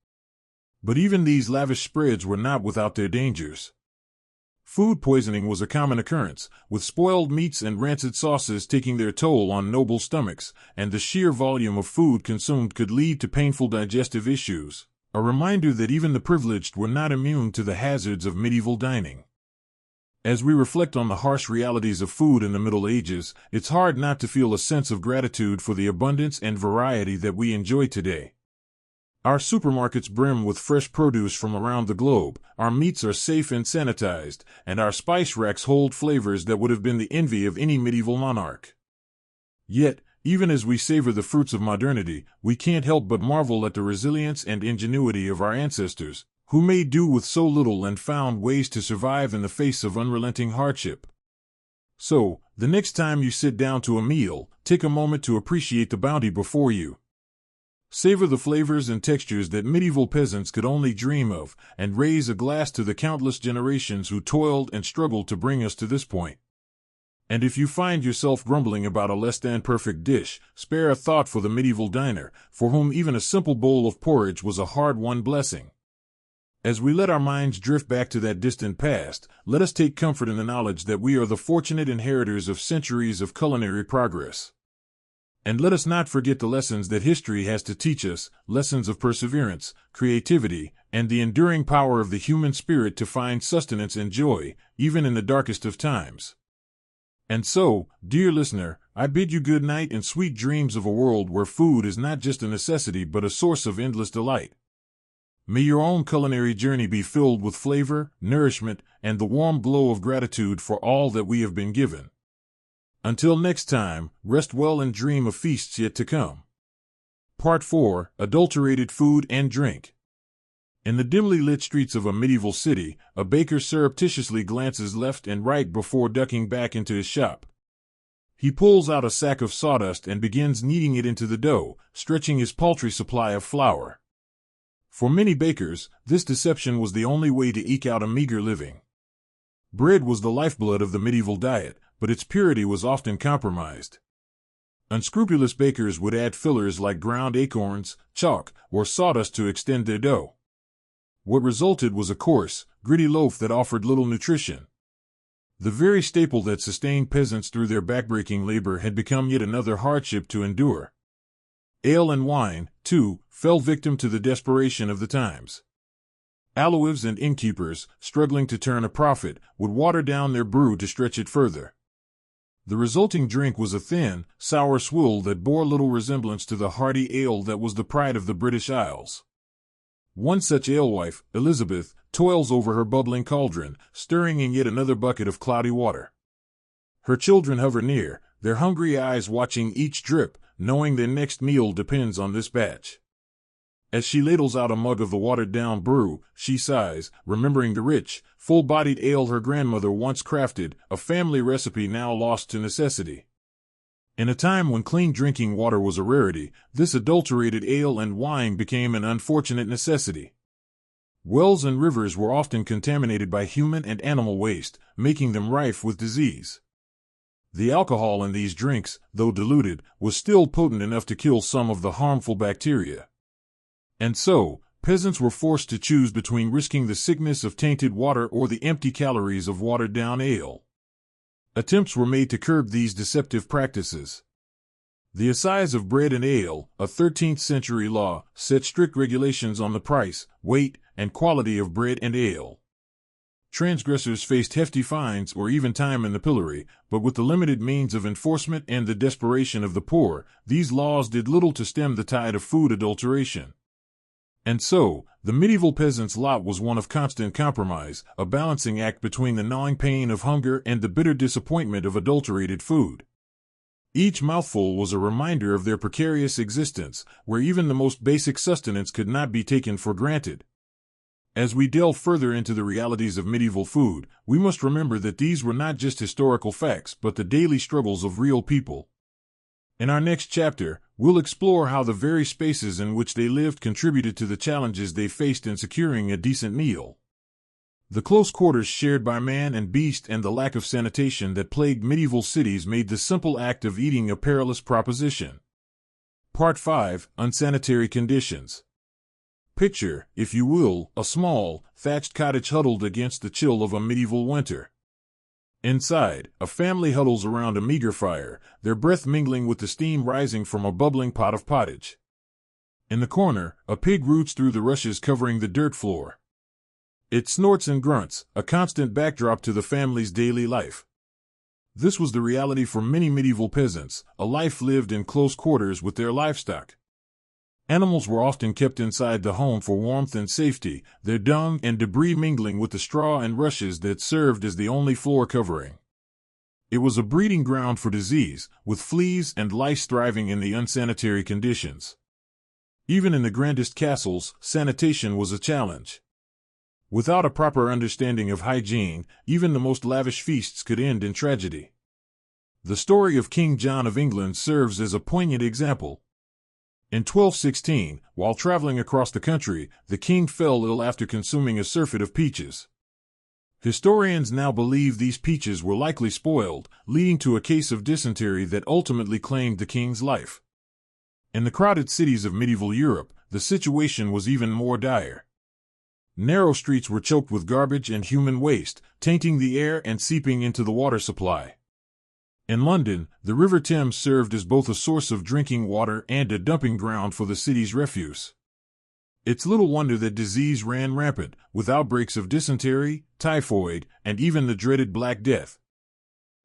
Speaker 1: But even these lavish spreads were not without their dangers. Food poisoning was a common occurrence, with spoiled meats and rancid sauces taking their toll on noble stomachs, and the sheer volume of food consumed could lead to painful digestive issues, a reminder that even the privileged were not immune to the hazards of medieval dining. As we reflect on the harsh realities of food in the Middle Ages, it's hard not to feel a sense of gratitude for the abundance and variety that we enjoy today. Our supermarkets brim with fresh produce from around the globe, our meats are safe and sanitized, and our spice racks hold flavors that would have been the envy of any medieval monarch. Yet, even as we savor the fruits of modernity, we can't help but marvel at the resilience and ingenuity of our ancestors, who made do with so little and found ways to survive in the face of unrelenting hardship. So, the next time you sit down to a meal, take a moment to appreciate the bounty before you. Savor the flavors and textures that medieval peasants could only dream of, and raise a glass to the countless generations who toiled and struggled to bring us to this point. And if you find yourself grumbling about a less-than-perfect dish, spare a thought for the medieval diner, for whom even a simple bowl of porridge was a hard-won blessing. As we let our minds drift back to that distant past, let us take comfort in the knowledge that we are the fortunate inheritors of centuries of culinary progress. And let us not forget the lessons that history has to teach us, lessons of perseverance, creativity, and the enduring power of the human spirit to find sustenance and joy, even in the darkest of times. And so, dear listener, I bid you good night and sweet dreams of a world where food is not just a necessity but a source of endless delight. May your own culinary journey be filled with flavor, nourishment, and the warm glow of gratitude for all that we have been given. Until next time, rest well and dream of feasts yet to come. Part 4: Adulterated Food and Drink. In the dimly lit streets of a medieval city, a baker surreptitiously glances left and right before ducking back into his shop. He pulls out a sack of sawdust and begins kneading it into the dough, stretching his paltry supply of flour. For many bakers, this deception was the only way to eke out a meager living. Bread was the lifeblood of the medieval diet, but its purity was often compromised. Unscrupulous bakers would add fillers like ground acorns, chalk, or sawdust to extend their dough. What resulted was a coarse, gritty loaf that offered little nutrition. The very staple that sustained peasants through their backbreaking labor had become yet another hardship to endure. Ale and wine, too, fell victim to the desperation of the times. Alewives and innkeepers, struggling to turn a profit, would water down their brew to stretch it further. The resulting drink was a thin, sour swill that bore little resemblance to the hearty ale that was the pride of the British Isles. One such alewife, Elizabeth, toils over her bubbling cauldron, stirring in yet another bucket of cloudy water. Her children hover near, their hungry eyes watching each drip, knowing their next meal depends on this batch. As she ladles out a mug of the watered-down brew, she sighs, remembering the rich, full-bodied ale her grandmother once crafted, a family recipe now lost to necessity. In a time when clean drinking water was a rarity, this adulterated ale and wine became an unfortunate necessity. Wells and rivers were often contaminated by human and animal waste, making them rife with disease. The alcohol in these drinks, though diluted, was still potent enough to kill some of the harmful bacteria. And so, peasants were forced to choose between risking the sickness of tainted water or the empty calories of watered-down ale. Attempts were made to curb these deceptive practices. The Assize of Bread and Ale, a 13th-century law, set strict regulations on the price, weight, and quality of bread and ale. Transgressors faced hefty fines or even time in the pillory, but with the limited means of enforcement and the desperation of the poor, these laws did little to stem the tide of food adulteration. And so, the medieval peasant's lot was one of constant compromise, a balancing act between the gnawing pain of hunger and the bitter disappointment of adulterated food. Each mouthful was a reminder of their precarious existence, where even the most basic sustenance could not be taken for granted. As we delve further into the realities of medieval food, we must remember that these were not just historical facts but the daily struggles of real people. In our next chapter, we'll explore how the very spaces in which they lived contributed to the challenges they faced in securing a decent meal. The close quarters shared by man and beast and the lack of sanitation that plagued medieval cities made the simple act of eating a perilous proposition. Part 5: Unsanitary Conditions. Picture, if you will, a small, thatched cottage huddled against the chill of a medieval winter. Inside, a family huddles around a meager fire, their breath mingling with the steam rising from a bubbling pot of pottage. In the corner, a pig roots through the rushes covering the dirt floor. It snorts and grunts, a constant backdrop to the family's daily life. This was the reality for many medieval peasants, a life lived in close quarters with their livestock. Animals were often kept inside the home for warmth and safety, their dung and debris mingling with the straw and rushes that served as the only floor covering. It was a breeding ground for disease, with fleas and lice thriving in the unsanitary conditions. Even in the grandest castles, sanitation was a challenge. Without a proper understanding of hygiene, even the most lavish feasts could end in tragedy. The story of King John of England serves as a poignant example. In 1216, while traveling across the country, the king fell ill after consuming a surfeit of peaches. Historians now believe these peaches were likely spoiled, leading to a case of dysentery that ultimately claimed the king's life. In the crowded cities of medieval Europe, the situation was even more dire. Narrow streets were choked with garbage and human waste, tainting the air and seeping into the water supply. In London, the River Thames served as both a source of drinking water and a dumping ground for the city's refuse. It's little wonder that disease ran rampant, with outbreaks of dysentery, typhoid, and even the dreaded Black Death.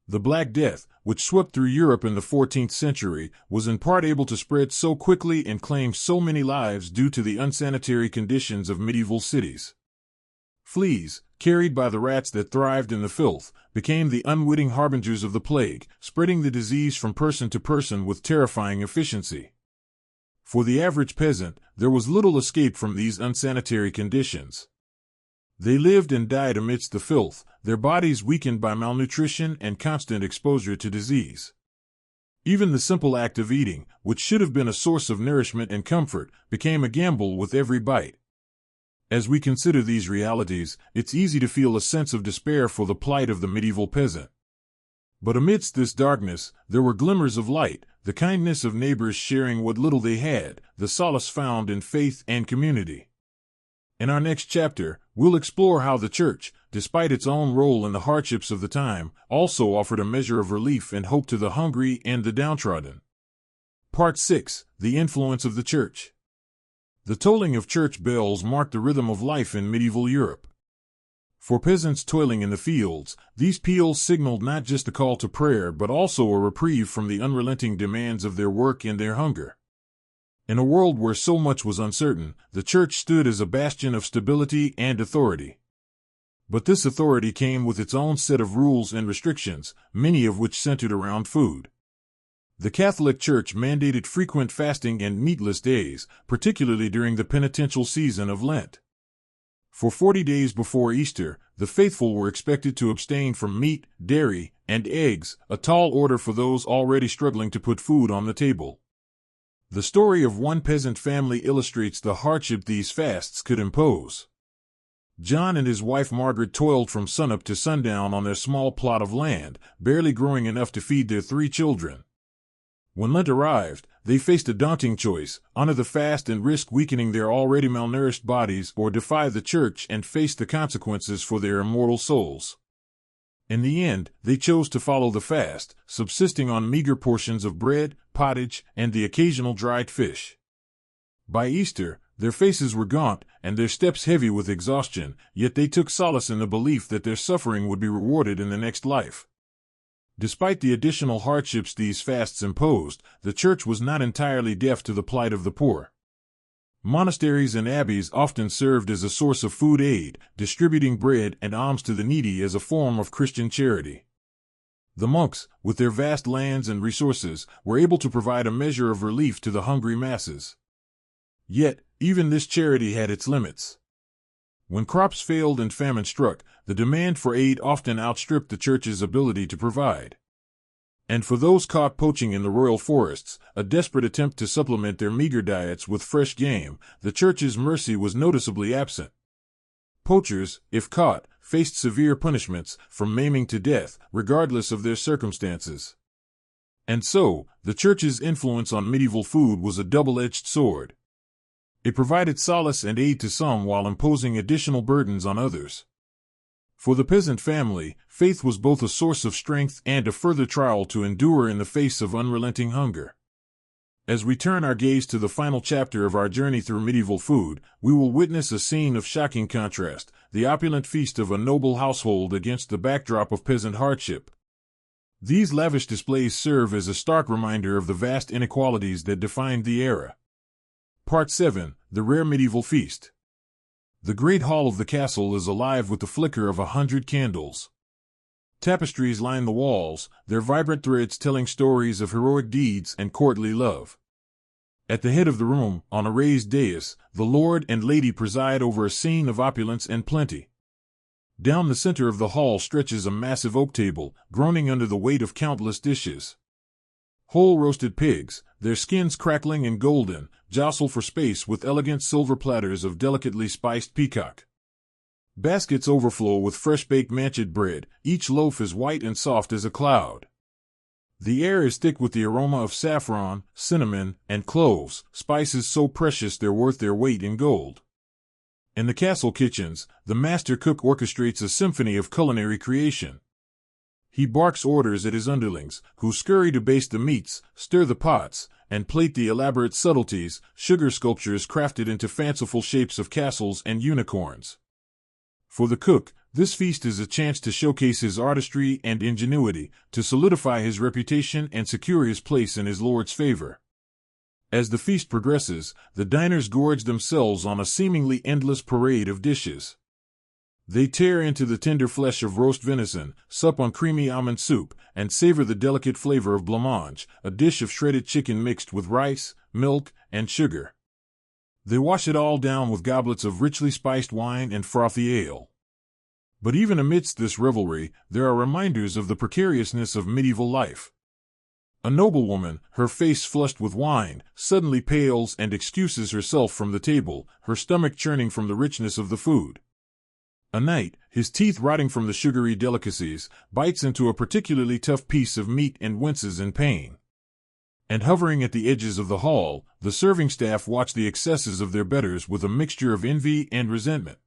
Speaker 1: The Black Death, which swept through Europe in the 14th century, was in part able to spread so quickly and claim so many lives due to the unsanitary conditions of medieval cities. Fleas, carried by the rats that thrived in the filth, became the unwitting harbingers of the plague, spreading the disease from person to person with terrifying efficiency. For the average peasant, there was little escape from these unsanitary conditions. They lived and died amidst the filth, their bodies weakened by malnutrition and constant exposure to disease. Even the simple act of eating, which should have been a source of nourishment and comfort, became a gamble with every bite. As we consider these realities, it's easy to feel a sense of despair for the plight of the medieval peasant. But amidst this darkness, there were glimmers of light, the kindness of neighbors sharing what little they had, the solace found in faith and community. In our next chapter, we'll explore how the Church, despite its own role in the hardships of the time, also offered a measure of relief and hope to the hungry and the downtrodden. Part 6. The Influence of the Church. The tolling of church bells marked the rhythm of life in medieval Europe. For peasants toiling in the fields, these peals signaled not just a call to prayer but also a reprieve from the unrelenting demands of their work and their hunger. In a world where so much was uncertain, the church stood as a bastion of stability and authority. But this authority came with its own set of rules and restrictions, many of which centered around food. The Catholic Church mandated frequent fasting and meatless days, particularly during the penitential season of Lent. For 40 days before Easter, the faithful were expected to abstain from meat, dairy, and eggs, a tall order for those already struggling to put food on the table. The story of one peasant family illustrates the hardship these fasts could impose. John and his wife Margaret toiled from sunup to sundown on their small plot of land, barely growing enough to feed their 3 children. When Lent arrived, they faced a daunting choice: honor the fast and risk weakening their already malnourished bodies, or defy the church and face the consequences for their immortal souls. In the end, they chose to follow the fast, subsisting on meager portions of bread, pottage, and the occasional dried fish. By Easter, their faces were gaunt and their steps heavy with exhaustion, yet they took solace in the belief that their suffering would be rewarded in the next life. Despite the additional hardships these fasts imposed, the church was not entirely deaf to the plight of the poor. Monasteries and abbeys often served as a source of food aid, distributing bread and alms to the needy as a form of Christian charity. The monks, with their vast lands and resources, were able to provide a measure of relief to the hungry masses. Yet, even this charity had its limits. When crops failed and famine struck, the demand for aid often outstripped the church's ability to provide. And for those caught poaching in the royal forests, a desperate attempt to supplement their meager diets with fresh game, the church's mercy was noticeably absent. Poachers, if caught, faced severe punishments, from maiming to death, regardless of their circumstances. And so, the church's influence on medieval food was a double-edged sword. It provided solace and aid to some while imposing additional burdens on others. For the peasant family, faith was both a source of strength and a further trial to endure in the face of unrelenting hunger. As we turn our gaze to the final chapter of our journey through medieval food, we will witness a scene of shocking contrast, the opulent feast of a noble household against the backdrop of peasant hardship. These lavish displays serve as a stark reminder of the vast inequalities that defined the era. Part 7. The Rare Medieval Feast. The great hall of the castle is alive with the flicker of 100 candles. Tapestries line the walls, their vibrant threads telling stories of heroic deeds and courtly love. At the head of the room, on a raised dais, the lord and lady preside over a scene of opulence and plenty. Down the center of the hall stretches a massive oak table, groaning under the weight of countless dishes. Whole roasted pigs, their skins crackling and golden, jostle for space with elegant silver platters of delicately spiced peacock. Baskets overflow with fresh-baked manchet bread, each loaf as white and soft as a cloud. The air is thick with the aroma of saffron, cinnamon, and cloves, spices so precious they're worth their weight in gold. In the castle kitchens, the master cook orchestrates a symphony of culinary creation. He barks orders at his underlings, who scurry to baste the meats, stir the pots, and plate the elaborate subtleties, sugar sculptures crafted into fanciful shapes of castles and unicorns. For the cook, this feast is a chance to showcase his artistry and ingenuity, to solidify his reputation and secure his place in his lord's favor. As the feast progresses, the diners gorge themselves on a seemingly endless parade of dishes. They tear into the tender flesh of roast venison, sup on creamy almond soup, and savor the delicate flavor of blancmange, a dish of shredded chicken mixed with rice, milk, and sugar. They wash it all down with goblets of richly spiced wine and frothy ale. But even amidst this revelry, there are reminders of the precariousness of medieval life. A noblewoman, her face flushed with wine, suddenly pales and excuses herself from the table, her stomach churning from the richness of the food. A knight, his teeth rotting from the sugary delicacies, bites into a particularly tough piece of meat and winces in pain. And hovering at the edges of the hall, the serving staff watch the excesses of their betters with a mixture of envy and resentment.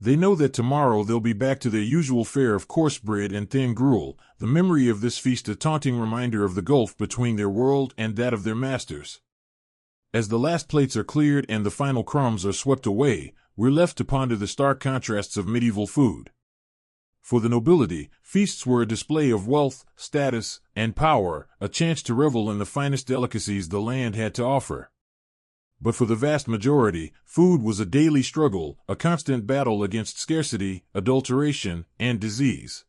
Speaker 1: They know that tomorrow they'll be back to their usual fare of coarse bread and thin gruel, the memory of this feast a taunting reminder of the gulf between their world and that of their masters. As the last plates are cleared and the final crumbs are swept away, we're left to ponder the stark contrasts of medieval food. For the nobility, feasts were a display of wealth, status, and power, a chance to revel in the finest delicacies the land had to offer. But for the vast majority, food was a daily struggle, a constant battle against scarcity, adulteration, and disease.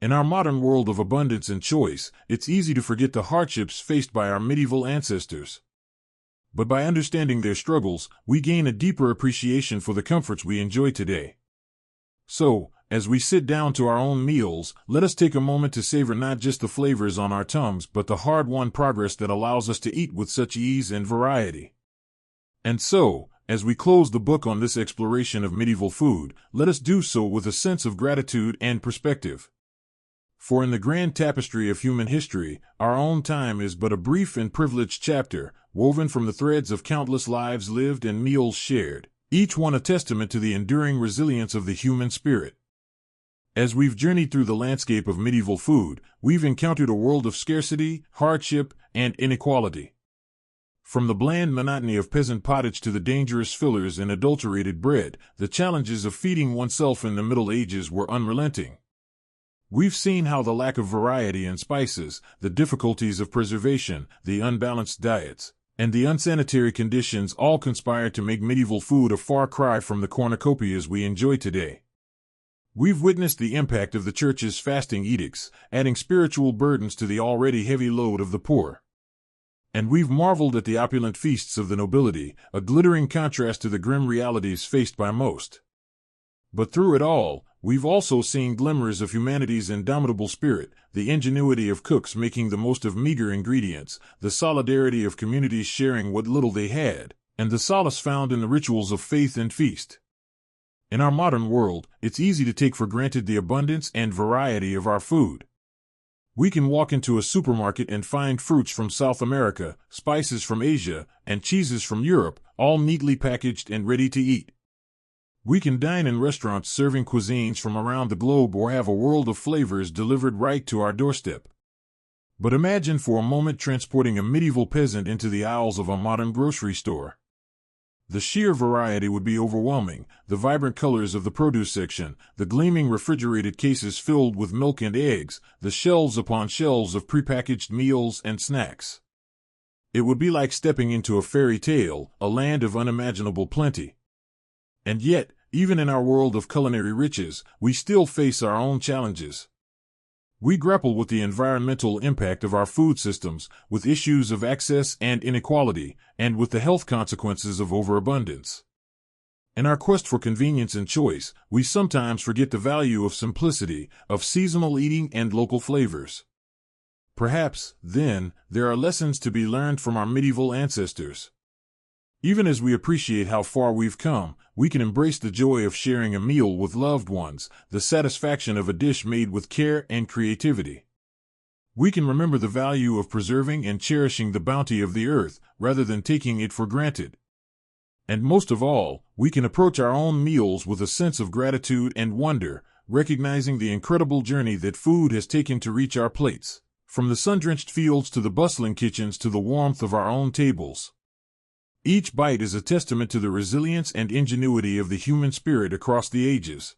Speaker 1: In our modern world of abundance and choice, it's easy to forget the hardships faced by our medieval ancestors. But by understanding their struggles, we gain a deeper appreciation for the comforts we enjoy today. So, as we sit down to our own meals, let us take a moment to savor not just the flavors on our tongues but the hard-won progress that allows us to eat with such ease and variety. And so, as we close the book on this exploration of medieval food, let us do so with a sense of gratitude and perspective. For in the grand tapestry of human history, our own time is but a brief and privileged chapter, woven from the threads of countless lives lived and meals shared, each one a testament to the enduring resilience of the human spirit. As we've journeyed through the landscape of medieval food, we've encountered a world of scarcity, hardship, and inequality. From the bland monotony of peasant pottage to the dangerous fillers and adulterated bread, the challenges of feeding oneself in the Middle Ages were unrelenting. We've seen how the lack of variety in spices, the difficulties of preservation, the unbalanced diets, and the unsanitary conditions all conspired to make medieval food a far cry from the cornucopias we enjoy today. We've witnessed the impact of the Church's fasting edicts, adding spiritual burdens to the already heavy load of the poor. And we've marveled at the opulent feasts of the nobility, a glittering contrast to the grim realities faced by most. But through it all, we've also seen glimmers of humanity's indomitable spirit, the ingenuity of cooks making the most of meager ingredients, the solidarity of communities sharing what little they had, and the solace found in the rituals of faith and feast. In our modern world, it's easy to take for granted the abundance and variety of our food. We can walk into a supermarket and find fruits from South America, spices from Asia, and cheeses from Europe, all neatly packaged and ready to eat. We can dine in restaurants serving cuisines from around the globe or have a world of flavors delivered right to our doorstep. But imagine for a moment transporting a medieval peasant into the aisles of a modern grocery store. The sheer variety would be overwhelming, the vibrant colors of the produce section, the gleaming refrigerated cases filled with milk and eggs, the shelves upon shelves of prepackaged meals and snacks. It would be like stepping into a fairy tale, a land of unimaginable plenty. And yet, even in our world of culinary riches, we still face our own challenges. We grapple with the environmental impact of our food systems, with issues of access and inequality, and with the health consequences of overabundance. In our quest for convenience and choice, we sometimes forget the value of simplicity, of seasonal eating and local flavors. Perhaps, then, there are lessons to be learned from our medieval ancestors. Even as we appreciate how far we've come, we can embrace the joy of sharing a meal with loved ones, the satisfaction of a dish made with care and creativity. We can remember the value of preserving and cherishing the bounty of the earth, rather than taking it for granted. And most of all, we can approach our own meals with a sense of gratitude and wonder, recognizing the incredible journey that food has taken to reach our plates, from the sun-drenched fields to the bustling kitchens to the warmth of our own tables. Each bite is a testament to the resilience and ingenuity of the human spirit across the ages.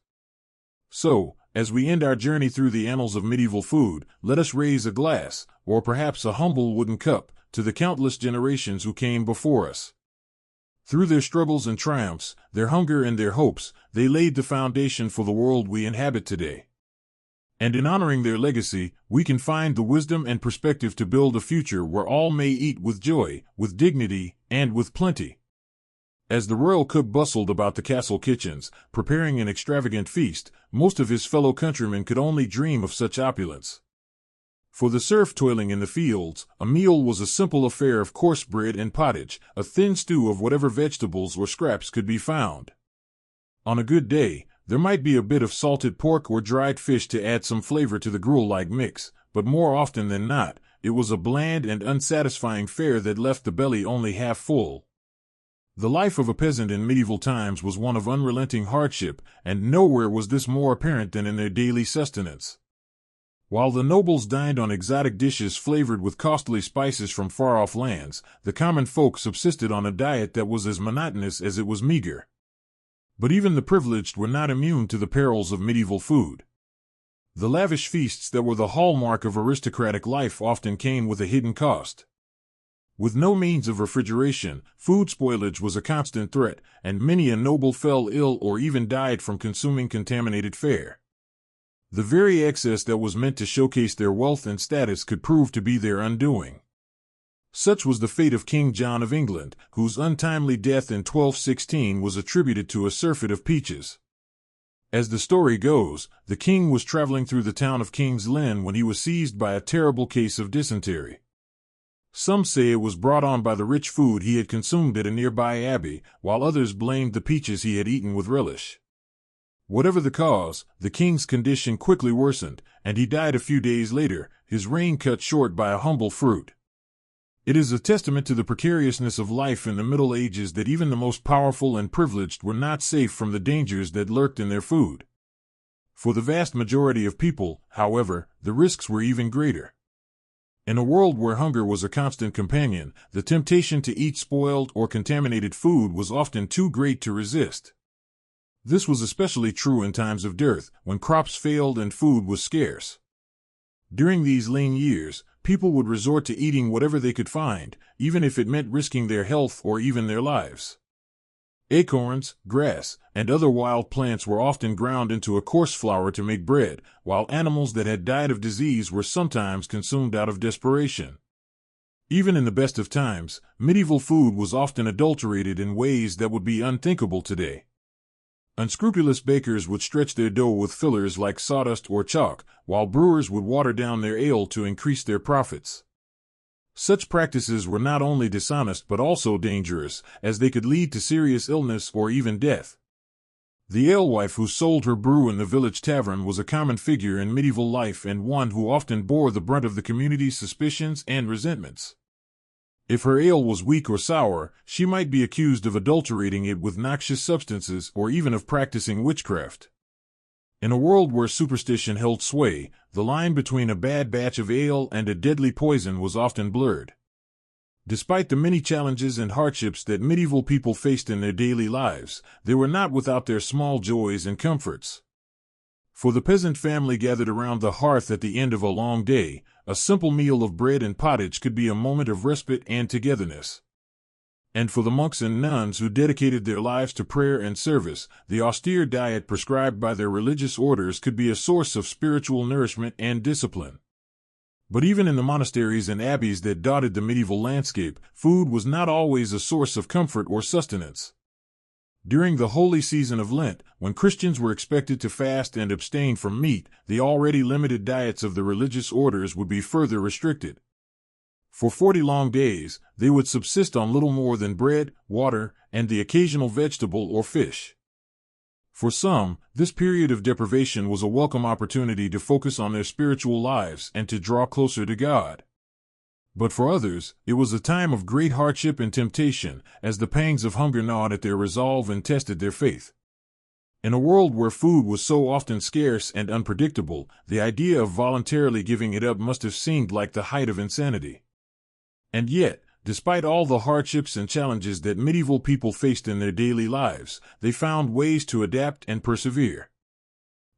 Speaker 1: So, as we end our journey through the annals of medieval food, let us raise a glass, or perhaps a humble wooden cup, to the countless generations who came before us. Through their struggles and triumphs, their hunger and their hopes, they laid the foundation for the world we inhabit today. And in honoring their legacy, we can find the wisdom and perspective to build a future where all may eat with joy, with dignity, and with plenty. As the royal cook bustled about the castle kitchens, preparing an extravagant feast, most of his fellow countrymen could only dream of such opulence. For the serf toiling in the fields, a meal was a simple affair of coarse bread and pottage, a thin stew of whatever vegetables or scraps could be found. On a good day, there might be a bit of salted pork or dried fish to add some flavor to the gruel-like mix, but more often than not, it was a bland and unsatisfying fare that left the belly only half full. The life of a peasant in medieval times was one of unrelenting hardship, and nowhere was this more apparent than in their daily sustenance. While the nobles dined on exotic dishes flavored with costly spices from far-off lands, the common folk subsisted on a diet that was as monotonous as it was meager. But even the privileged were not immune to the perils of medieval food. The lavish feasts that were the hallmark of aristocratic life often came with a hidden cost. With no means of refrigeration, food spoilage was a constant threat, and many a noble fell ill or even died from consuming contaminated fare. The very excess that was meant to showcase their wealth and status could prove to be their undoing. Such was the fate of King John of England, whose untimely death in 1216 was attributed to a surfeit of peaches. As the story goes, the king was traveling through the town of King's Lynn when he was seized by a terrible case of dysentery. Some say it was brought on by the rich food he had consumed at a nearby abbey, while others blamed the peaches he had eaten with relish. Whatever the cause, the king's condition quickly worsened, and he died a few days later, his reign cut short by a humble fruit. It is a testament to the precariousness of life in the Middle Ages that even the most powerful and privileged were not safe from the dangers that lurked in their food. For the vast majority of people, however, the risks were even greater. In a world where hunger was a constant companion, the temptation to eat spoiled or contaminated food was often too great to resist. This was especially true in times of dearth, when crops failed and food was scarce. During these lean years, people would resort to eating whatever they could find, even if it meant risking their health or even their lives. Acorns, grass, and other wild plants were often ground into a coarse flour to make bread, while animals that had died of disease were sometimes consumed out of desperation. Even in the best of times, medieval food was often adulterated in ways that would be unthinkable today. Unscrupulous bakers would stretch their dough with fillers like sawdust or chalk, while brewers would water down their ale to increase their profits. Such practices were not only dishonest but also dangerous, as they could lead to serious illness or even death. The alewife who sold her brew in the village tavern was a common figure in medieval life and one who often bore the brunt of the community's suspicions and resentments. If her ale was weak or sour, she might be accused of adulterating it with noxious substances or even of practicing witchcraft. In a world where superstition held sway, the line between a bad batch of ale and a deadly poison was often blurred. Despite the many challenges and hardships that medieval people faced in their daily lives, they were not without their small joys and comforts. For the peasant family gathered around the hearth at the end of a long day, a simple meal of bread and pottage could be a moment of respite and togetherness. And for the monks and nuns who dedicated their lives to prayer and service, the austere diet prescribed by their religious orders could be a source of spiritual nourishment and discipline. But even in the monasteries and abbeys that dotted the medieval landscape, food was not always a source of comfort or sustenance. During the holy season of Lent, when Christians were expected to fast and abstain from meat, the already limited diets of the religious orders would be further restricted. For 40 long days, they would subsist on little more than bread, water, and the occasional vegetable or fish. For some, this period of deprivation was a welcome opportunity to focus on their spiritual lives and to draw closer to God. But for others, it was a time of great hardship and temptation, as the pangs of hunger gnawed at their resolve and tested their faith. In a world where food was so often scarce and unpredictable, the idea of voluntarily giving it up must have seemed like the height of insanity. And yet, despite all the hardships and challenges that medieval people faced in their daily lives, they found ways to adapt and persevere.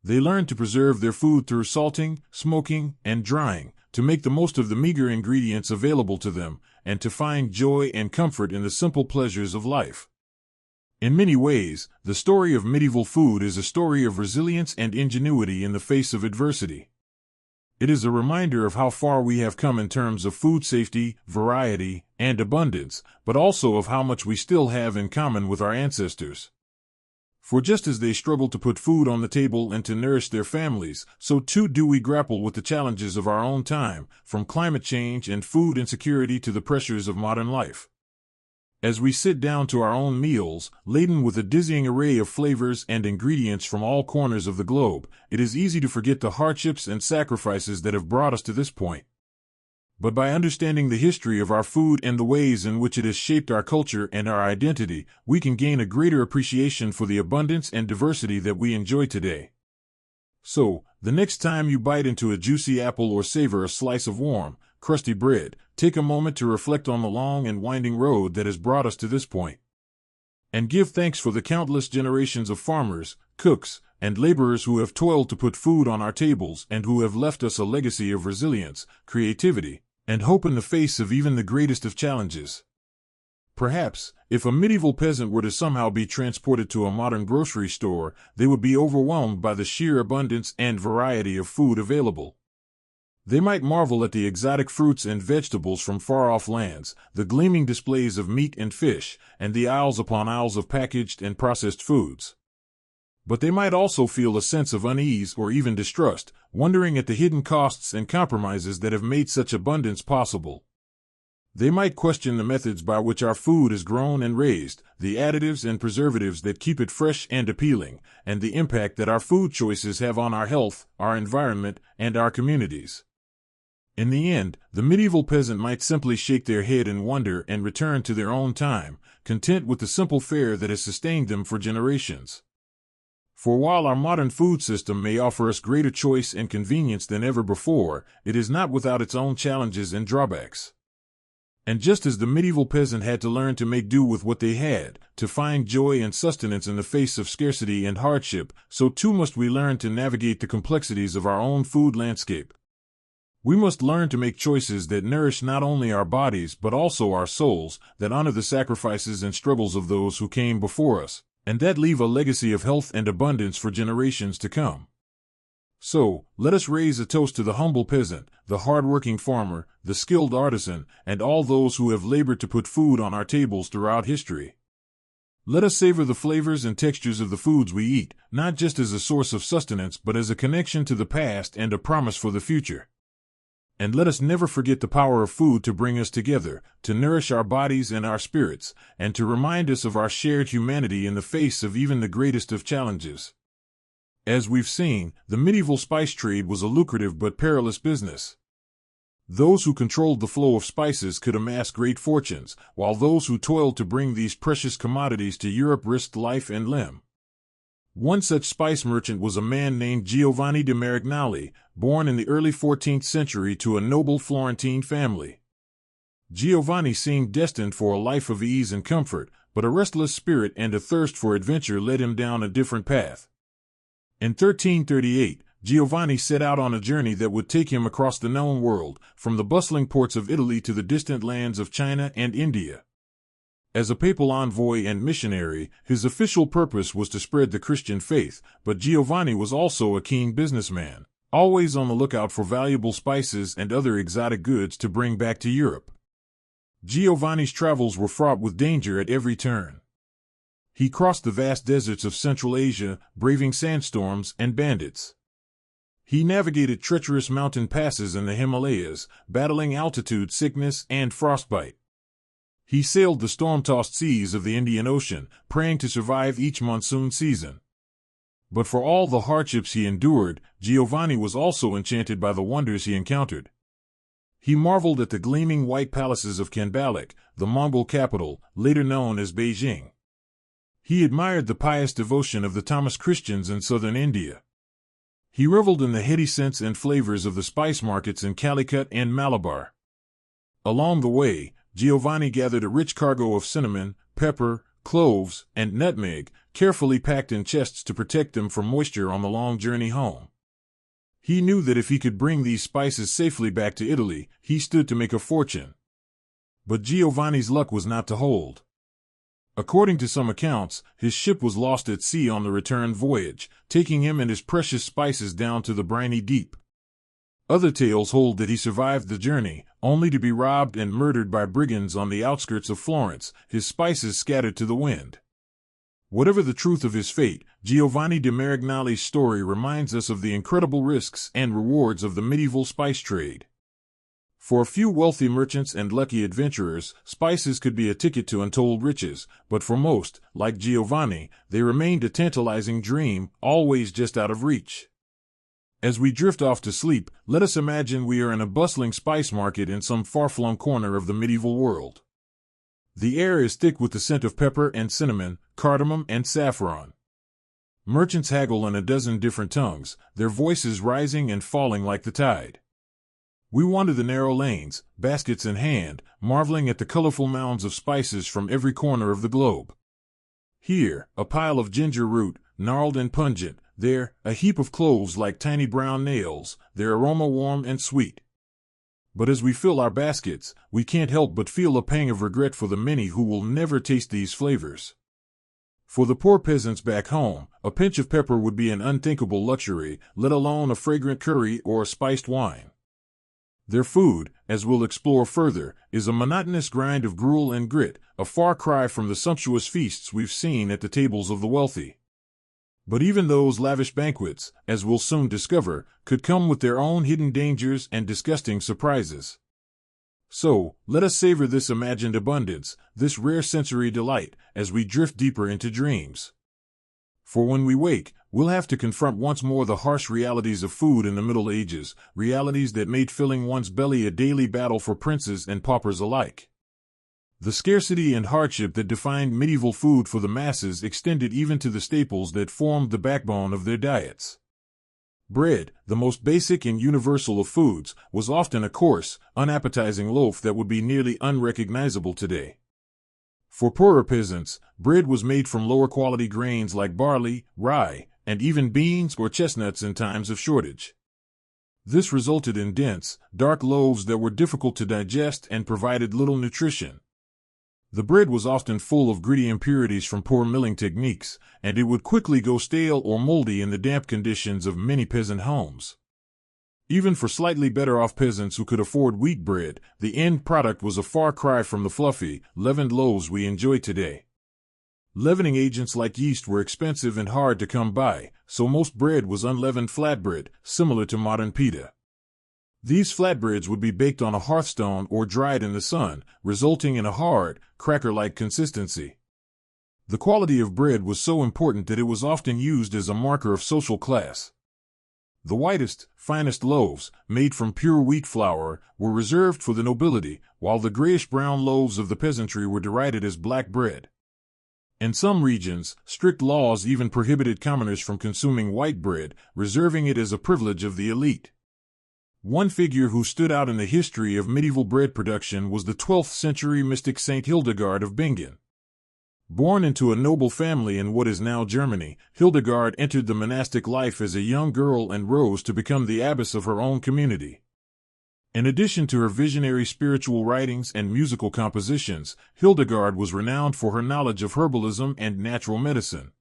Speaker 1: They learned to preserve their food through salting, smoking, and drying, to make the most of the meager ingredients available to them, and to find joy and comfort in the simple pleasures of life. In many ways, the story of medieval food is a story of resilience and ingenuity in the face of adversity. It is a reminder of how far we have come in terms of food safety, variety, and abundance, but also of how much we still have in common with our ancestors. For just as they struggled to put food on the table and to nourish their families, so too do we grapple with the challenges of our own time, from climate change and food insecurity to the pressures of modern life. As we sit down to our own meals, laden with a dizzying array of flavors and ingredients from all corners of the globe, it is easy to forget the hardships and sacrifices that have brought us to this point. But by understanding the history of our food and the ways in which it has shaped our culture and our identity, we can gain a greater appreciation for the abundance and diversity that we enjoy today. So, the next time you bite into a juicy apple or savor a slice of warm, crusty bread, take a moment to reflect on the long and winding road that has brought us to this point. And give thanks for the countless generations of farmers, cooks, and laborers who have toiled to put food on our tables and who have left us a legacy of resilience, creativity, and hope in the face of even the greatest of challenges. Perhaps, if a medieval peasant were to somehow be transported to a modern grocery store, they would be overwhelmed by the sheer abundance and variety of food available. They might marvel at the exotic fruits and vegetables from far-off lands, the gleaming displays of meat and fish, and the aisles upon aisles of packaged and processed foods. But they might also feel a sense of unease or even distrust, wondering at the hidden costs and compromises that have made such abundance possible. They might question the methods by which our food is grown and raised, the additives and preservatives that keep it fresh and appealing, and the impact that our food choices have on our health, our environment, and our communities. In the end, the medieval peasant might simply shake their head in wonder and return to their own time, content with the simple fare that has sustained them for generations. For while our modern food system may offer us greater choice and convenience than ever before, it is not without its own challenges and drawbacks. And just as the medieval peasant had to learn to make do with what they had, to find joy and sustenance in the face of scarcity and hardship, so too must we learn to navigate the complexities of our own food landscape. We must learn to make choices that nourish not only our bodies but also our souls, that honor the sacrifices and struggles of those who came before us, and that leave a legacy of health and abundance for generations to come. So, let us raise a toast to the humble peasant, the hard-working farmer, the skilled artisan, and all those who have labored to put food on our tables throughout history. Let us savor the flavors and textures of the foods we eat, not just as a source of sustenance but as a connection to the past and a promise for the future. And let us never forget the power of food to bring us together, to nourish our bodies and our spirits, and to remind us of our shared humanity in the face of even the greatest of challenges. As we've seen, the medieval spice trade was a lucrative but perilous business. Those who controlled the flow of spices could amass great fortunes, while those who toiled to bring these precious commodities to Europe risked life and limb. One such spice merchant was a man named Giovanni de Marignali, born in the early 14th century to a noble Florentine family. Giovanni seemed destined for a life of ease and comfort, but a restless spirit and a thirst for adventure led him down a different path. In 1338, Giovanni set out on a journey that would take him across the known world, from the bustling ports of Italy to the distant lands of China and India. As a papal envoy and missionary, his official purpose was to spread the Christian faith, but Giovanni was also a keen businessman, always on the lookout for valuable spices and other exotic goods to bring back to Europe. Giovanni's travels were fraught with danger at every turn. He crossed the vast deserts of Central Asia, braving sandstorms and bandits. He navigated treacherous mountain passes in the Himalayas, battling altitude sickness and frostbite. He sailed the storm-tossed seas of the Indian Ocean, praying to survive each monsoon season. But for all the hardships he endured, Giovanni was also enchanted by the wonders he encountered. He marveled at the gleaming white palaces of Khanbaliq, the Mongol capital, later known as Beijing. He admired the pious devotion of the Tamas Christians in southern India. He reveled in the heady scents and flavors of the spice markets in Calicut and Malabar. Along the way, Giovanni gathered a rich cargo of cinnamon, pepper, cloves, and nutmeg, carefully packed in chests to protect them from moisture on the long journey home. He knew that if he could bring these spices safely back to Italy, he stood to make a fortune. But Giovanni's luck was not to hold. According to some accounts, his ship was lost at sea on the return voyage, taking him and his precious spices down to the briny deep. Other tales hold that he survived the journey, only to be robbed and murdered by brigands on the outskirts of Florence, his spices scattered to the wind. Whatever the truth of his fate, Giovanni de Marignali's story reminds us of the incredible risks and rewards of the medieval spice trade. For a few wealthy merchants and lucky adventurers, spices could be a ticket to untold riches, but for most, like Giovanni, they remained a tantalizing dream, always just out of reach. As we drift off to sleep, let us imagine we are in a bustling spice market in some far-flung corner of the medieval world. The air is thick with the scent of pepper and cinnamon, cardamom and saffron. Merchants haggle in a dozen different tongues, their voices rising and falling like the tide. We wander the narrow lanes, baskets in hand, marveling at the colorful mounds of spices from every corner of the globe. Here, a pile of ginger root, gnarled and pungent; there, a heap of cloves like tiny brown nails, their aroma warm and sweet. But as we fill our baskets, we can't help but feel a pang of regret for the many who will never taste these flavors. For the poor peasants back home, a pinch of pepper would be an unthinkable luxury, let alone a fragrant curry or a spiced wine. Their food, as we'll explore further, is a monotonous grind of gruel and grit, a far cry from the sumptuous feasts we've seen at the tables of the wealthy. But even those lavish banquets, as we'll soon discover, could come with their own hidden dangers and disgusting surprises. So, let us savor this imagined abundance, this rare sensory delight, as we drift deeper into dreams. For when we wake, we'll have to confront once more the harsh realities of food in the Middle Ages, realities that made filling one's belly a daily battle for princes and paupers alike. The scarcity and hardship that defined medieval food for the masses extended even to the staples that formed the backbone of their diets. Bread, the most basic and universal of foods, was often a coarse, unappetizing loaf that would be nearly unrecognizable today. For poorer peasants, bread was made from lower quality grains like barley, rye, and even beans or chestnuts in times of shortage. This resulted in dense, dark loaves that were difficult to digest and provided little nutrition. The bread was often full of gritty impurities from poor milling techniques, and it would quickly go stale or moldy in the damp conditions of many peasant homes. Even for slightly better-off peasants who could afford wheat bread, the end product was a far cry from the fluffy, leavened loaves we enjoy today. Leavening agents like yeast were expensive and hard to come by, so most bread was unleavened flatbread, similar to modern pita. These flatbreads would be baked on a hearthstone or dried in the sun, resulting in a hard, cracker-like consistency. The quality of bread was so important that it was often used as a marker of social class. The whitest, finest loaves, made from pure wheat flour, were reserved for the nobility, while the grayish-brown loaves of the peasantry were derided as black bread. In some regions, strict laws even prohibited commoners from consuming white bread, reserving it as a privilege of the elite. One figure who stood out in the history of medieval bread production was the 12th century mystic Saint Hildegard of Bingen. Born into a noble family in what is now Germany, Hildegard entered the monastic life as a young girl and rose to become the abbess of her own community. In addition to her visionary spiritual writings and musical compositions, Hildegard was renowned for her knowledge of herbalism and natural medicine.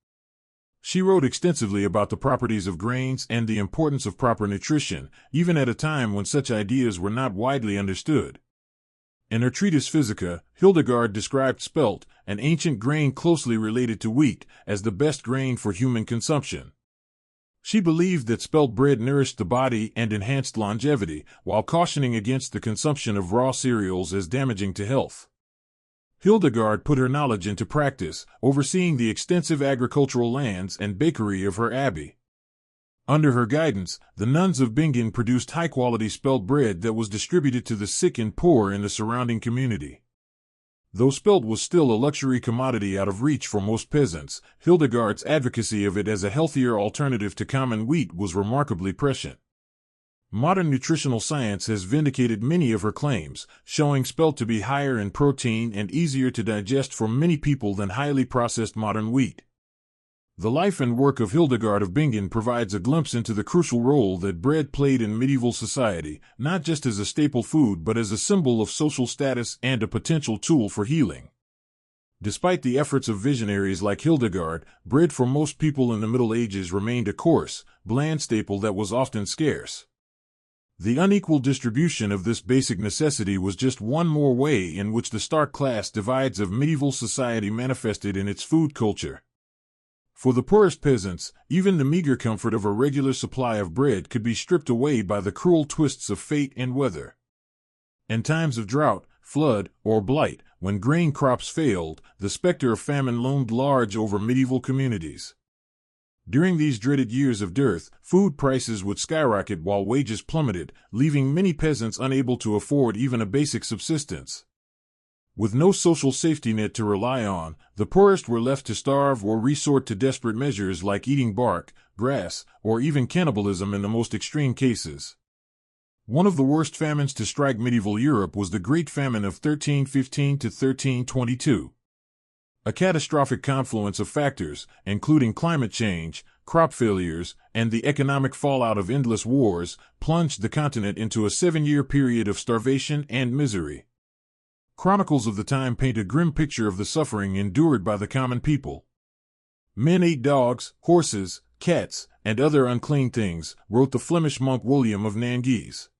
Speaker 1: She wrote extensively about the properties of grains and the importance of proper nutrition, even at a time when such ideas were not widely understood. In her treatise Physica, Hildegard described spelt, an ancient grain closely related to wheat, as the best grain for human consumption. She believed that spelt bread nourished the body and enhanced longevity, while cautioning against the consumption of raw cereals as damaging to health. Hildegard put her knowledge into practice, overseeing the extensive agricultural lands and bakery of her abbey. Under her guidance, the nuns of Bingen produced high-quality spelt bread that was distributed to the sick and poor in the surrounding community. Though spelt was still a luxury commodity out of reach for most peasants, Hildegard's advocacy of it as a healthier alternative to common wheat was remarkably prescient. Modern nutritional science has vindicated many of her claims, showing spelt to be higher in protein and easier to digest for many people than highly processed modern wheat. The life and work of Hildegard of Bingen provides a glimpse into the crucial role that bread played in medieval society, not just as a staple food but as a symbol of social status and a potential tool for healing. Despite the efforts of visionaries like Hildegard, bread for most people in the Middle Ages remained a coarse, bland staple that was often scarce. The unequal distribution of this basic necessity was just one more way in which the stark class divides of medieval society manifested in its food culture. For the poorest peasants, even the meager comfort of a regular supply of bread could be stripped away by the cruel twists of fate and weather. In times of drought, flood, or blight, when grain crops failed, the specter of famine loomed large over medieval communities. During these dreaded years of dearth, food prices would skyrocket while wages plummeted, leaving many peasants unable to afford even a basic subsistence. With no social safety net to rely on, the poorest were left to starve or resort to desperate measures like eating bark, grass, or even cannibalism in the most extreme cases. One of the worst famines to strike medieval Europe was the Great Famine of 1315 to 1322. A catastrophic confluence of factors, including climate change, crop failures, and the economic fallout of endless wars, plunged the continent into a 7-year period of starvation and misery. Chronicles of the time paint a grim picture of the suffering endured by the common people. Men ate dogs, horses, cats, and other unclean things, wrote the Flemish monk William of Nantes.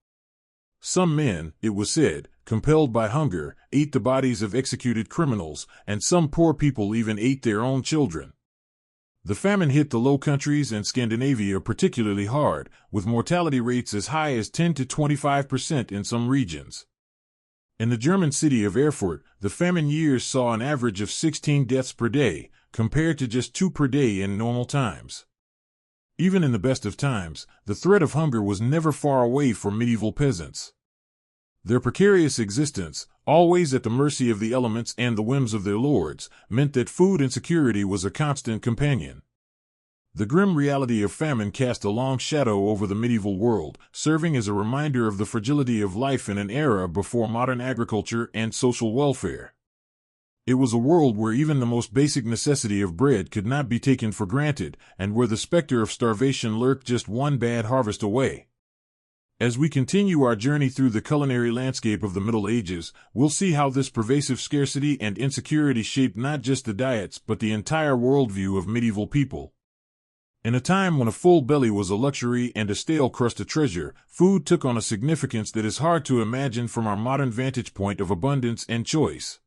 Speaker 1: Some men, it was said, compelled by hunger, ate the bodies of executed criminals, and some poor people even ate their own children. The famine hit the Low Countries and Scandinavia particularly hard, with mortality rates as high as 10 to 25% in some regions. In the German city of Erfurt, the famine years saw an average of 16 deaths per day, compared to just 2 per day in normal times. Even in the best of times, the threat of hunger was never far away for medieval peasants. Their precarious existence, always at the mercy of the elements and the whims of their lords, meant that food insecurity was a constant companion. The grim reality of famine cast a long shadow over the medieval world, serving as a reminder of the fragility of life in an era before modern agriculture and social welfare. It was a world where even the most basic necessity of bread could not be taken for granted, and where the specter of starvation lurked just one bad harvest away. As we continue our journey through the culinary landscape of the Middle Ages, we'll see how this pervasive scarcity and insecurity shaped not just the diets but the entire worldview of medieval people. In a time when a full belly was a luxury and a stale crust a treasure, food took on a significance that is hard to imagine from our modern vantage point of abundance and choice.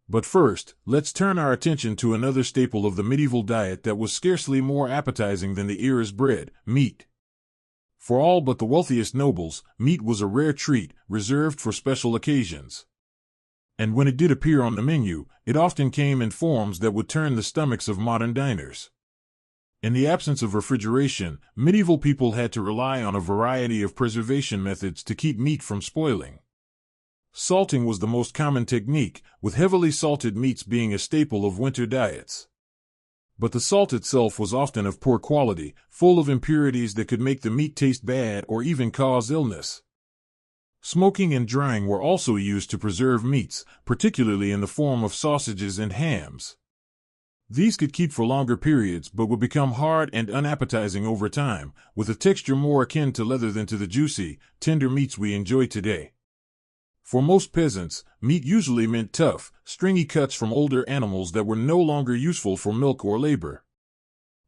Speaker 1: But first, let's turn our attention to another staple of the medieval diet that was scarcely more appetizing than the era's bread, meat. For all but the wealthiest nobles, meat was a rare treat, reserved for special occasions. And when it did appear on the menu, it often came in forms that would turn the stomachs of modern diners. In the absence of refrigeration, medieval people had to rely on a variety of preservation methods to keep meat from spoiling. Salting was the most common technique, with heavily salted meats being a staple of winter diets. But the salt itself was often of poor quality, full of impurities that could make the meat taste bad or even cause illness. Smoking and drying were also used to preserve meats, particularly in the form of sausages and hams. These could keep for longer periods but would become hard and unappetizing over time, with a texture more akin to leather than to the juicy, tender meats we enjoy today. For most peasants, meat usually meant tough, stringy cuts from older animals that were no longer useful for milk or labor.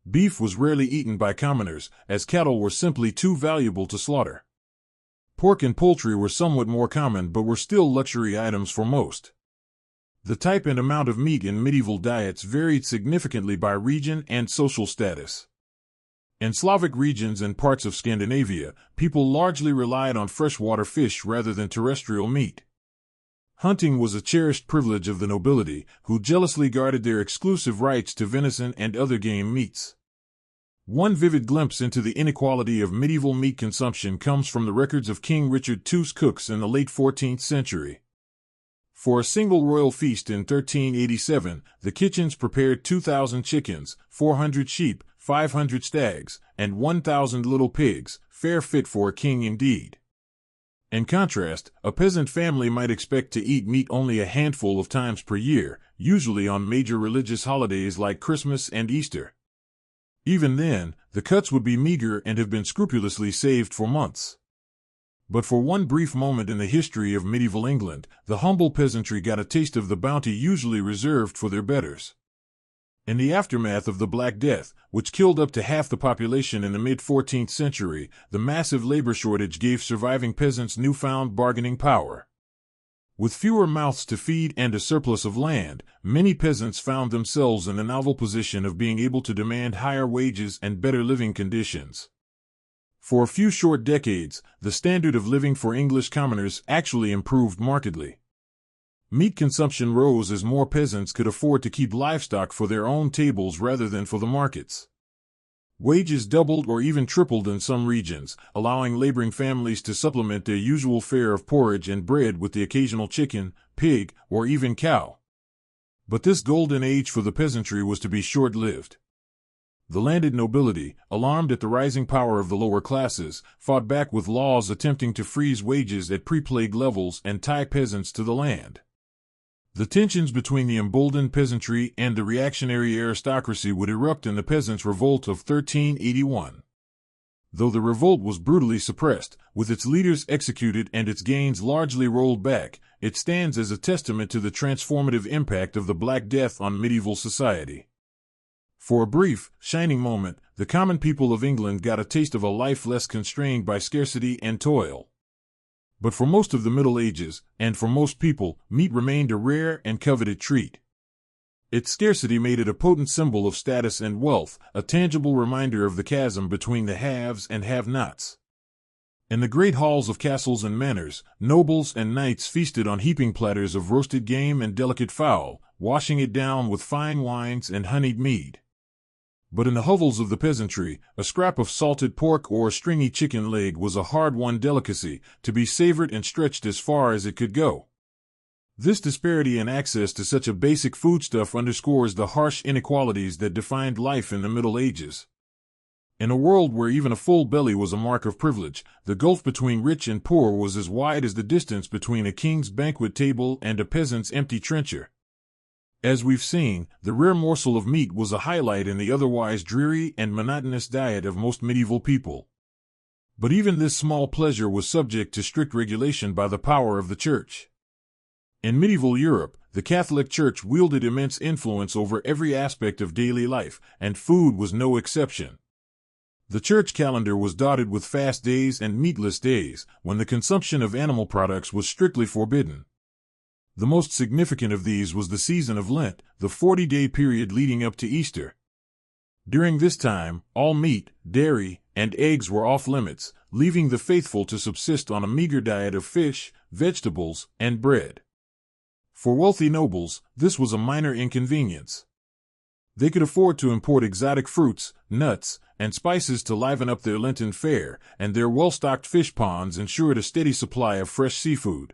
Speaker 1: Beef was rarely eaten by commoners, as cattle were simply too valuable to slaughter. Pork and poultry were somewhat more common but were still luxury items for most. The type and amount of meat in medieval diets varied significantly by region and social status. In Slavic regions and parts of Scandinavia, people largely relied on freshwater fish rather than terrestrial meat. Hunting was a cherished privilege of the nobility, who jealously guarded their exclusive rights to venison and other game meats. One vivid glimpse into the inequality of medieval meat consumption comes from the records of King Richard II's cooks in the late 14th century. For a single royal feast in 1387, the kitchens prepared 2,000 chickens, 400 sheep, 500 stags, and 1,000 little pigs, fare fit for a king indeed. In contrast, a peasant family might expect to eat meat only a handful of times per year, usually on major religious holidays like Christmas and Easter. Even then, the cuts would be meager and have been scrupulously saved for months. But for one brief moment in the history of medieval England, the humble peasantry got a taste of the bounty usually reserved for their betters. In the aftermath of the Black Death, which killed up to half the population in the mid-14th century, the massive labor shortage gave surviving peasants newfound bargaining power. With fewer mouths to feed and a surplus of land, many peasants found themselves in the novel position of being able to demand higher wages and better living conditions. For a few short decades, the standard of living for English commoners actually improved markedly. Meat consumption rose as more peasants could afford to keep livestock for their own tables rather than for the markets. Wages doubled or even tripled in some regions, allowing laboring families to supplement their usual fare of porridge and bread with the occasional chicken, pig, or even cow. But this golden age for the peasantry was to be short-lived. The landed nobility, alarmed at the rising power of the lower classes, fought back with laws attempting to freeze wages at pre-plague levels and tie peasants to the land. The tensions between the emboldened peasantry and the reactionary aristocracy would erupt in the Peasants' Revolt of 1381. Though the revolt was brutally suppressed, with its leaders executed and its gains largely rolled back, it stands as a testament to the transformative impact of the Black Death on medieval society. For a brief, shining moment, the common people of England got a taste of a life less constrained by scarcity and toil. But for most of the Middle Ages, and for most people, meat remained a rare and coveted treat. Its scarcity made it a potent symbol of status and wealth, a tangible reminder of the chasm between the haves and have-nots. In the great halls of castles and manors, nobles and knights feasted on heaping platters of roasted game and delicate fowl, washing it down with fine wines and honeyed mead. But in the hovels of the peasantry, a scrap of salted pork or a stringy chicken leg was a hard-won delicacy, to be savored and stretched as far as it could go. This disparity in access to such a basic foodstuff underscores the harsh inequalities that defined life in the Middle Ages. In a world where even a full belly was a mark of privilege, the gulf between rich and poor was as wide as the distance between a king's banquet table and a peasant's empty trencher. As we've seen, the rare morsel of meat was a highlight in the otherwise dreary and monotonous diet of most medieval people. But even this small pleasure was subject to strict regulation by the power of the Church. In medieval Europe, the Catholic Church wielded immense influence over every aspect of daily life, and food was no exception. The church calendar was dotted with fast days and meatless days, when the consumption of animal products was strictly forbidden. The most significant of these was the season of Lent, the 40-day period leading up to Easter. During this time, all meat, dairy, and eggs were off limits, leaving the faithful to subsist on a meager diet of fish, vegetables, and bread. For wealthy nobles, this was a minor inconvenience. They could afford to import exotic fruits, nuts, and spices to liven up their Lenten fare, and their well-stocked fish ponds ensured a steady supply of fresh seafood.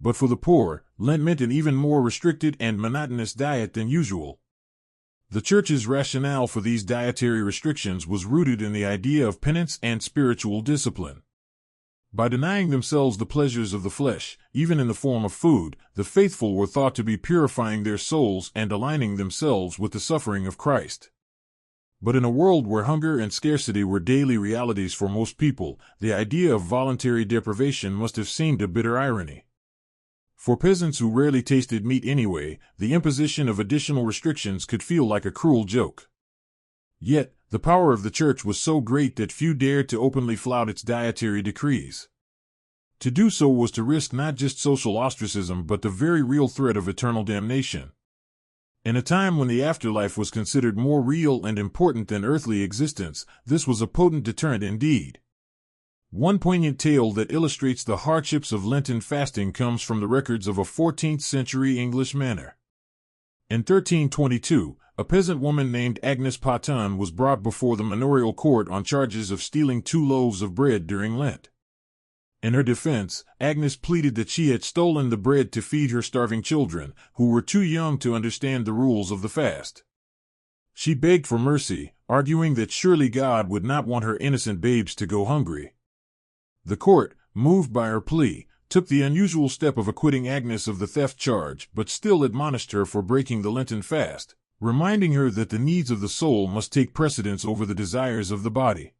Speaker 1: But for the poor, Lent meant an even more restricted and monotonous diet than usual. The Church's rationale for these dietary restrictions was rooted in the idea of penance and spiritual discipline. By denying themselves the pleasures of the flesh, even in the form of food, the faithful were thought to be purifying their souls and aligning themselves with the suffering of Christ. But in a world where hunger and scarcity were daily realities for most people, the idea of voluntary deprivation must have seemed a bitter irony. For peasants who rarely tasted meat anyway, the imposition of additional restrictions could feel like a cruel joke. Yet, the power of the church was so great that few dared to openly flout its dietary decrees. To do so was to risk not just social ostracism but the very real threat of eternal damnation. In a time when the afterlife was considered more real and important than earthly existence, this was a potent deterrent indeed. One poignant tale that illustrates the hardships of Lenten fasting comes from the records of a 14th-century English manor. In 1322, a peasant woman named Agnes Paton was brought before the manorial court on charges of stealing 2 loaves of bread during Lent. In her defense, Agnes pleaded that she had stolen the bread to feed her starving children, who were too young to understand the rules of the fast. She begged for mercy, arguing that surely God would not want her innocent babes to go hungry. The court, moved by her plea, took the unusual step of acquitting Agnes of the theft charge, but still admonished her for breaking the Lenten fast, reminding her that the needs of the soul must take precedence over the desires of the body.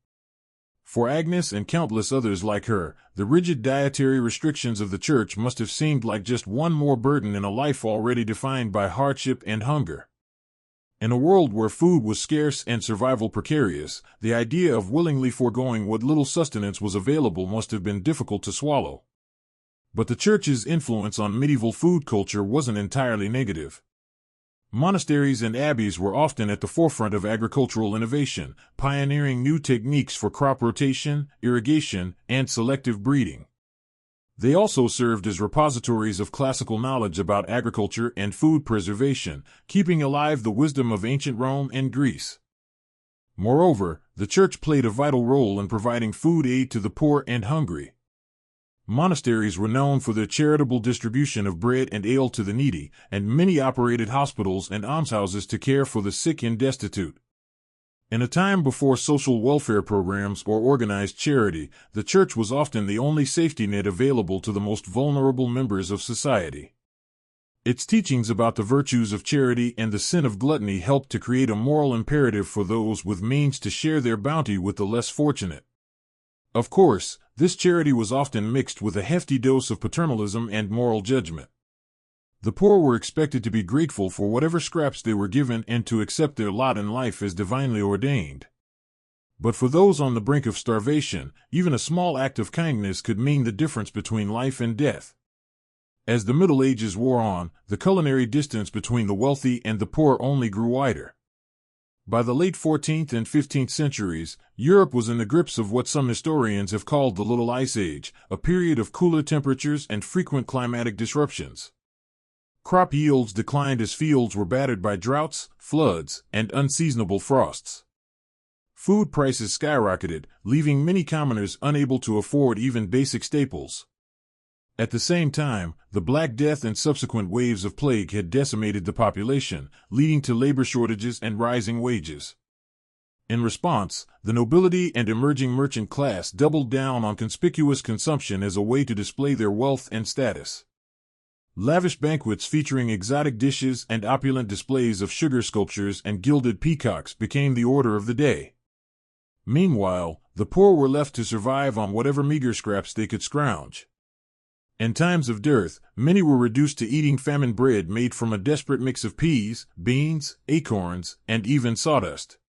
Speaker 1: For Agnes and countless others like her, the rigid dietary restrictions of the church must have seemed like just one more burden in a life already defined by hardship and hunger. In a world where food was scarce and survival precarious, the idea of willingly foregoing what little sustenance was available must have been difficult to swallow. But the church's influence on medieval food culture wasn't entirely negative. Monasteries and abbeys were often at the forefront of agricultural innovation, pioneering new techniques for crop rotation, irrigation, and selective breeding. They also served as repositories of classical knowledge about agriculture and food preservation, keeping alive the wisdom of ancient Rome and Greece. Moreover, the church played a vital role in providing food aid to the poor and hungry. Monasteries were known for their charitable distribution of bread and ale to the needy, and many operated hospitals and almshouses to care for the sick and destitute. In a time before social welfare programs or organized charity, the church was often the only safety net available to the most vulnerable members of society. Its teachings about the virtues of charity and the sin of gluttony helped to create a moral imperative for those with means to share their bounty with the less fortunate. Of course, this charity was often mixed with a hefty dose of paternalism and moral judgment. The poor were expected to be grateful for whatever scraps they were given and to accept their lot in life as divinely ordained. But for those on the brink of starvation, even a small act of kindness could mean the difference between life and death. As the Middle Ages wore on, the culinary distance between the wealthy and the poor only grew wider. By the late 14th and 15th centuries, Europe was in the grips of what some historians have called the Little Ice Age, a period of cooler temperatures and frequent climatic disruptions. Crop yields declined as fields were battered by droughts, floods, and unseasonable frosts. Food prices skyrocketed, leaving many commoners unable to afford even basic staples. At the same time, the Black Death and subsequent waves of plague had decimated the population, leading to labor shortages and rising wages. In response, the nobility and emerging merchant class doubled down on conspicuous consumption as a way to display their wealth and status. Lavish banquets featuring exotic dishes and opulent displays of sugar sculptures and gilded peacocks became the order of the day. Meanwhile, the poor were left to survive on whatever meager scraps they could scrounge. In times of dearth, many were reduced to eating famine bread made from a desperate mix of peas, beans, acorns, and even sawdust.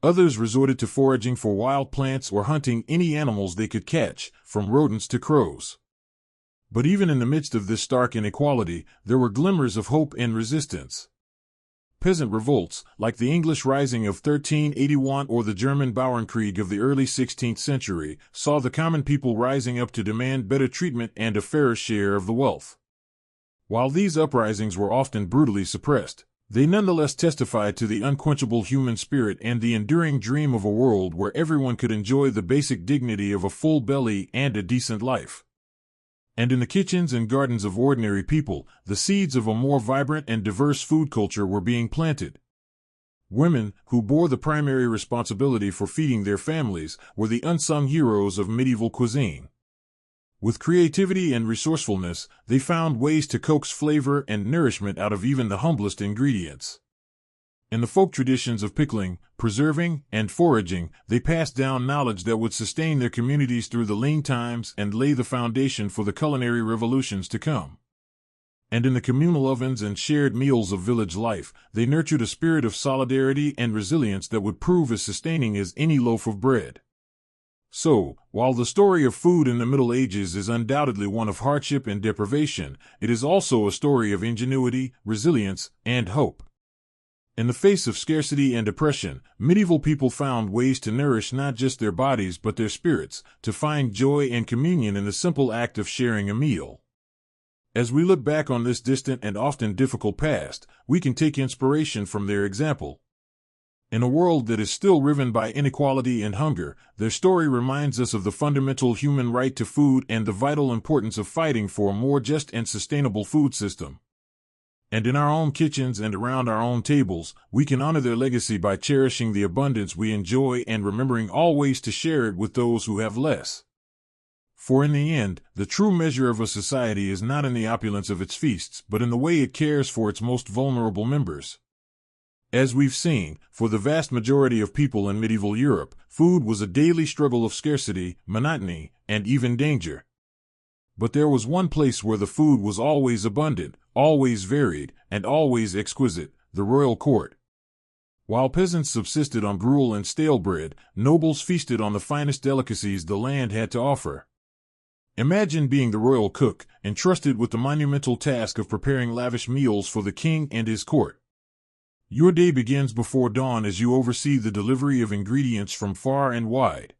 Speaker 1: Others resorted to foraging for wild plants or hunting any animals they could catch, from rodents to crows. But even in the midst of this stark inequality, there were glimmers of hope and resistance. Peasant revolts, like the English Rising of 1381 or the German Bauernkrieg of the early 16th century, saw the common people rising up to demand better treatment and a fairer share of the wealth. While these uprisings were often brutally suppressed, they nonetheless testified to the unquenchable human spirit and the enduring dream of a world where everyone could enjoy the basic dignity of a full belly and a decent life. And in the kitchens and gardens of ordinary people, the seeds of a more vibrant and diverse food culture were being planted. Women, who bore the primary responsibility for feeding their families, were the unsung heroes of medieval cuisine. With creativity and resourcefulness, they found ways to coax flavor and nourishment out of even the humblest ingredients. In the folk traditions of pickling, preserving, and foraging, they passed down knowledge that would sustain their communities through the lean times and lay the foundation for the culinary revolutions to come. And in the communal ovens and shared meals of village life, they nurtured a spirit of solidarity and resilience that would prove as sustaining as any loaf of bread. So, while the story of food in the Middle Ages is undoubtedly one of hardship and deprivation, it is also a story of ingenuity, resilience, and hope. In the face of scarcity and oppression, medieval people found ways to nourish not just their bodies but their spirits, to find joy and communion in the simple act of sharing a meal. As we look back on this distant and often difficult past, we can take inspiration from their example. In a world that is still riven by inequality and hunger, their story reminds us of the fundamental human right to food and the vital importance of fighting for a more just and sustainable food system. And in our own kitchens and around our own tables, we can honor their legacy by cherishing the abundance we enjoy and remembering always to share it with those who have less. For in the end, the true measure of a society is not in the opulence of its feasts, but in the way it cares for its most vulnerable members. As we've seen, for the vast majority of people in medieval Europe, food was a daily struggle of scarcity, monotony, and even danger. But there was one place where the food was always abundant, always varied, and always exquisite: the royal court. While peasants subsisted on gruel and stale bread, nobles feasted on the finest delicacies the land had to offer. Imagine being the royal cook, entrusted with the monumental task of preparing lavish meals for the king and his court. Your day begins before dawn as you oversee the delivery of ingredients from far and wide.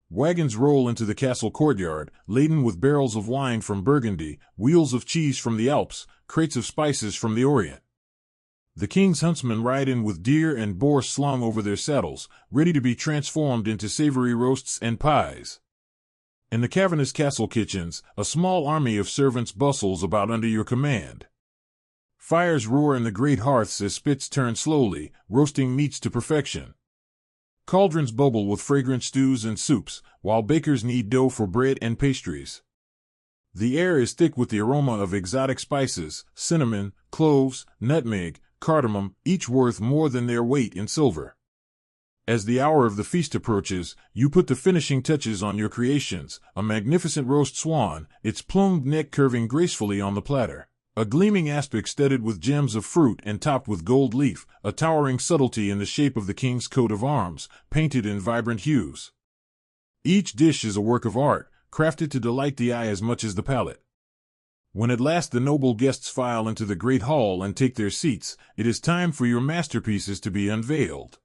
Speaker 1: Wagons roll into the castle courtyard, laden with barrels of wine from Burgundy, wheels of cheese from the Alps, crates of spices from the Orient. The king's huntsmen ride in with deer and boar slung over their saddles, ready to be transformed into savory roasts and pies. In the cavernous castle kitchens, a small army of servants bustles about under your command. Fires roar in the great hearths as spits turn slowly, roasting meats to perfection. Cauldrons bubble with fragrant stews and soups, while bakers knead dough for bread and pastries. The air is thick with the aroma of exotic spices: cinnamon, cloves, nutmeg, cardamom, each worth more than their weight in silver. As the hour of the feast approaches, you put the finishing touches on your creations: a magnificent roast swan, its plumed neck curving gracefully on the platter. A gleaming aspic studded with gems of fruit and topped with gold leaf, a towering subtlety in the shape of the king's coat of arms, painted in vibrant hues. Each dish is a work of art, crafted to delight the eye as much as the palate. When at last the noble guests file into the great hall and take their seats, it is time for your masterpieces to be unveiled.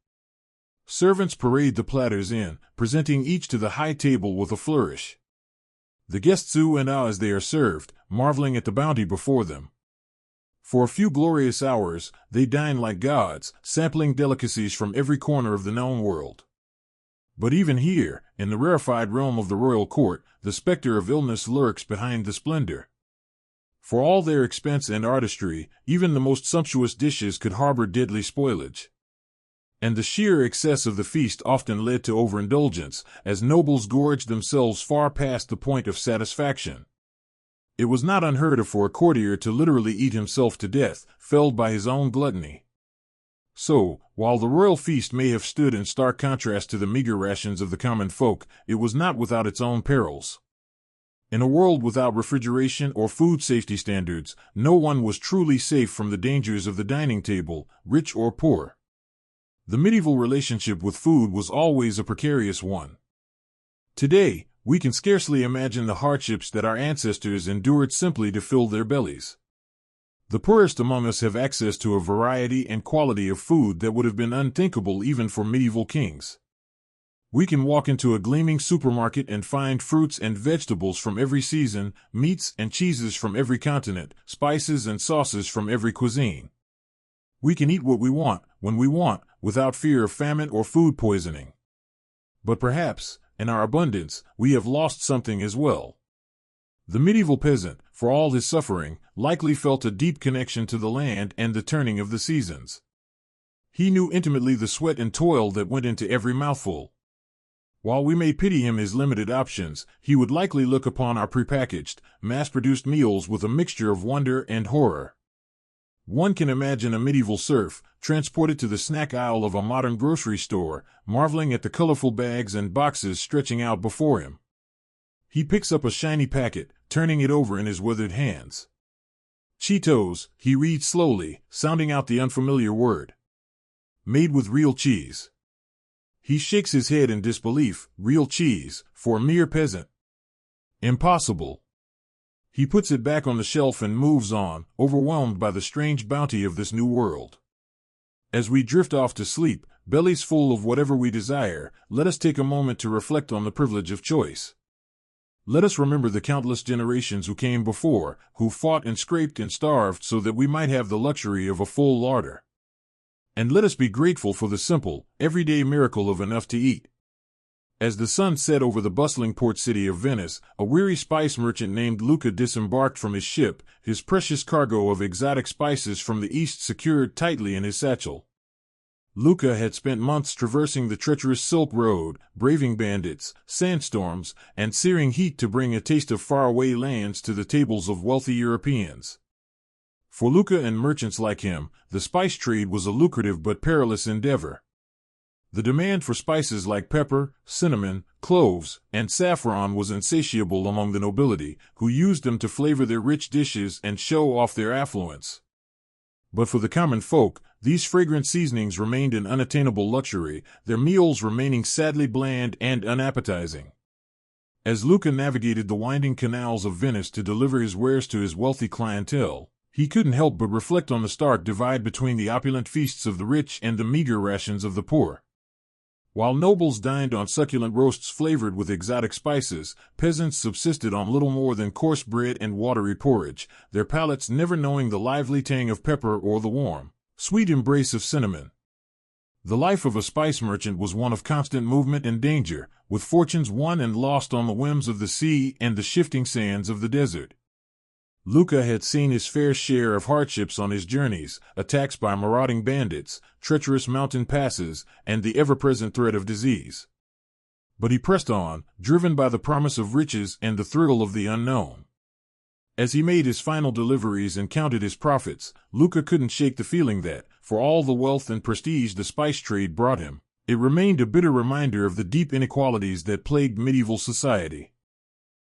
Speaker 1: Servants parade the platters in, presenting each to the high table with a flourish. The guests ooh and ah as they are served, marveling at the bounty before them. For a few glorious hours, they dine like gods, sampling delicacies from every corner of the known world. But even here, in the rarefied realm of the royal court, the specter of illness lurks behind the splendor. For all their expense and artistry, even the most sumptuous dishes could harbor deadly spoilage. And the sheer excess of the feast often led to overindulgence, as nobles gorged themselves far past the point of satisfaction. It was not unheard of for a courtier to literally eat himself to death, felled by his own gluttony. So, while the royal feast may have stood in stark contrast to the meager rations of the common folk, it was not without its own perils. In a world without refrigeration or food safety standards, no one was truly safe from the dangers of the dining table, rich or poor. The medieval relationship with food was always a precarious one. Today, we can scarcely imagine the hardships that our ancestors endured simply to fill their bellies. The poorest among us have access to a variety and quality of food that would have been unthinkable even for medieval kings. We can walk into a gleaming supermarket and find fruits and vegetables from every season, meats and cheeses from every continent, spices and sauces from every cuisine. We can eat what we want, when we want, without fear of famine or food poisoning. But perhaps, in our abundance, we have lost something as well. The medieval peasant, for all his suffering, likely felt a deep connection to the land and the turning of the seasons. He knew intimately the sweat and toil that went into every mouthful. While we may pity him his limited options, he would likely look upon our prepackaged, mass-produced meals with a mixture of wonder and horror. One can imagine a medieval serf, transported to the snack aisle of a modern grocery store, marveling at the colorful bags and boxes stretching out before him. He picks up a shiny packet, turning it over in his withered hands. Cheetos, he reads slowly, sounding out the unfamiliar word. Made with real cheese. He shakes his head in disbelief. Real cheese, for a mere peasant. Impossible. He puts it back on the shelf and moves on, overwhelmed by the strange bounty of this new world. As we drift off to sleep, bellies full of whatever we desire, let us take a moment to reflect on the privilege of choice. Let us remember the countless generations who came before, who fought and scraped and starved so that we might have the luxury of a full larder. And let us be grateful for the simple, everyday miracle of enough to eat. As the sun set over the bustling port city of Venice, a weary spice merchant named Luca disembarked from his ship, his precious cargo of exotic spices from the east secured tightly in his satchel. Luca had spent months traversing the treacherous Silk Road, braving bandits, sandstorms, and searing heat to bring a taste of faraway lands to the tables of wealthy Europeans. For Luca and merchants like him, the spice trade was a lucrative but perilous endeavor. The demand for spices like pepper, cinnamon, cloves, and saffron was insatiable among the nobility, who used them to flavor their rich dishes and show off their affluence. But for the common folk, these fragrant seasonings remained an unattainable luxury, their meals remaining sadly bland and unappetizing. As Luca navigated the winding canals of Venice to deliver his wares to his wealthy clientele, he couldn't help but reflect on the stark divide between the opulent feasts of the rich and the meager rations of the poor. While nobles dined on succulent roasts flavored with exotic spices, peasants subsisted on little more than coarse bread and watery porridge, their palates never knowing the lively tang of pepper or the warm, sweet embrace of cinnamon. The life of a spice merchant was one of constant movement and danger, with fortunes won and lost on the whims of the sea and the shifting sands of the desert. Luca had seen his fair share of hardships on his journeys, attacks by marauding bandits, treacherous mountain passes, and the ever-present threat of disease. But he pressed on, driven by the promise of riches and the thrill of the unknown. As he made his final deliveries and counted his profits, Luca couldn't shake the feeling that, for all the wealth and prestige the spice trade brought him, it remained a bitter reminder of the deep inequalities that plagued medieval society.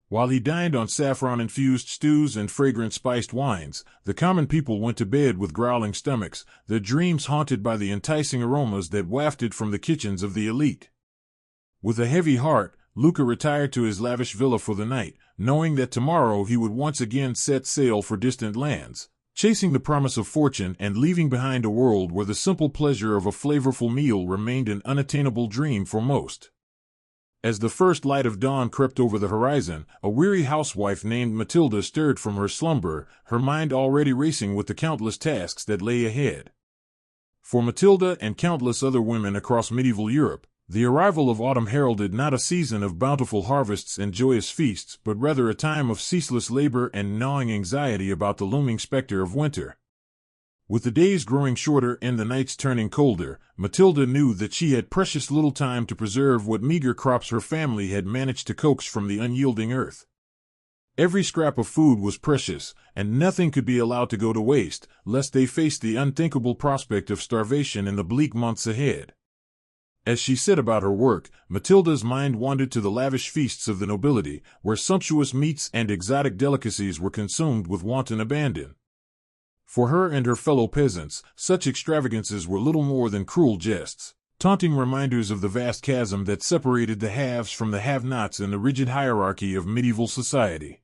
Speaker 1: While he dined on saffron-infused stews and fragrant spiced wines, the common people went to bed with growling stomachs, their dreams haunted by the enticing aromas that wafted from the kitchens of the elite. With a heavy heart, Luca retired to his lavish villa for the night, knowing that tomorrow he would once again set sail for distant lands, chasing the promise of fortune and leaving behind a world where the simple pleasure of a flavorful meal remained an unattainable dream for most. As the first light of dawn crept over the horizon, a weary housewife named Matilda stirred from her slumber, her mind already racing with the countless tasks that lay ahead. For Matilda and countless other women across medieval Europe, the arrival of autumn heralded not a season of bountiful harvests and joyous feasts, but rather a time of ceaseless labor and gnawing anxiety about the looming specter of winter. With the days growing shorter and the nights turning colder, Matilda knew that she had precious little time to preserve what meager crops her family had managed to coax from the unyielding earth. Every scrap of food was precious, and nothing could be allowed to go to waste, lest they face the unthinkable prospect of starvation in the bleak months ahead. As she set about her work, Matilda's mind wandered to the lavish feasts of the nobility, where sumptuous meats and exotic delicacies were consumed with wanton abandon. For her and her fellow peasants, such extravagances were little more than cruel jests, taunting reminders of the vast chasm that separated the haves from the have-nots in the rigid hierarchy of medieval society.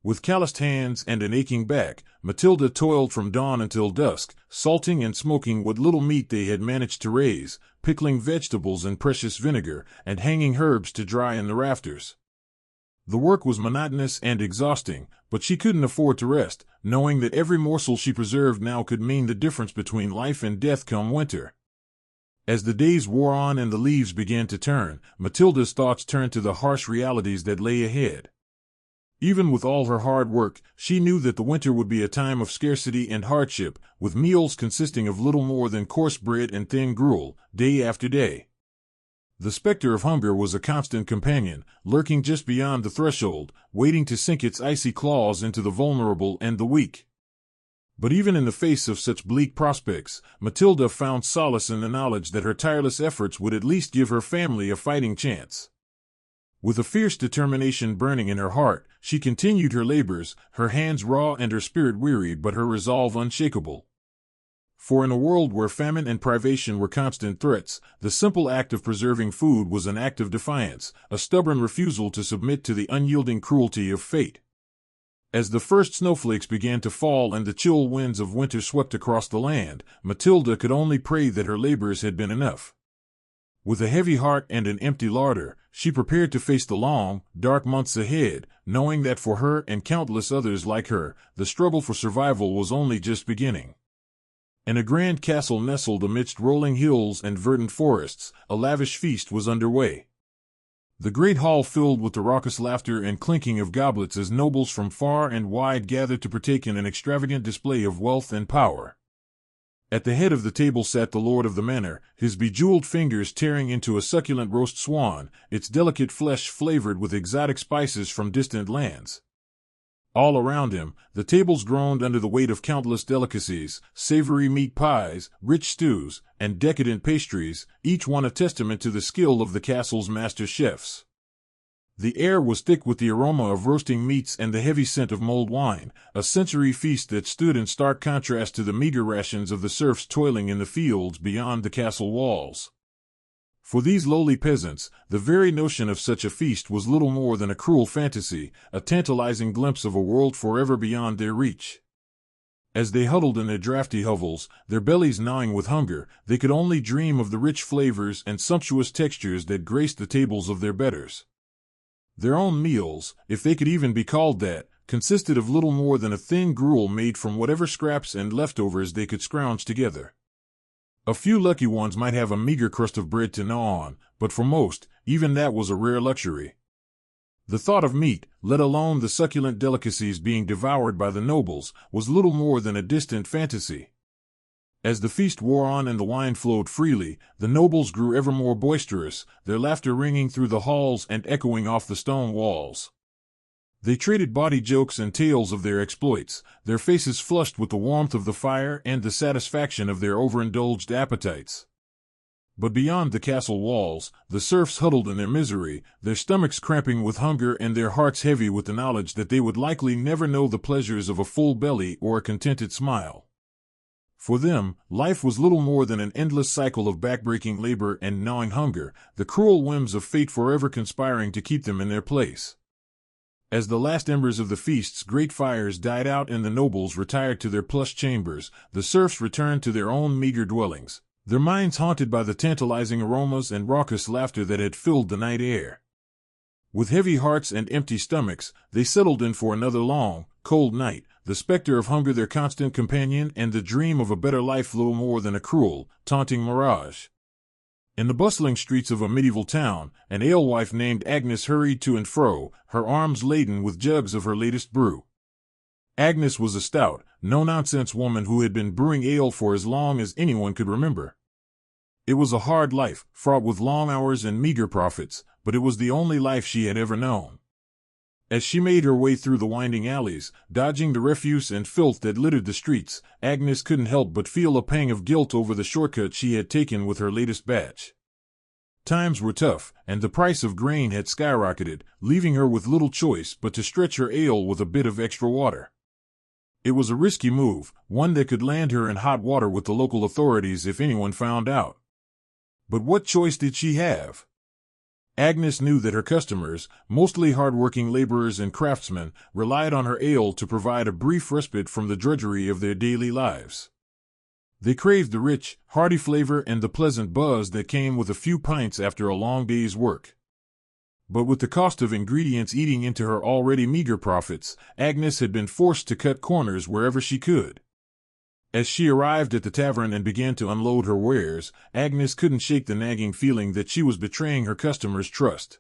Speaker 1: With calloused hands and an aching back, Matilda toiled from dawn until dusk, salting and smoking what little meat they had managed to raise, pickling vegetables in precious vinegar, and hanging herbs to dry in the rafters. The work was monotonous and exhausting, but she couldn't afford to rest, knowing that every morsel she preserved now could mean the difference between life and death come winter. As the days wore on and the leaves began to turn, Matilda's thoughts turned to the harsh realities that lay ahead. Even with all her hard work, she knew that the winter would be a time of scarcity and hardship, with meals consisting of little more than coarse bread and thin gruel, day after day. The specter of hunger was a constant companion, lurking just beyond the threshold, waiting to sink its icy claws into the vulnerable and the weak. But even in the face of such bleak prospects, Matilda found solace in the knowledge that her tireless efforts would at least give her family a fighting chance. With a fierce determination burning in her heart, she continued her labors, her hands raw and her spirit weary but her resolve unshakable. For in a world where famine and privation were constant threats, the simple act of preserving food was an act of defiance, a stubborn refusal to submit to the unyielding cruelty of fate. As the first snowflakes began to fall and the chill winds of winter swept across the land, Matilda could only pray that her labors had been enough. With a heavy heart and an empty larder, she prepared to face the long, dark months ahead, knowing that for her and countless others like her, the struggle for survival was only just beginning. In a grand castle nestled amidst rolling hills and verdant forests, a lavish feast was underway. The great hall filled with the raucous laughter and clinking of goblets as nobles from far and wide gathered to partake in an extravagant display of wealth and power. At the head of the table sat the lord of the manor, his bejeweled fingers tearing into a succulent roast swan, its delicate flesh flavored with exotic spices from distant lands. All around him, the tables groaned under the weight of countless delicacies, savory meat pies, rich stews, and decadent pastries, each one a testament to the skill of the castle's master chefs. The air was thick with the aroma of roasting meats and the heavy scent of mulled wine, a sensory feast that stood in stark contrast to the meager rations of the serfs toiling in the fields beyond the castle walls. For these lowly peasants, the very notion of such a feast was little more than a cruel fantasy, a tantalizing glimpse of a world forever beyond their reach. As they huddled in their drafty hovels, their bellies gnawing with hunger, they could only dream of the rich flavors and sumptuous textures that graced the tables of their betters. Their own meals, if they could even be called that, consisted of little more than a thin gruel made from whatever scraps and leftovers they could scrounge together. A few lucky ones might have a meager crust of bread to gnaw on, but for most, even that was a rare luxury. The thought of meat, let alone the succulent delicacies being devoured by the nobles, was little more than a distant fantasy. As the feast wore on and the wine flowed freely, the nobles grew ever more boisterous, their laughter ringing through the halls and echoing off the stone walls. They traded bawdy jokes and tales of their exploits, their faces flushed with the warmth of the fire and the satisfaction of their overindulged appetites. But beyond the castle walls, the serfs huddled in their misery, their stomachs cramping with hunger and their hearts heavy with the knowledge that they would likely never know the pleasures of a full belly or a contented smile. For them, life was little more than an endless cycle of backbreaking labor and gnawing hunger, the cruel whims of fate forever conspiring to keep them in their place. As the last embers of the feast's great fires died out and the nobles retired to their plush chambers, the serfs returned to their own meager dwellings, their minds haunted by the tantalizing aromas and raucous laughter that had filled the night air. With heavy hearts and empty stomachs, they settled in for another long, cold night, the specter of hunger their constant companion and the dream of a better life little more than a cruel, taunting mirage. In the bustling streets of a medieval town, an alewife named Agnes hurried to and fro, her arms laden with jugs of her latest brew. Agnes was a stout, no-nonsense woman who had been brewing ale for as long as anyone could remember. It was a hard life, fraught with long hours and meager profits, but it was the only life she had ever known. As she made her way through the winding alleys, dodging the refuse and filth that littered the streets, Agnes couldn't help but feel a pang of guilt over the shortcut she had taken with her latest batch. Times were tough, and the price of grain had skyrocketed, leaving her with little choice but to stretch her ale with a bit of extra water. It was a risky move, one that could land her in hot water with the local authorities if anyone found out. But what choice did she have? Agnes knew that her customers, mostly hard-working laborers and craftsmen, relied on her ale to provide a brief respite from the drudgery of their daily lives. They craved the rich, hearty flavor and the pleasant buzz that came with a few pints after a long day's work. But with the cost of ingredients eating into her already meager profits, Agnes had been forced to cut corners wherever she could. As she arrived at the tavern and began to unload her wares, Agnes couldn't shake the nagging feeling that she was betraying her customers' trust.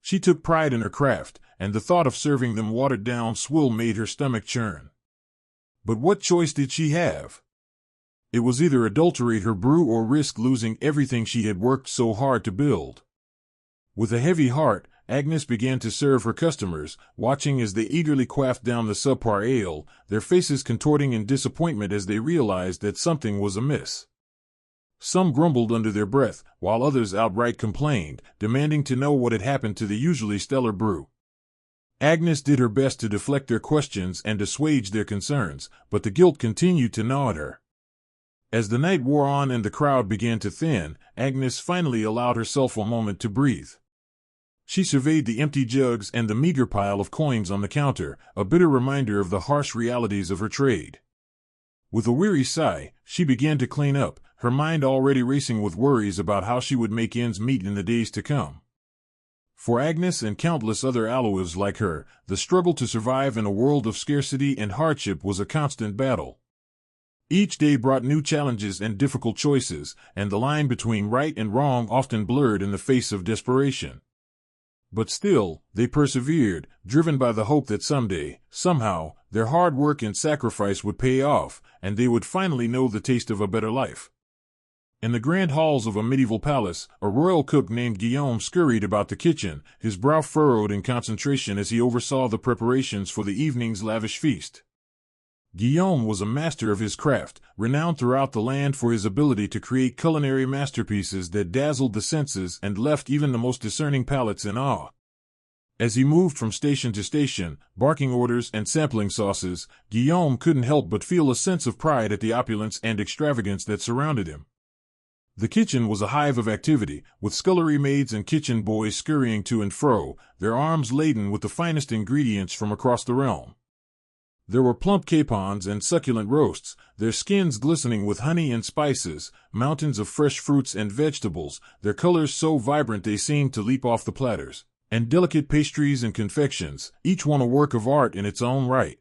Speaker 1: She took pride in her craft, and the thought of serving them watered-down swill made her stomach churn. But what choice did she have? It was either adulterate her brew or risk losing everything she had worked so hard to build. With a heavy heart, Agnes began to serve her customers, watching as they eagerly quaffed down the subpar ale, their faces contorting in disappointment as they realized that something was amiss. Some grumbled under their breath, while others outright complained, demanding to know what had happened to the usually stellar brew. Agnes did her best to deflect their questions and assuage their concerns, but the guilt continued to gnaw at her. As the night wore on and the crowd began to thin, Agnes finally allowed herself a moment to breathe. She surveyed the empty jugs and the meager pile of coins on the counter, a bitter reminder of the harsh realities of her trade. With a weary sigh, she began to clean up, her mind already racing with worries about how she would make ends meet in the days to come. For Agnes and countless other aloes like her, the struggle to survive in a world of scarcity and hardship was a constant battle. Each day brought new challenges and difficult choices, and the line between right and wrong often blurred in the face of desperation. But still, they persevered, driven by the hope that someday, somehow, their hard work and sacrifice would pay off, and they would finally know the taste of a better life. In the grand halls of a medieval palace, a royal cook named Guillaume scurried about the kitchen, his brow furrowed in concentration as he oversaw the preparations for the evening's lavish feast. Guillaume was a master of his craft, renowned throughout the land for his ability to create culinary masterpieces that dazzled the senses and left even the most discerning palates in awe. As he moved from station to station, barking orders and sampling sauces, Guillaume couldn't help but feel a sense of pride at the opulence and extravagance that surrounded him. The kitchen was a hive of activity, with scullery maids and kitchen boys scurrying to and fro, their arms laden with the finest ingredients from across the realm. There were plump capons and succulent roasts, their skins glistening with honey and spices, mountains of fresh fruits and vegetables, their colors so vibrant they seemed to leap off the platters, and delicate pastries and confections, each one a work of art in its own right.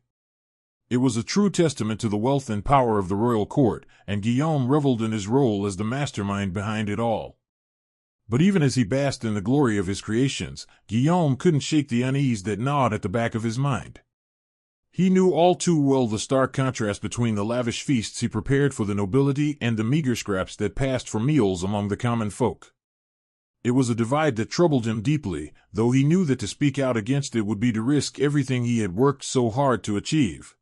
Speaker 1: It was a true testament to the wealth and power of the royal court, and Guillaume reveled in his role as the mastermind behind it all. But even as he basked in the glory of his creations, Guillaume couldn't shake the unease that gnawed at the back of his mind. He knew all too well the stark contrast between the lavish feasts he prepared for the nobility and the meager scraps that passed for meals among the common folk. It was a divide that troubled him deeply, though he knew that to speak out against it would be to risk everything he had worked so hard to achieve.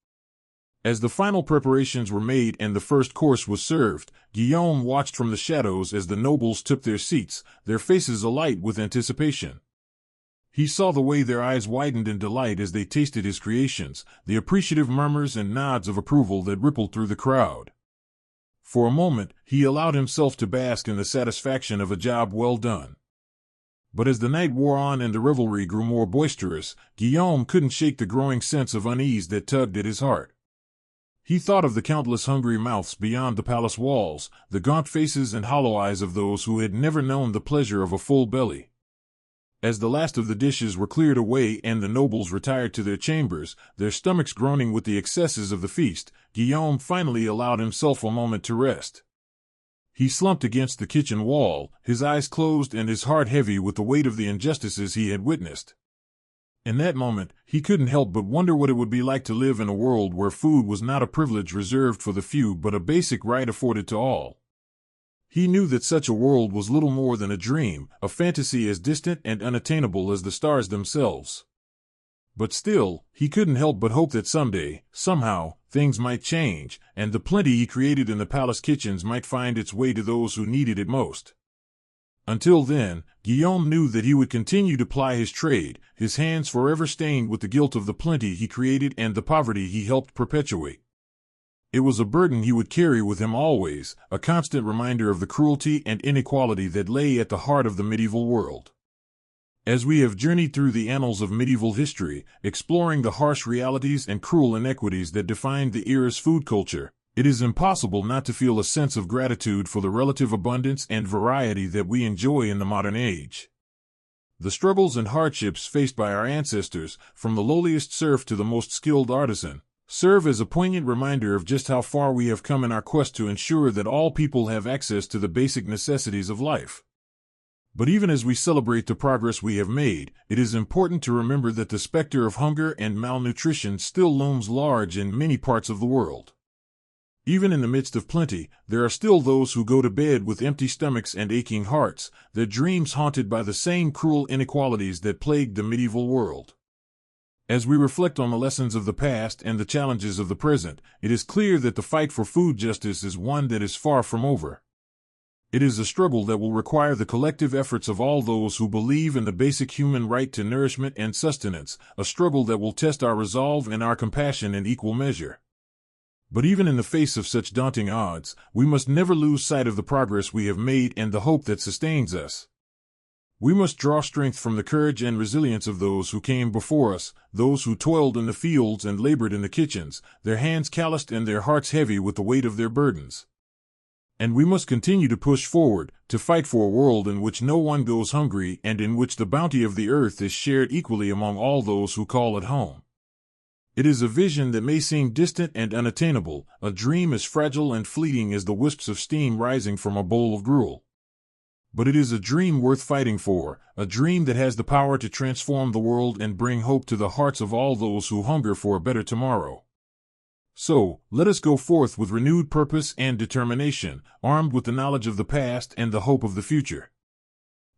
Speaker 1: As the final preparations were made and the first course was served, Guillaume watched from the shadows as the nobles took their seats, their faces alight with anticipation. He saw the way their eyes widened in delight as they tasted his creations, the appreciative murmurs and nods of approval that rippled through the crowd. For a moment, he allowed himself to bask in the satisfaction of a job well done. But as the night wore on and the revelry grew more boisterous, Guillaume couldn't shake the growing sense of unease that tugged at his heart. He thought of the countless hungry mouths beyond the palace walls, the gaunt faces and hollow eyes of those who had never known the pleasure of a full belly. As the last of the dishes were cleared away and the nobles retired to their chambers, their stomachs groaning with the excesses of the feast, Guillaume finally allowed himself a moment to rest. He slumped against the kitchen wall, his eyes closed and his heart heavy with the weight of the injustices he had witnessed. In that moment, he couldn't help but wonder what it would be like to live in a world where food was not a privilege reserved for the few but a basic right afforded to all. He knew that such a world was little more than a dream, a fantasy as distant and unattainable as the stars themselves. But still, he couldn't help but hope that someday, somehow, things might change, and the plenty he created in the palace kitchens might find its way to those who needed it most. Until then, Guillaume knew that he would continue to ply his trade, his hands forever stained with the guilt of the plenty he created and the poverty he helped perpetuate. It was a burden he would carry with him always, a constant reminder of the cruelty and inequality that lay at the heart of the medieval world. As we have journeyed through the annals of medieval history, exploring the harsh realities and cruel inequities that defined the era's food culture, it is impossible not to feel a sense of gratitude for the relative abundance and variety that we enjoy in the modern age. The struggles and hardships faced by our ancestors, from the lowliest serf to the most skilled artisan, serve as a poignant reminder of just how far we have come in our quest to ensure that all people have access to the basic necessities of life. But even as we celebrate the progress we have made, it is important to remember that the specter of hunger and malnutrition still looms large in many parts of the world. Even in the midst of plenty, there are still those who go to bed with empty stomachs and aching hearts, their dreams haunted by the same cruel inequalities that plagued the medieval world. As we reflect on the lessons of the past and the challenges of the present, it is clear that the fight for food justice is one that is far from over. It is a struggle that will require the collective efforts of all those who believe in the basic human right to nourishment and sustenance, a struggle that will test our resolve and our compassion in equal measure. But even in the face of such daunting odds, we must never lose sight of the progress we have made and the hope that sustains us. We must draw strength from the courage and resilience of those who came before us, those who toiled in the fields and labored in the kitchens, their hands calloused and their hearts heavy with the weight of their burdens. And we must continue to push forward, to fight for a world in which no one goes hungry and in which the bounty of the earth is shared equally among all those who call it home. It is a vision that may seem distant and unattainable, a dream as fragile and fleeting as the wisps of steam rising from a bowl of gruel. But it is a dream worth fighting for, a dream that has the power to transform the world and bring hope to the hearts of all those who hunger for a better tomorrow. So, let us go forth with renewed purpose and determination, armed with the knowledge of the past and the hope of the future.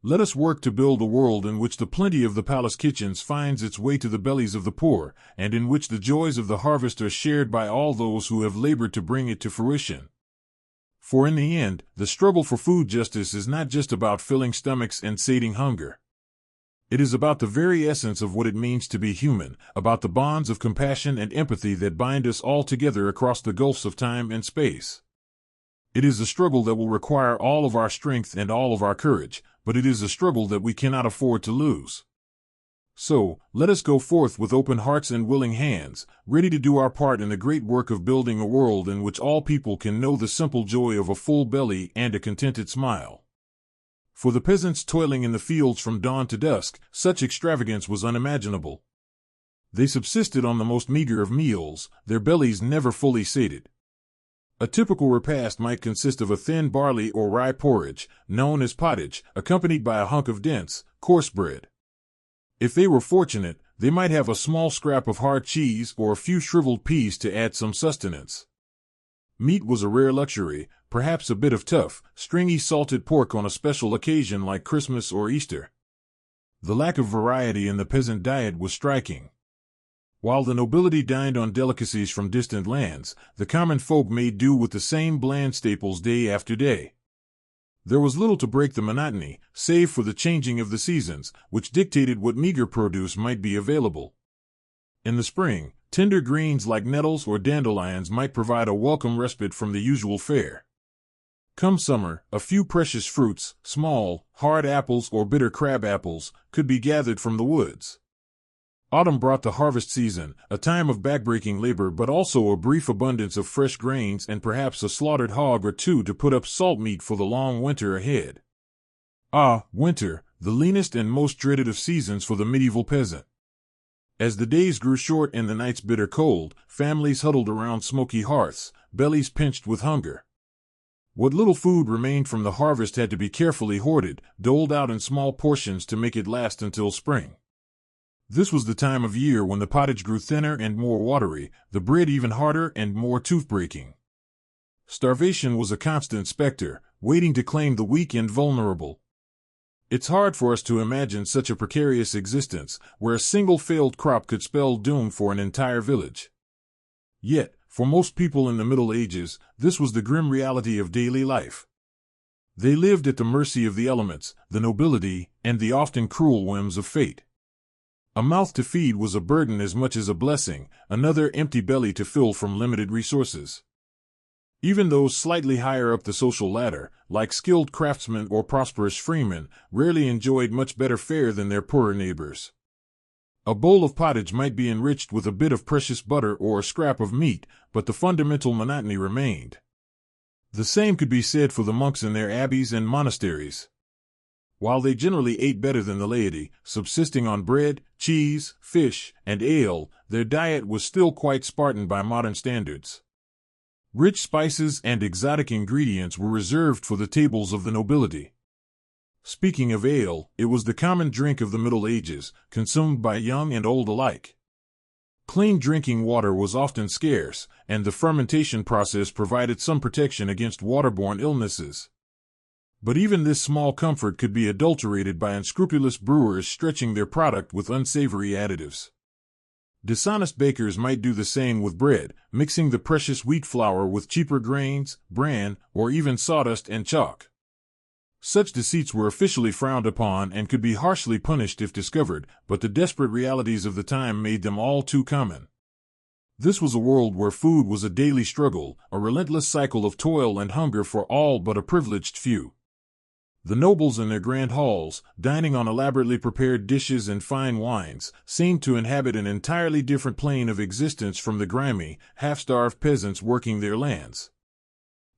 Speaker 1: Let us work to build a world in which the plenty of the palace kitchens finds its way to the bellies of the poor, and in which the joys of the harvest are shared by all those who have labored to bring it to fruition. For in the end, the struggle for food justice is not just about filling stomachs and sating hunger. It is about the very essence of what it means to be human, about the bonds of compassion and empathy that bind us all together across the gulfs of time and space. It is a struggle that will require all of our strength and all of our courage, but it is a struggle that we cannot afford to lose. So, let us go forth with open hearts and willing hands, ready to do our part in the great work of building a world in which all people can know the simple joy of a full belly and a contented smile. For the peasants toiling in the fields from dawn to dusk, such extravagance was unimaginable. They subsisted on the most meager of meals, their bellies never fully sated. A typical repast might consist of a thin barley or rye porridge, known as pottage, accompanied by a hunk of dense, coarse bread. If they were fortunate, they might have a small scrap of hard cheese or a few shriveled peas to add some sustenance. Meat was a rare luxury, perhaps a bit of tough, stringy salted pork on a special occasion like Christmas or Easter. The lack of variety in the peasant diet was striking. While the nobility dined on delicacies from distant lands, the common folk made do with the same bland staples day after day. There was little to break the monotony, save for the changing of the seasons, which dictated what meager produce might be available. In the spring, tender greens like nettles or dandelions might provide a welcome respite from the usual fare. Come summer, a few precious fruits, small, hard apples or bitter crab apples, could be gathered from the woods. Autumn brought the harvest season, a time of backbreaking labor but also a brief abundance of fresh grains and perhaps a slaughtered hog or two to put up salt meat for the long winter ahead. Ah, winter, the leanest and most dreaded of seasons for the medieval peasant. As the days grew short and the nights bitter cold, families huddled around smoky hearths, bellies pinched with hunger. What little food remained from the harvest had to be carefully hoarded, doled out in small portions to make it last until spring. This was the time of year when the pottage grew thinner and more watery, the bread even harder and more tooth-breaking. Starvation was a constant specter, waiting to claim the weak and vulnerable. It's hard for us to imagine such a precarious existence, where a single failed crop could spell doom for an entire village. Yet, for most people in the Middle Ages, this was the grim reality of daily life. They lived at the mercy of the elements, the nobility, and the often cruel whims of fate. A mouth to feed was a burden as much as a blessing, another empty belly to fill from limited resources. Even those slightly higher up the social ladder, like skilled craftsmen or prosperous freemen, rarely enjoyed much better fare than their poorer neighbors. A bowl of pottage might be enriched with a bit of precious butter or a scrap of meat, but the fundamental monotony remained. The same could be said for the monks in their abbeys and monasteries. While they generally ate better than the laity, subsisting on bread, cheese, fish, and ale, their diet was still quite Spartan by modern standards. Rich spices and exotic ingredients were reserved for the tables of the nobility. Speaking of ale, it was the common drink of the Middle Ages, consumed by young and old alike. Clean drinking water was often scarce, and the fermentation process provided some protection against waterborne illnesses. But even this small comfort could be adulterated by unscrupulous brewers stretching their product with unsavory additives. Dishonest bakers might do the same with bread, mixing the precious wheat flour with cheaper grains, bran, or even sawdust and chalk. Such deceits were officially frowned upon and could be harshly punished if discovered, but the desperate realities of the time made them all too common. This was a world where food was a daily struggle, a relentless cycle of toil and hunger for all but a privileged few. The nobles in their grand halls, dining on elaborately prepared dishes and fine wines, seemed to inhabit an entirely different plane of existence from the grimy, half-starved peasants working their lands.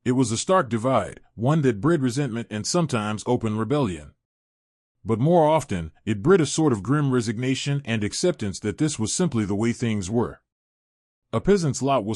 Speaker 1: It was a stark divide, one that bred resentment and sometimes open rebellion. But more often, it bred a sort of grim resignation and acceptance that this was simply the way things were. A peasant's lot was